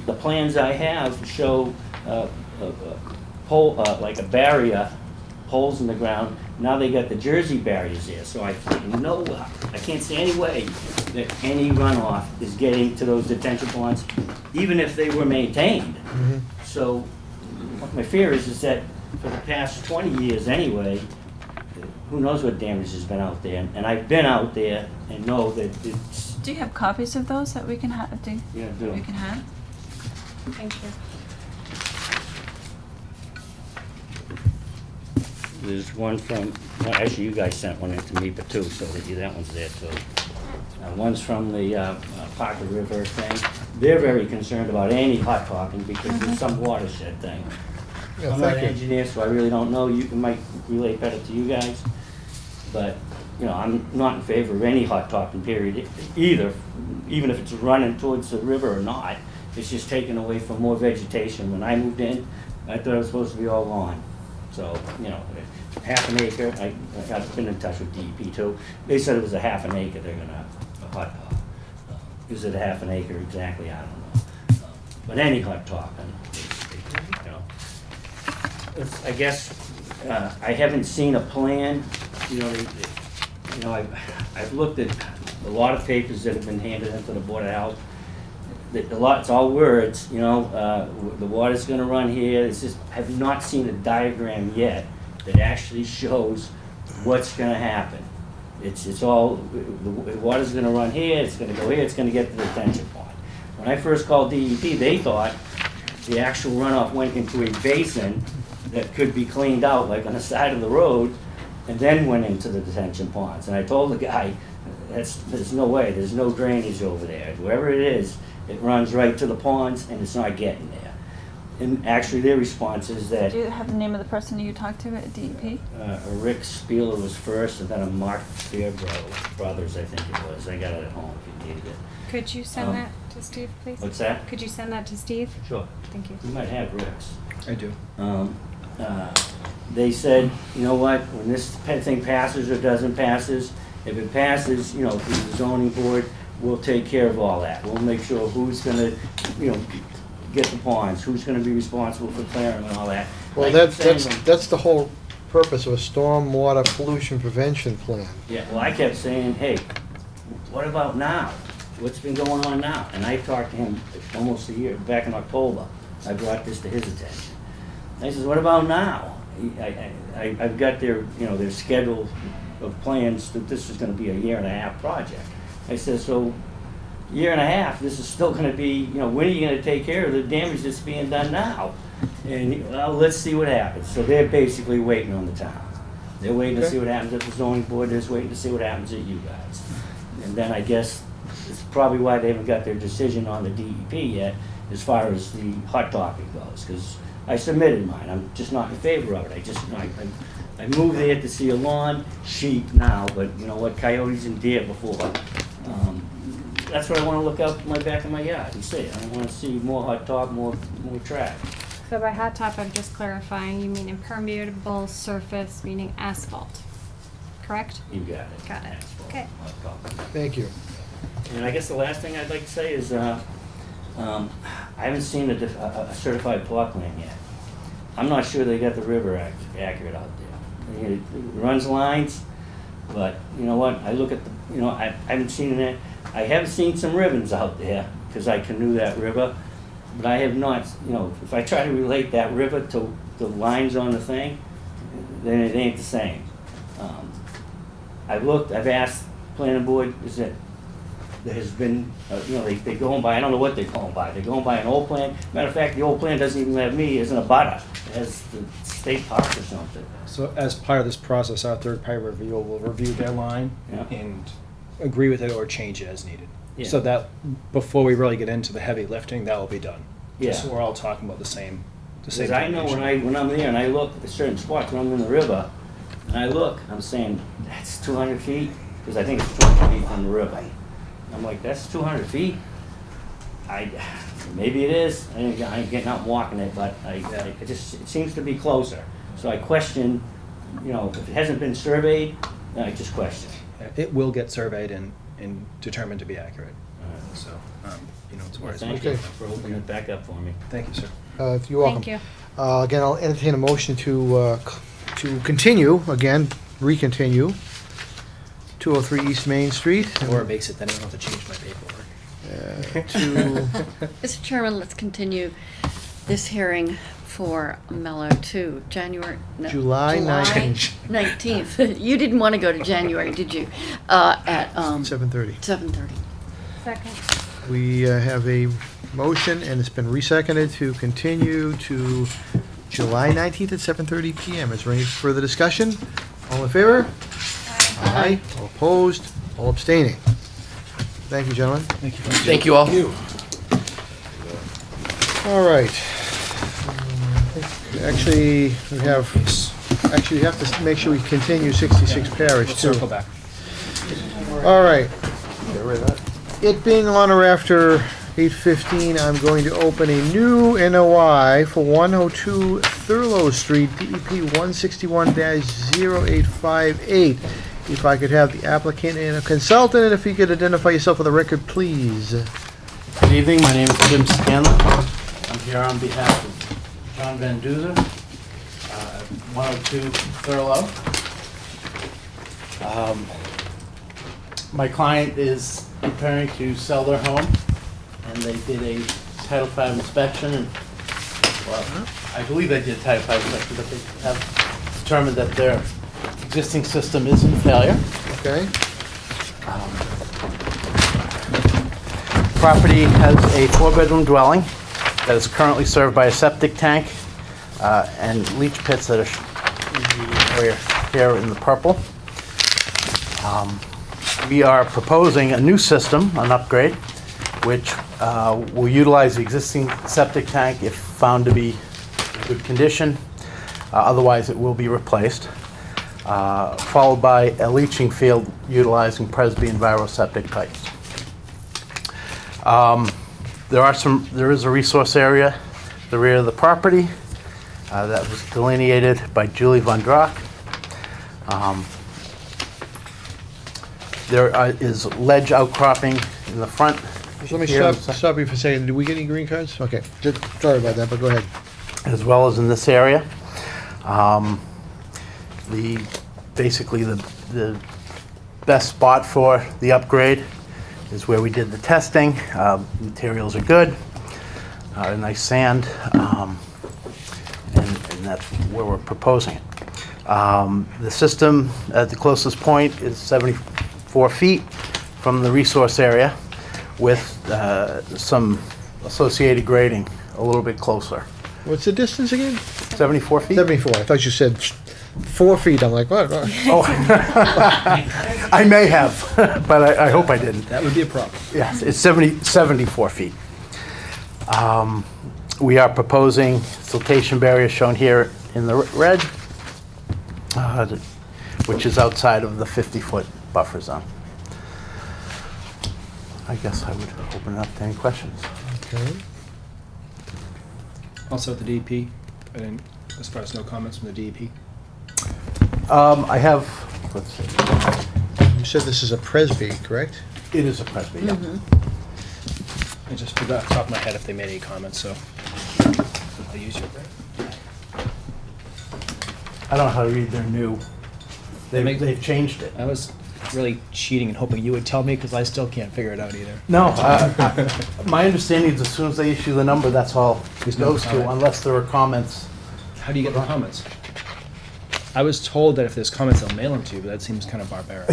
The plans I have show like a barrier, holes in the ground. Now they got the Jersey barriers there, so I can't see any way that any runoff is getting to those detention ponds, even if they were maintained. Mm-hmm. So what my fear is that for the past 20 years anyway, who knows what damage has been out there. And I've been out there and know that it's... Do you have copies of those that we can have? Yeah, I do. We can have? Thank you. There's one from, well, actually you guys sent one in to me, but two, so that one's there too. One's from the Parker River thing. They're very concerned about any hot topping because there's some watershed thing. Yeah, I'm not thank an you. engineer, so I really don't know. It might relate better to you guys. But, you know, I'm not in favor of any hot topping period either, even if it's running towards the river or not. It's just taken away from more vegetation. When I moved in, I thought it was supposed to be all lawn. So, you know, half an acre, I've been in touch with DEP too. They said it was a half an acre they're gonna hot top. Is it a half an acre exactly? I don't know. But any hot topping, you know. I guess I haven't seen a plan, you know, I've looked at a lot of papers that have been handed into the Board of Health. It's all words, you know, the water's gonna run here. It's just, I have not seen a diagram yet that actually shows what's gonna happen. It's all, the water's gonna run here, it's gonna go here, it's gonna get to the detention pond. When I first called DEP, they thought the actual runoff went into a basin that could be cleaned out, like on the side of the road, and then went into the detention ponds. And I told the guy, there's no way, there's no drainage over there. Wherever it is, it runs right to the ponds, and it's not getting there. And actually, their response is that... Do you have the name of the person you talked to at DEP? Rick Spieler was first, and then a Mark Fairbro Brothers, I think it was. I got it at home if you needed it. Could you send that to Steve, please? What's that? Could you send that to Steve? Sure. Thank you. You might have Rick's. I do. They said, you know what, when this thing passes or doesn't passes, if it passes, you know, through the zoning board, we'll take care of all that. We'll make sure who's gonna, you know, get the ponds, who's gonna be responsible for clearing and all that. Well, I keep saying that's the whole purpose of a stormwater pollution prevention plan. Yeah, well, I kept saying, hey, what about now? What's been going on now? And I talked to him almost a year, back in October. I brought this to his attention. I says, what about now? I've got their, you know, their schedule of plans that this is gonna be a 1.5-year project. I said, so, 1.5 years, this is still gonna be, you know, when are you gonna take care of the damage that's being done now? And, well, let's see what happens. So they're basically waiting on the town. They're waiting to see what happens at the zoning board, they're just waiting to see what happens at you guys. And then I guess it's probably why they haven't got their decision on the DEP yet, as far as the hot topping goes, because I submitted mine. I'm just not in favor of it. I moved there to see a lawn, sheep now, but you know what, coyotes and deer before. That's what I want to look out my back of my yard and see. I want to see more hot top, more trash. So by hot top, I'm just clarifying, you mean impermeable surface, meaning asphalt, correct? You got it. Got it. Asphalt, Okay. hot top. Thank you. And I guess the last thing I'd like to say is, I haven't seen a certified plot plan yet. I'm not sure they got the river accurate out there. It runs lines, but you know what? I look at I haven't seen it. I have seen some ribbons out there because I canoe that river, but I have not. If I try to relate that river to the lines on the thing, then it ain't the same. I've asked planning board, there has been, they go by, I don't know what they're going by. They're going by an old plan. Matter of fact, the old plan doesn't even have me as an abutter. It has the state park or something. So as part of this process, our third-party reviewer will review their line Yeah. and agree with it or change it as needed. Yeah. So that, before we really get into the heavy lifting, that will be done. Just so Yeah. we're all talking about the same Because I know when I'm there and I look at certain spots when I'm in the river, and I look, I'm saying, that's 200 feet, because I think it's 200 feet from the river. I'm like, that's 200 feet? Maybe it is. I ain't getting out and walking it, but it seems to be closer. So I question, if it hasn't been surveyed, then I just question. It will get surveyed and determined to be accurate. So, it's Well, worth thank Okay. you for opening it back up for me. Thank you, sir. You're welcome. Thank you. Again, I'll entertain a motion to continue, again, recontinue, 203 East Main Street. Or it makes it that I don't have to change my paperwork. To Mr. Chairman, let's continue this hearing for Mello to July 19th. 19th. You didn't want to go to January, did you? At 7:30. 7:30. Second. We have a motion, and it's been reseconded to continue to July 19th at 7:30 PM. Is there any further discussion? All in favor? Aye. All opposed? All abstaining? Thank you, gentlemen. Thank you. Thank you all. All right. Actually, we have to make sure we continue 66 Parish, We'll too. circle back. All right. It being on or after 8:15, I'm going to open a new NOI for 102 Thurlow Street, DEP 161-0858. If I could have the applicant and a consultant, and if you could identify yourself for the record, please. Good evening, my name is Jim Scanlon. I'm here on behalf of John Van Duzer, 102 Thurlow. My client is preparing to sell their home, and they did a Title V inspection, and, well, I believe they did Title V inspection, but they have determined that their existing system is in failure. Okay? Property has a 4-bedroom dwelling that is currently served by a septic tank and leach pits that are in the area here in the purple. We are proposing a new system, an upgrade, which will utilize the existing septic tank if found to be in good condition. Otherwise, it will be replaced, followed by a leaching field utilizing Presby and Viro septic pipes. There is a resource area at the rear of the property that was delineated by Julie Von Drock. There is ledge outcropping in the front. Let me here, stop you for a second. Did we get any green cards? Okay, sorry about that, but go ahead. as well as in this area. Basically the best spot for the upgrade is where we did the testing. Materials are good, nice sand, and that's where we're proposing it. The system at the closest point is 74 feet from the resource area with some associated grading a little bit closer. What's the distance again? 74 feet? 74. I thought you said 4 feet. I'm like, what? Oh, I may have, but I hope I didn't. That would be a problem. Yes, it's 74 feet. We are proposing siltation barrier shown here in the red, which is outside of the 50-foot buffer zone. I guess I would open it up to any questions. Okay. Also the DEP, and as far as no comments from the DEP. I have, let's see, You said this is a Presby, correct? it is a Presby, yeah. I just forgot off the top of my head if they made any comments, so I'll use your brain. I don't know how to read their new, they've changed it. I was really cheating and hoping you would tell me because I still can't figure it out either. No, my understanding is as soon as they issue the number, that's all it no goes to, comment. unless there are comments. How do you get the comments? I was told that if there's comments, they'll mail them to you, but that seems kind of barbaric.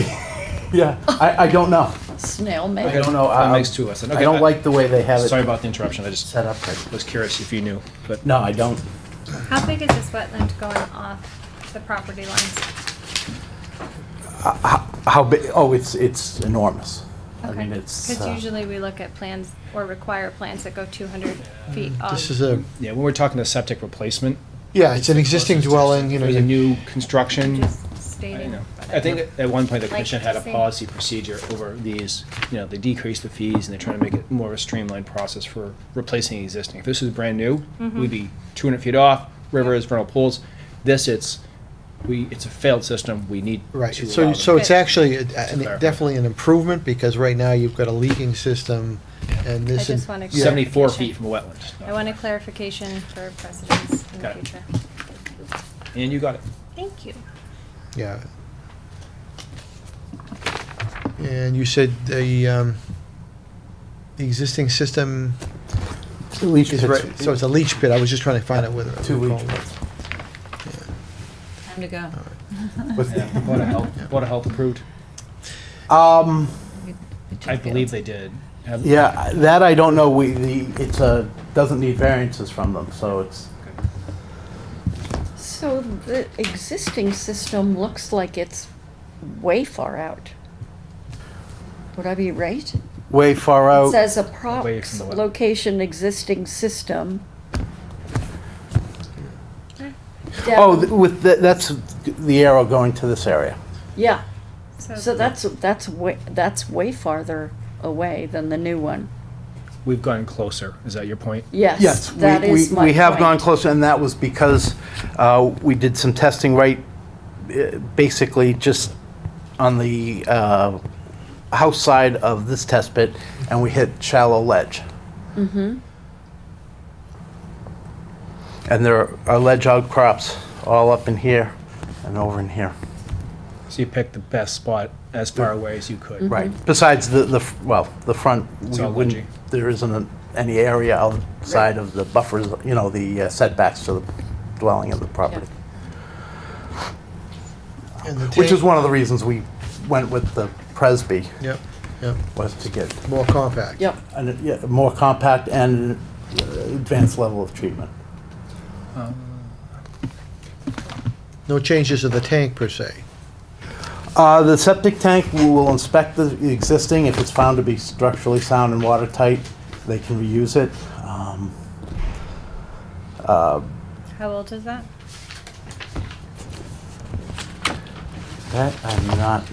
Yeah, I don't know. Snail I mail. don't know. That makes two of us. I don't like the way they have it Sorry about the interruption. I just set up right. was curious if you knew, but No, I don't. How big is this wetland going off the property lines? How big? Oh, it's enormous. I mean, it's. Because usually we look at plans or require plans that go 200 feet off. This is a, yeah, when we're talking the septic replacement, yeah, it's an existing dwelling, you know. there's a new construction. Just I stating. know. I think at one point the Like commission had a to see. policy procedure over these, they decreased the fees and they're trying to make it more of a streamlined process for replacing existing. If this was brand new, we'd be 200 feet off, rivers, vernal pools. This, it's a failed system, we need Right, to so, allow so it's Good. actually clarify. definitely an improvement, because right now you've got a leaking system, and I this is. just want to. 74 feet from a wetland. I want a clarification for precedents in the Got it. future. And you got it. Thank you. Yeah. And you said the existing system The leach is pits. right, so it's a leach pit, I was just trying to find out whether. Two leach pits. Time to go. With- Yeah, Board of Health approved. I believe they did. Yeah, that I don't know. Doesn't need variances from them, so it's. So the existing system looks like it's way far out. Would I be right? Way far It out. says Away approx from the wetland. location existing system. Oh, Down- that's the arrow going to this area. Yeah, so that's way farther away than the new one. We've gone closer, is that your point? Yes, Yes, that is my we have gone point. closer, and that was because we did some testing basically just on the house side of this test pit, and we hit shallow ledge. Mm-hmm. And there are ledge outcrops all up in here and over in here. So you picked the best spot as far away as you could. Right. Besides the front, It's we all wouldn't, ledgy. there isn't any area outside of the buffers, the setbacks to the dwelling of the property. And the Which is tank- one of the reasons we went with the Presby, Yep, yep, was to get more compact. Yep. more compact and advanced level of treatment. No changes to the tank per se. The septic tank, we will inspect the existing. If it's found to be structurally sound and watertight, they can reuse it. How old is that? That I'm not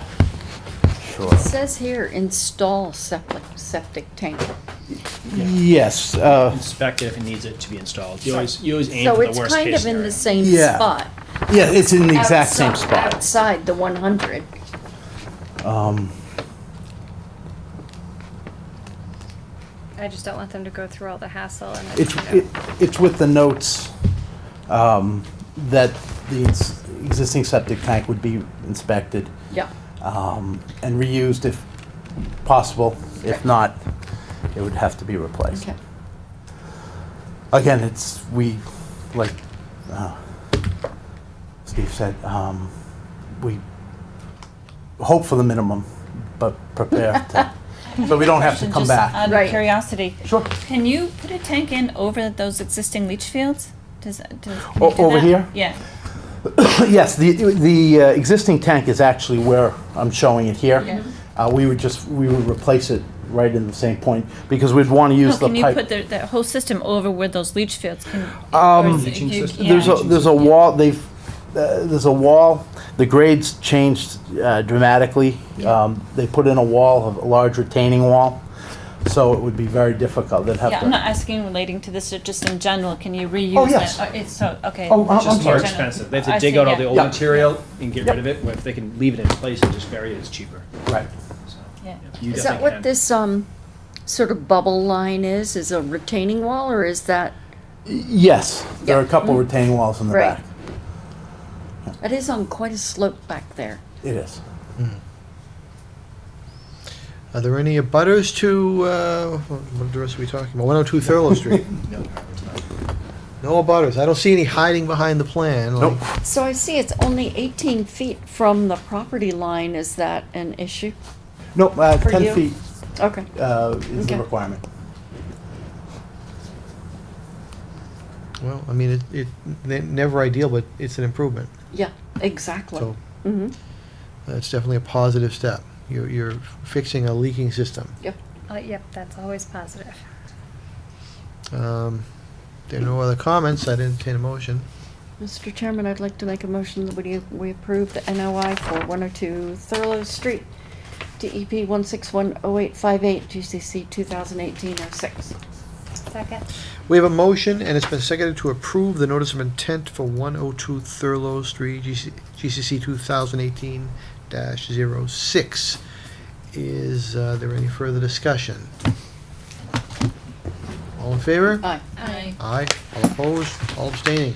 sure. It says here, install septic tank. Yes, Inspect it if it needs it to be installed. You always aim So for the it's worst kind case of in the scenario. same Yeah. spot. yeah, it's in the exact same Outside- spot. Outside the 100. I just don't want them to go through all the hassle and then, It's with the notes that the existing septic tank would be inspected Yeah. and reused if possible. If not, it would have to be replaced. Okay. Again, like Steve said, we hope for the minimum, but prepare to, so we don't have to come Just back. Out Right. of curiosity, Sure. can you put a tank in over those existing leach fields? Can you O- do over that? here? Yeah. Yes, the existing tank is actually where I'm showing it here. Yeah. We would replace it right in the same point, because we'd want to use No, the can you pipe. put the whole system over where those leach fields can? Leaching system? There's a wall, there's a wall, the grades changed dramatically. They put in a wall, a large retaining wall, so it would be very difficult. They'd have Yeah, to. I'm not asking relating to this, just in general, can you reuse Oh, yes. that? It's so, okay. Oh, It's just I'm more sorry. expensive. They have to I dig see, out all yeah. the old Yeah. material and get Yep. rid of it. If they can leave it in place and just bury it, it's cheaper. Right. So, Yeah. you Is that definitely what can. this, sort of bubble line is a retaining wall, or is that? Yes, there are a Yep. couple retaining walls in the Right. back. That is on quite a slope back there. It is. Are there any abutters to, what address are we talking about? 102 Thurlow Street? No, it's not. No abutters. I don't see any hiding behind the plan. like- Nope. So I see it's only 18 feet from the property line. Is that an issue? Nope, For 10 you? feet Okay. is the Okay. requirement. Well, I mean, never ideal, but it's an improvement. Yeah, exactly. So Mm-hmm. that's definitely a positive step. You're fixing a leaking system. Yep. Yep, that's always positive. There are no other comments. I'd entertain a motion. Mr. Chairman, I'd like to make a motion that we approve the NOI for 102 Thurlow Street, DEP 1610858, GCC 2018-06. Second. We have a motion, and it's been seconded to approve the notice of intent for 102 Thurlow Street, GCC 2018-06. Is there any further discussion? All in favor? Aye. Aye. Aye. All opposed? All abstaining?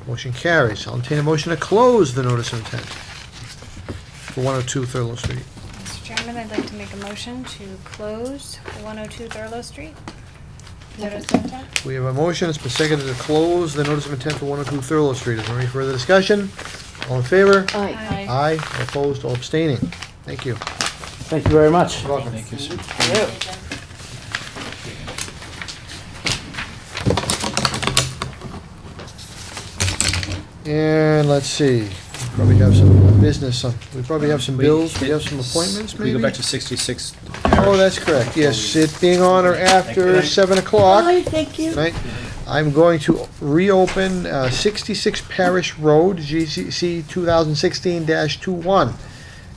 Motion carries. I'll entertain a motion to close the notice of intent for 102 Thurlow Street. Mr. Chairman, I'd like to make a motion to close the 102 Thurlow Street. Notice of intent. We have a motion. It's been seconded to close the notice of intent for 102 Thurlow Street. Is there any further discussion? All in favor? Aye. Aye. All opposed? All abstaining? Thank you. Thank you very much. You're welcome. Thank you, sir. And let's see, we probably have some business, we probably have some bills, we have some appointments Can we maybe? go back to 66? Oh, that's correct, yes, it being on or after 7 o'clock. Aye, thank you. Right, I'm going to reopen 66 Parish Road, GCC 2016-21.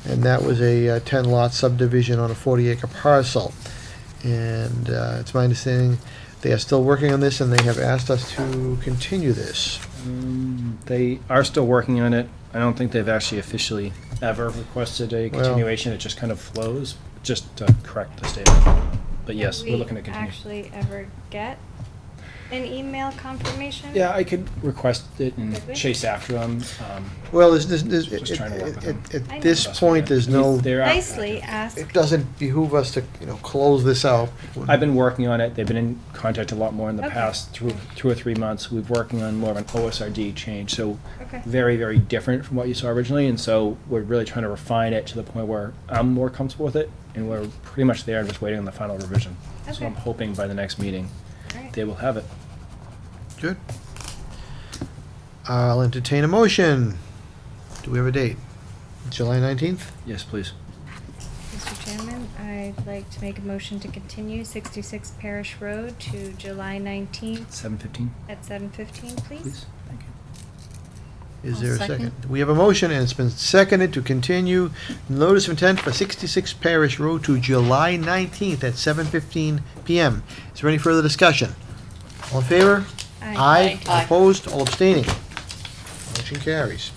And that was a 10-lot subdivision on a 40-acre parcel. And it's my understanding they are still working on this, and they have asked us to continue this. They are still working on it. I don't think they've actually officially ever requested a Well- continuation. It just kind of flows, just to correct the statement. But yes, we're looking to continue. Actually ever get an email confirmation? Yeah, I could request it and Could we? chase after them. Well, Just trying to work with them. I at this know. point, there's no, They're out- Nicely asked. it doesn't behoove us to, close this out. I've been working on it. They've been in contact a lot more in the Okay. past 2 or 3 months. We've working on more of an OSRD change, so Okay. very, very different from what you saw originally. And so we're really trying to refine it to the point where I'm more comfortable with it, and we're pretty much there, just waiting on the final revision. So Okay. I'm hoping by the next meeting, Alright. they will have it. Good. I'll entertain a motion. Do we have a date? July 19th? Yes, please. Mr. Chairman, I'd like to make a motion to continue 66 Parish Road to July 19th 7:15, at 7:15, please. please. Thank you. Is I'll there a second. second? We have a motion, and it's been seconded to continue notice of intent for 66 Parish Road to July 19th at 7:15 PM. Is there any further discussion? All in favor? Aye. All Aye. opposed? All abstaining? Motion carries.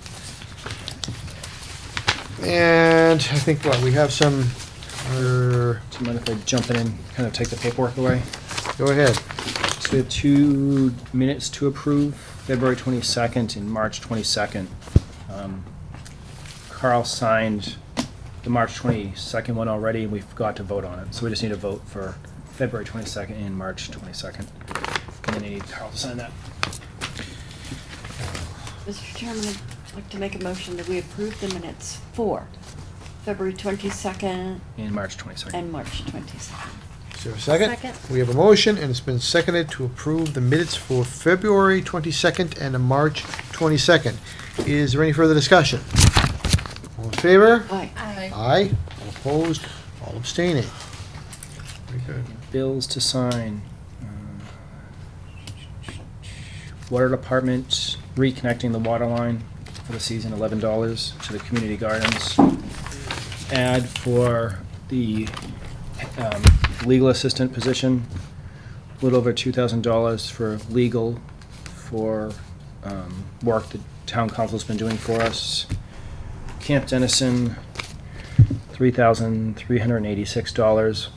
And I think, we have some, Do you mind if I jump in and kind of take the paperwork away? go ahead. So we have 2 minutes to approve, February 22nd and March 22nd. Carl signed the March 22nd one already, and we forgot to vote on it. So we just need a vote for February 22nd and March 22nd. And then you need Carl to sign that. Mr. Chairman, I'd like to make a motion that we approve the minutes for February 22nd And March 22nd. and March 22nd. Is there a second? Second. We have a motion, and it's been seconded to approve the minutes for February 22nd and March 22nd. Is there any further discussion? All in favor? Aye. Aye. Aye. All opposed? All abstaining? Good. Bills to sign. Water Department reconnecting the water line for the season, $11 to the community gardens. Ad for the legal assistant position, a little over $2,000 for legal for work the town council's been doing for us. Camp Dennison, $3,386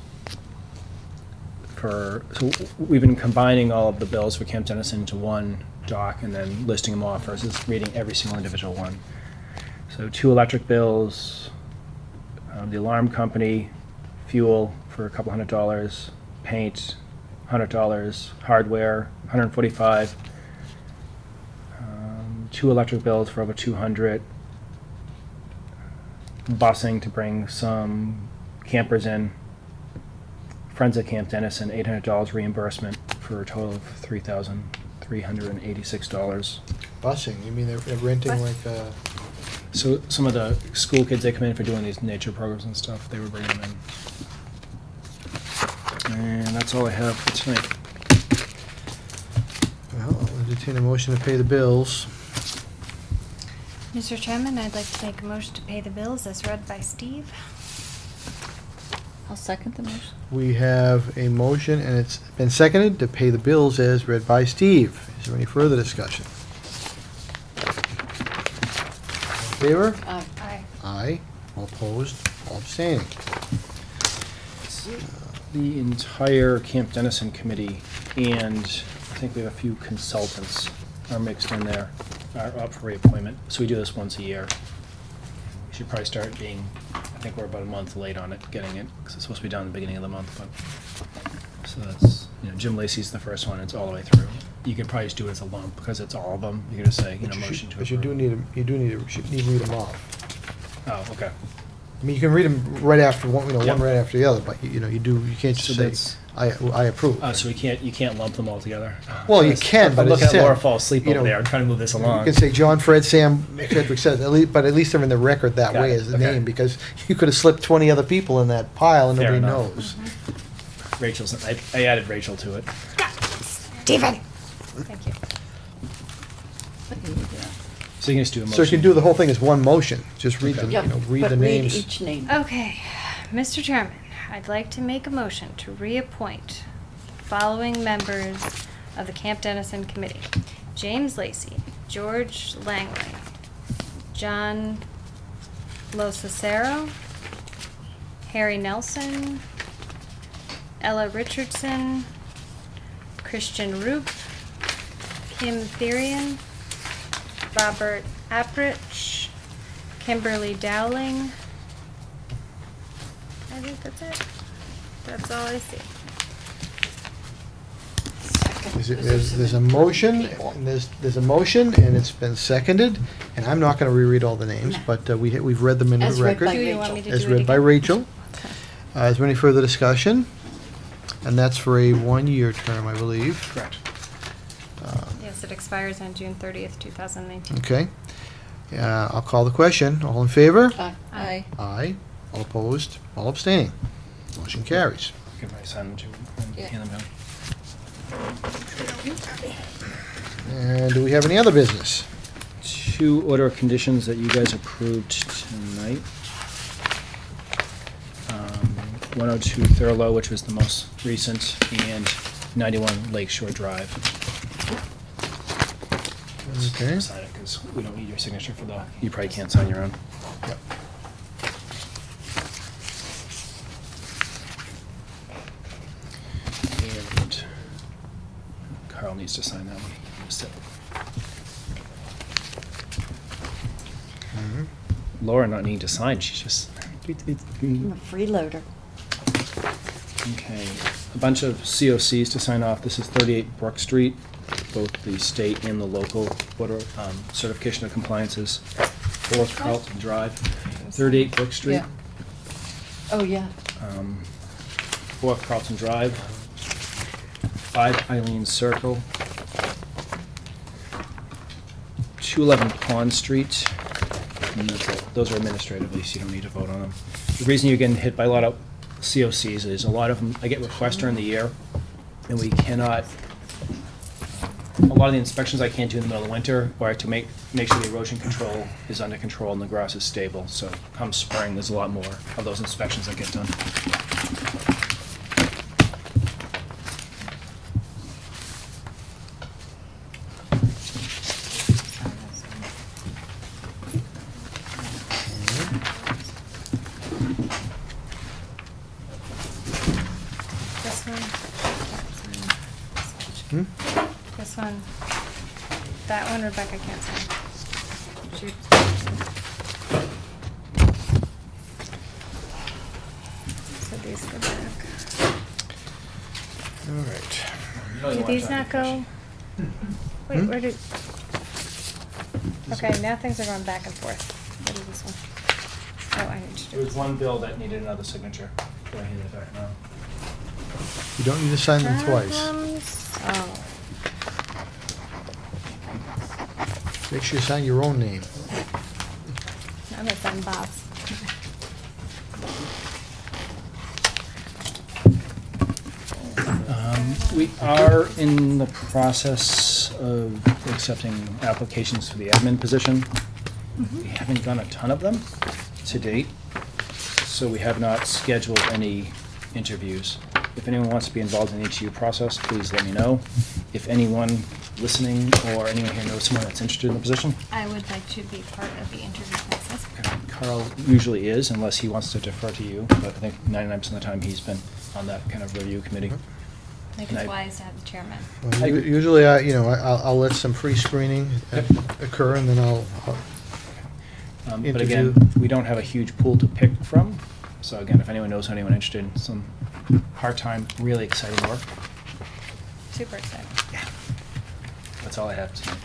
for, so we've been combining all of the bills for Camp Dennison into one doc and then listing them off versus reading every single individual one. So 2 electric bills, the alarm company, fuel for a couple $100, paint, $100, hardware, $145, 2 electric bills for over $200, busing to bring some campers in, Friends at Camp Dennison, $800 reimbursement for a total of $3,386. Busing, you mean they're renting like, So some of the school kids, they come in for doing these nature programs and stuff, they were bringing them in. And that's all I have for tonight. well, I'll entertain a motion to pay the bills. Mr. Chairman, I'd like to make a motion to pay the bills as read by Steve. I'll second the motion. We have a motion, and it's been seconded to pay the bills as read by Steve. Is there any further discussion? All in favor? Aye. Aye. Aye. All opposed? All abstaining. The entire Camp Dennison committee, and I think we have a few consultants are mixed in there, are up for reappointment. So we do this once a year. We should probably start being, I think we're about a month late on it, getting it, because it's supposed to be done at the beginning of the month, but, so that's, Jim Lacey's the first one, it's all the way through. You could probably just do it as a lump, because it's all of them. You could just say, But motion to approve. But you do need to, should need to read them off. Oh, okay. I mean, you can read them right after one, Yep. one right after the other, but you can't So just that's- say, I approve. So you can't lump them all together? Well, you Because can, but I'm looking as I at Laura said, fall asleep you over know, there, I'm trying to move this along. You can say John, Fred, Sam, Frederick says, but at least they're in the record that Got way it, as the okay. name, because you could have slipped 20 other people in that pile and Fair nobody enough. knows. Rachel's, I added Rachel to it. Steven! Thank you. So you can just do a motion. So you can do the whole thing as one motion, just read the, Okay. Yep, read but the names. read each name. Okay, Mr. Chairman, I'd like to make a motion to reappoint the following members of the Camp Dennison Committee. James Lacey, George Langley, John Locicero, Harry Nelson, Ella Richardson, Christian Roop, Kim Therian, Robert Aprich, Kimberly Dowling. I think that's it. That's all I see. There's a motion, and there's a motion, and it's been seconded, and I'm not gonna reread all the names, but we've read them into As the read record. by Do you want me to As do it read by again? Rachel. Is there any further discussion? And that's for a one-year term, I believe. Correct. Yes, it expires on June 30th, 2019. Okay. I'll call the question. All in favor? Aye. Aye. Aye. All opposed? All abstaining? Motion carries. Can I sign them to and Yeah. hand them down? And do we have any other business? 2 order of conditions that you guys approved tonight. 102 Thurlow, which was the most recent, and 91 Lakeshore Drive. Okay. Sign it, because we don't need your signature for the, you probably can't sign your own. Yep. And Carl needs to sign that one. Just it. Laura not needing to sign, she's just. I'm a freeloader. Okay, a bunch of COCs to sign off. This is 38 Brook Street, both the state and the local water certification of compliances. 4th Carlton Drive, 38 Brook Street. Yeah. Oh, yeah. 4th Carlton Drive, 5 Eileen Circle, 211 Pond Street, and that's it. Those are administratively, so you don't need to vote on them. The reason you're getting hit by a lot of COCs is a lot of them, I get requests during the year, and we cannot, a lot of the inspections I can't do in the middle of the winter, or I have to make sure the erosion control is under control and the grass is stable. So come spring, there's a lot more of those inspections that get done. This one. Hmm? This one. That one Rebecca can't sign. Shoot. So these go back. All right. Did these not go? Wait, where did? Okay, now things are going back and forth. What is this one? Oh, I need to do There was one bill that needed another signature. Do I need it back now? You don't need to sign them twice. Problems. Oh. Make sure you sign your own name. I'm gonna sign Bob's. We are in the process of accepting applications for the admin position. We haven't done a ton of them to date, so we have not scheduled any interviews. If anyone wants to be involved in the HU process, please let me know. If anyone listening or anyone here knows someone that's interested in the position, I would like to be part of the interview process. Carl usually is, unless he wants to defer to you, but I think 99% of the time he's been on that kind of review committee. I think And it's I- wise to have the chairman. Well, usually, I'll let some pre-screening occur, and then I'll But again, interview. we don't have a huge pool to pick from. So again, if anyone knows anyone interested in some part-time, really exciting work, Super excited. that's all I have tonight.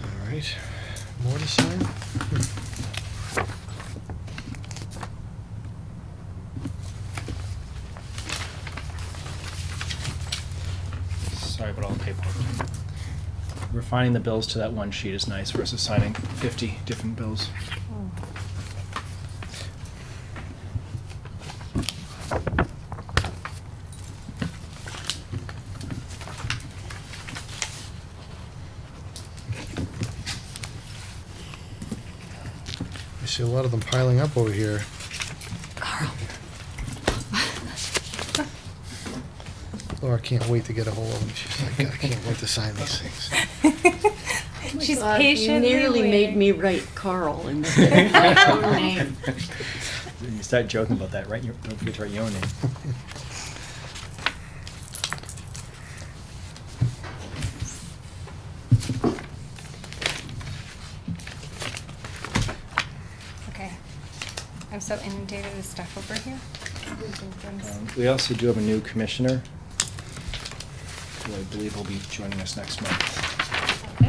All right, more to sign? Sorry about all the paperwork. Refining the bills to that one sheet is nice versus signing 50 different bills. I see a lot of them piling up over here. Carl. Laura can't wait to get a hold of them. She's like, I can't wait to sign these things. She's God, patiently You nearly made waiting. me write Carl instead of my own name. You start joking about that, right? Don't forget to write your own name. Okay. I'm so inundated with stuff over here. Losing things. We also do have a new commissioner, who I believe will be joining us next month.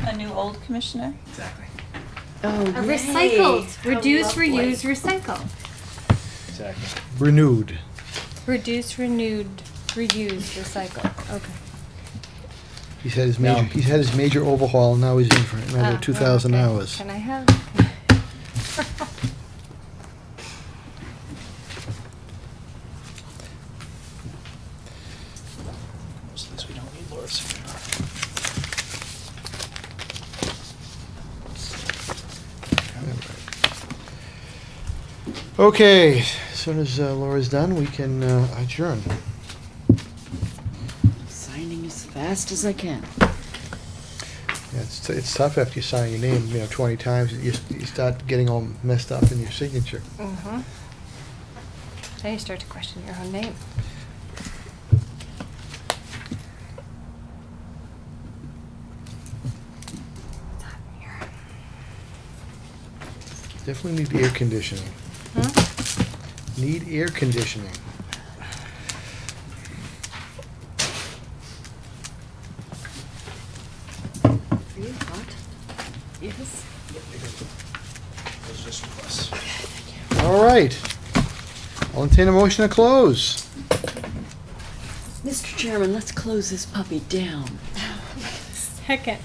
A new old commissioner? Exactly. Oh, A yay. recycled. How Reduce, lovely. reuse, recycle. Exactly. Renewed. Reduce, renewed, reuse, recycle. Okay. He's had his Now- major overhaul, and now he's in for another Ah, 2,000 okay. hours. Can I have? Most of this we don't need Laura's signature. Okay, as soon as Laura's done, we can adjourn. Signing as fast as I can. Yeah, it's tough after you sign your name, 20 times. You start getting all messed up in your signature. Mm-hmm. Then you start to question your own name. It's hot in here. Definitely need air conditioning. Hmm? Need air conditioning. Are you hot? Yes. Those are just requests. All right. I'll entertain a motion to close. Mr. Chairman, let's close this puppy down. Second.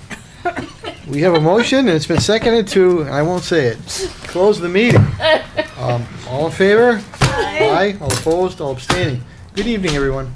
We have a motion, and it's been seconded to, I won't say it, close the meeting. All in favor? Aye. All opposed, all abstaining. Good evening, everyone.